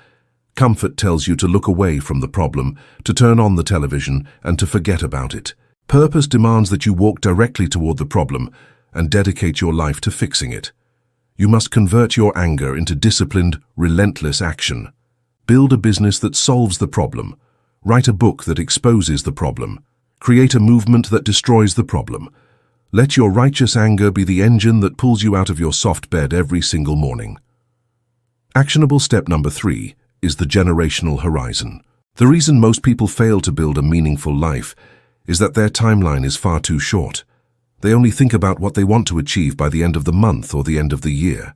Comfort tells you to look away from the problem, to turn on the television, and to forget about it. Purpose demands that you walk directly toward the problem and dedicate your life to fixing it. You must convert your anger into disciplined, relentless action. Build a business that solves the problem. Write a book that exposes the problem. Create a movement that destroys the problem. Let your righteous anger be the engine that pulls you out of your soft bed every single morning. Actionable step number 3 is the generational horizon. The reason most people fail to build a meaningful life is that their timeline is far too short. They only think about what they want to achieve by the end of the month or the end of the year.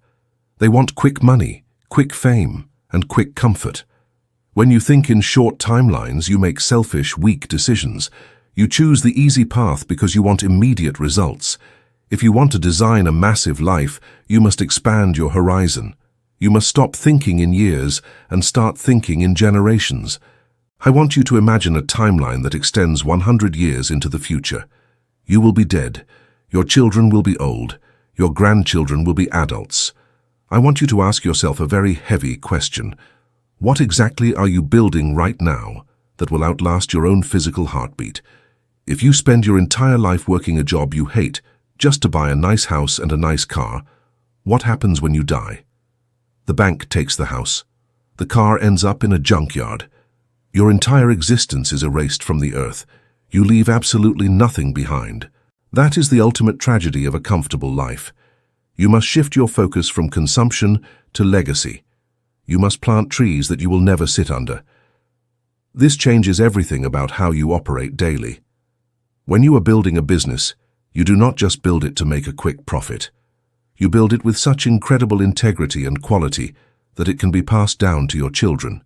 They want quick money, quick fame, and quick comfort. When you think in short timelines, you make selfish, weak decisions. You choose the easy path because you want immediate results. If you want to design a massive life, you must expand your horizon. You must stop thinking in years and start thinking in generations. I want you to imagine a timeline that extends 100 years into the future. You will be dead. Your children will be old. Your grandchildren will be adults. I want you to ask yourself a very heavy question. What exactly are you building right now that will outlast your own physical heartbeat? If you spend your entire life working a job you hate just to buy a nice house and a nice car, what happens when you die? The bank takes the house. The car ends up in a junkyard. Your entire existence is erased from the earth. You leave absolutely nothing behind. That is the ultimate tragedy of a comfortable life. You must shift your focus from consumption to legacy. You must plant trees that you will never sit under. This changes everything about how you operate daily. When you are building a business, you do not just build it to make a quick profit. You build it with such incredible integrity and quality that it can be passed down to your children.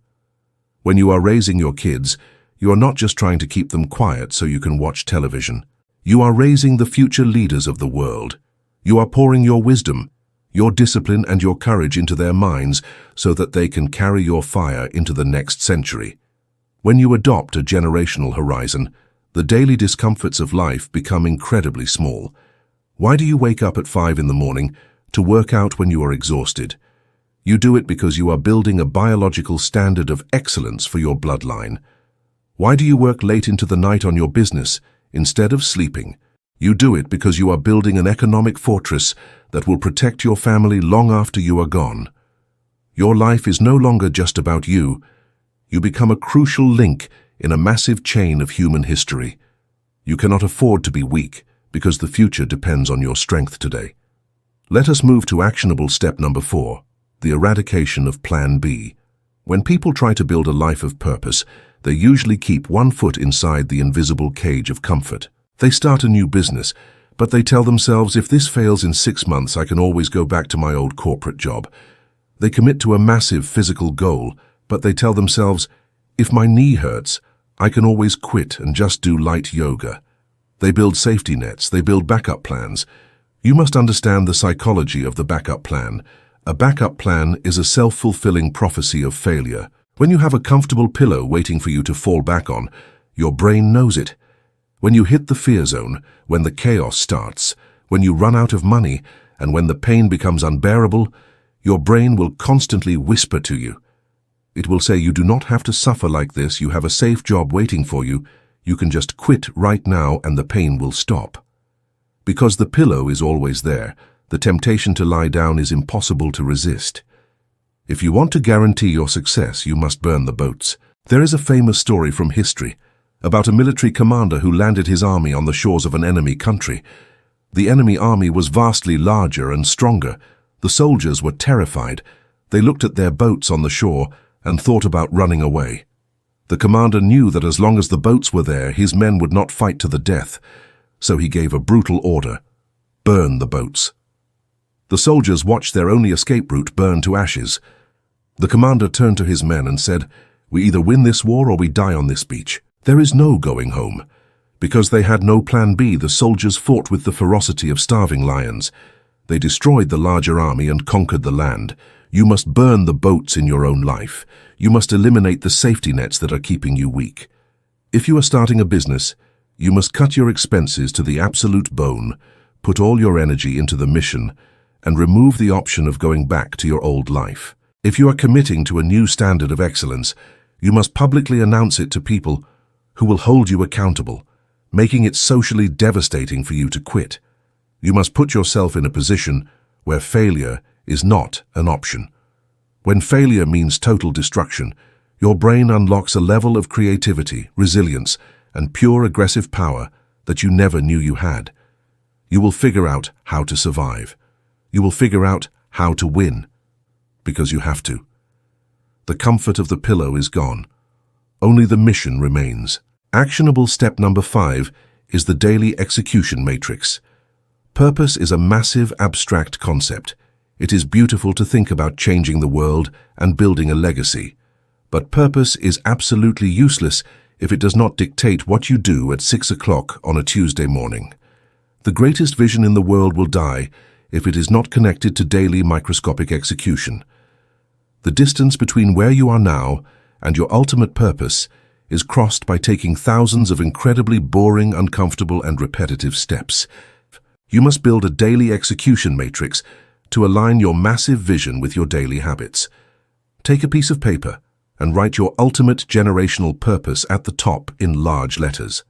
When you are raising your kids, you are not just trying to keep them quiet so you can watch television. You are raising the future leaders of the world. You are pouring your wisdom, your discipline and your courage into their minds so that they can carry your fire into the next century. When you adopt a generational horizon, the daily discomforts of life become incredibly small. Why do you wake up at 5 in the morning to work out when you are exhausted? You do it because you are building a biological standard of excellence for your bloodline. Why do you work late into the night on your business instead of sleeping? You do it because you are building an economic fortress that will protect your family long after you are gone. Your life is no longer just about you. You become a crucial link in a massive chain of human history. You cannot afford to be weak because the future depends on your strength today. Let us move to actionable step number 4, the eradication of Plan B. When people try to build a life of purpose, they usually keep one foot inside the invisible cage of comfort. They start a new business, but they tell themselves, if this fails in 6 months, I can always go back to my old corporate job. They commit to a massive physical goal, but they tell themselves, if my knee hurts, I can always quit and just do light yoga. They build safety nets, they build backup plans. You must understand the psychology of the backup plan. A backup plan is a self-fulfilling prophecy of failure. When you have a comfortable pillow waiting for you to fall back on, your brain knows it. When you hit the fear zone, when the chaos starts, when you run out of money, and when the pain becomes unbearable, your brain will constantly whisper to you. It will say, you do not have to suffer like this, you have a safe job waiting for you, you can just quit right now and the pain will stop. Because the pillow is always there, the temptation to lie down is impossible to resist. If you want to guarantee your success, you must burn the boats. There is a famous story from history about a military commander who landed his army on the shores of an enemy country. The enemy army was vastly larger and stronger. The soldiers were terrified. They looked at their boats on the shore and thought about running away. The commander knew that as long as the boats were there, his men would not fight to the death. So he gave a brutal order: burn the boats. The soldiers watched their only escape route burn to ashes. The commander turned to his men and said, we either win this war or we die on this beach. There is no going home. Because they had no plan B, the soldiers fought with the ferocity of starving lions. They destroyed the larger army and conquered the land. You must burn the boats in your own life. You must eliminate the safety nets that are keeping you weak. If you are starting a business, you must cut your expenses to the absolute bone, put all your energy into the mission, and remove the option of going back to your old life. If you are committing to a new standard of excellence, you must publicly announce it to people who will hold you accountable, making it socially devastating for you to quit. You must put yourself in a position where failure is not an option. When failure means total destruction, your brain unlocks a level of creativity, resilience, and pure aggressive power that you never knew you had. You will figure out how to survive. You will figure out how to win, because you have to. The comfort of the pillow is gone. Only the mission remains. Actionable step number 5 is the daily execution matrix. Purpose is a massive, abstract concept. It is beautiful to think about changing the world and building a legacy. But purpose is absolutely useless if it does not dictate what you do at 6 o'clock on a Tuesday morning. The greatest vision in the world will die if it is not connected to daily microscopic execution. The distance between where you are now and your ultimate purpose is crossed by taking thousands of incredibly boring, uncomfortable, and repetitive steps. You must build a daily execution matrix to align your massive vision with your daily habits. Take a piece of paper and write your ultimate generational purpose at the top in large letters.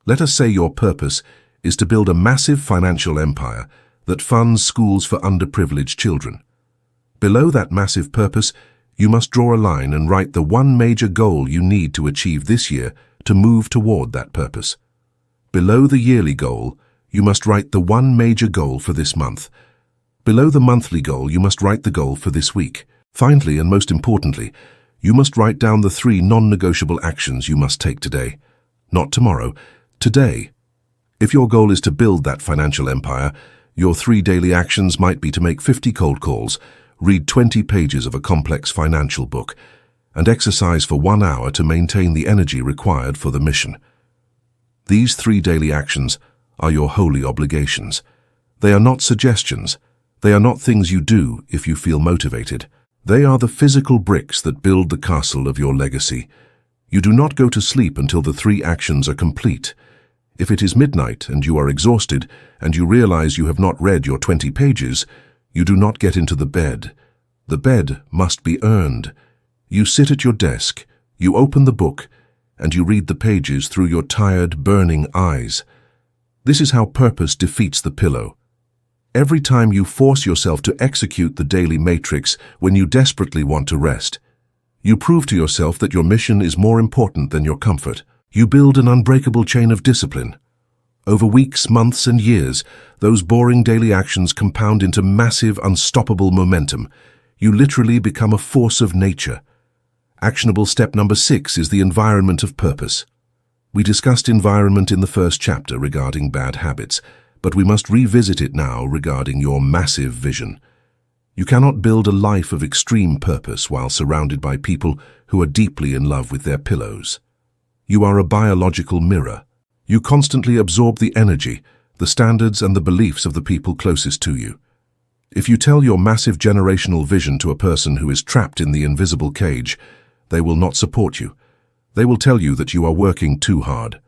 Let us say your purpose is to build a massive financial empire that funds schools for underprivileged children. Below that massive purpose, you must draw a line and write the one major goal you need to achieve this year to move toward that purpose. Below the yearly goal, you must write the one major goal for this month. Below the monthly goal, you must write the goal for this week. Finally, and most importantly, you must write down the 3 non-negotiable actions you must take today. Not tomorrow, today. If your goal is to build that financial empire, your 3 daily actions might be to make 50 cold calls, read 20 pages of a complex financial book, and exercise for 1 hour to maintain the energy required for the mission. These 3 daily actions are your holy obligations. They are not suggestions. They are not things you do if you feel motivated. They are the physical bricks that build the castle of your legacy. You do not go to sleep until the 3 actions are complete. If it is midnight and you are exhausted and you realize you have not read your 20 pages, you do not get into the bed. The bed must be earned. You sit at your desk, you open the book, and you read the pages through your tired, burning eyes. This is how purpose defeats the pillow. Every time you force yourself to execute the daily matrix when you desperately want to rest, you prove to yourself that your mission is more important than your comfort. You build an unbreakable chain of discipline. Over weeks, months, and years, those boring daily actions compound into massive, unstoppable momentum. You literally become a force of nature. Actionable step number 6 is the environment of purpose. We discussed environment in the first chapter regarding bad habits, but we must revisit it now regarding your massive vision. You cannot build a life of extreme purpose while surrounded by people who are deeply in love with their pillows. You are a biological mirror. You constantly absorb the energy, the standards, and the beliefs of the people closest to you. If you tell your massive generational vision to a person who is trapped in the invisible cage, they will not support you. They will tell you that you are working too hard.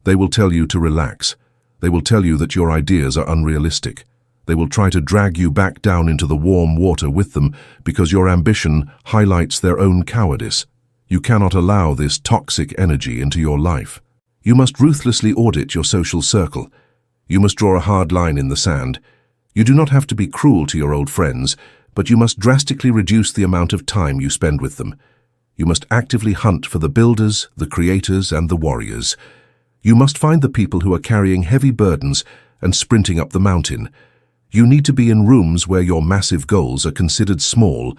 They will tell you to relax. They will tell you that your ideas are unrealistic. They will try to drag you back down into the warm water with them because your ambition highlights their own cowardice. You cannot allow this toxic energy into your life. You must ruthlessly audit your social circle. You must draw a hard line in the sand. You do not have to be cruel to your old friends, but you must drastically reduce the amount of time you spend with them. You must actively hunt for the builders, the creators, and the warriors. You must find the people who are carrying heavy burdens and sprinting up the mountain. You need to be in rooms where your massive goals are considered small.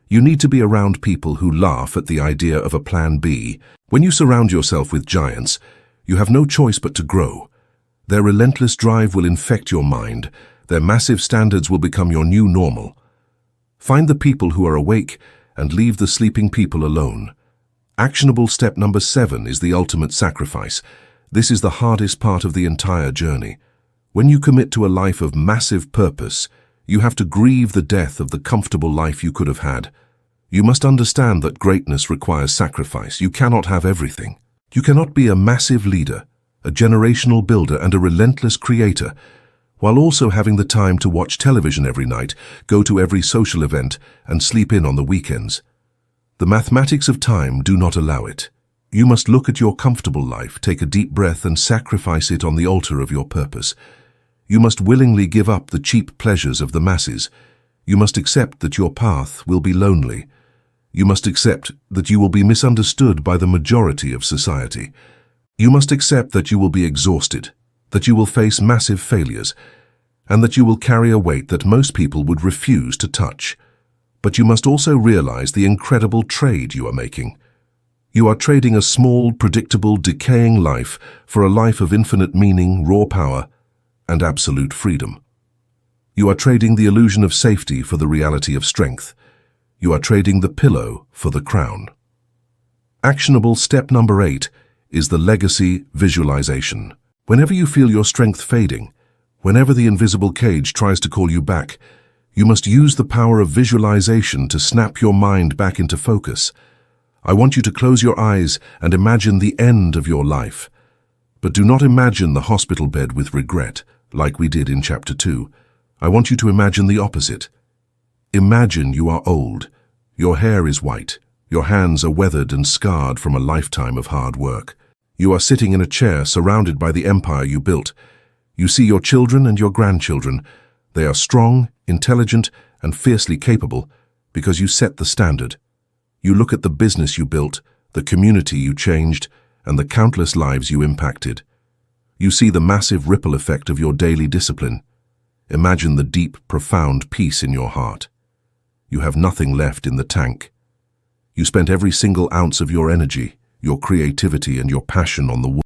You need to be around people who laugh at the idea of a plan B. When you surround yourself with giants, you have no choice but to grow. Their relentless drive will infect your mind. Their massive standards will become your new normal. Find the people who are awake and leave the sleeping people alone. Actionable step number 7 is the ultimate sacrifice. This is the hardest part of the entire journey. When you commit to a life of massive purpose, you have to grieve the death of the comfortable life you could have had. You must understand that greatness requires sacrifice. You cannot have everything. You cannot be a massive leader, a generational builder, and a relentless creator, while also having the time to watch television every night, go to every social event, and sleep in on the weekends. The mathematics of time do not allow it. You must look at your comfortable life, take a deep breath, and sacrifice it on the altar of your purpose. You must willingly give up the cheap pleasures of the masses. You must accept that your path will be lonely. You must accept that you will be misunderstood by the majority of society. You must accept that you will be exhausted, that you will face massive failures, and that you will carry a weight that most people would refuse to touch. But you must also realize the incredible trade you are making. You are trading a small, predictable, decaying life for a life of infinite meaning, raw power, and absolute freedom. You are trading the illusion of safety for the reality of strength. You are trading the pillow for the crown. Actionable step number 8 is the legacy visualization. Whenever you feel your strength fading, whenever the invisible cage tries to call you back, you must use the power of visualization to snap your mind back into focus. I want you to close your eyes and imagine the end of your life. But do not imagine the hospital bed with regret, like we did in Chapter 2. I want you to imagine the opposite. Imagine you are old. Your hair is white. Your hands are weathered and scarred from a lifetime of hard work. You are sitting in a chair surrounded by the empire you built. You see your children and your grandchildren. They are strong, intelligent, and fiercely capable because you set the standard. You look at the business you built, the community you changed, and the countless lives you impacted. You see the massive ripple effect of your daily discipline. Imagine the deep, profound peace in your heart. You have nothing left in the tank. You spent every single ounce of your energy, your creativity, and your passion on the work.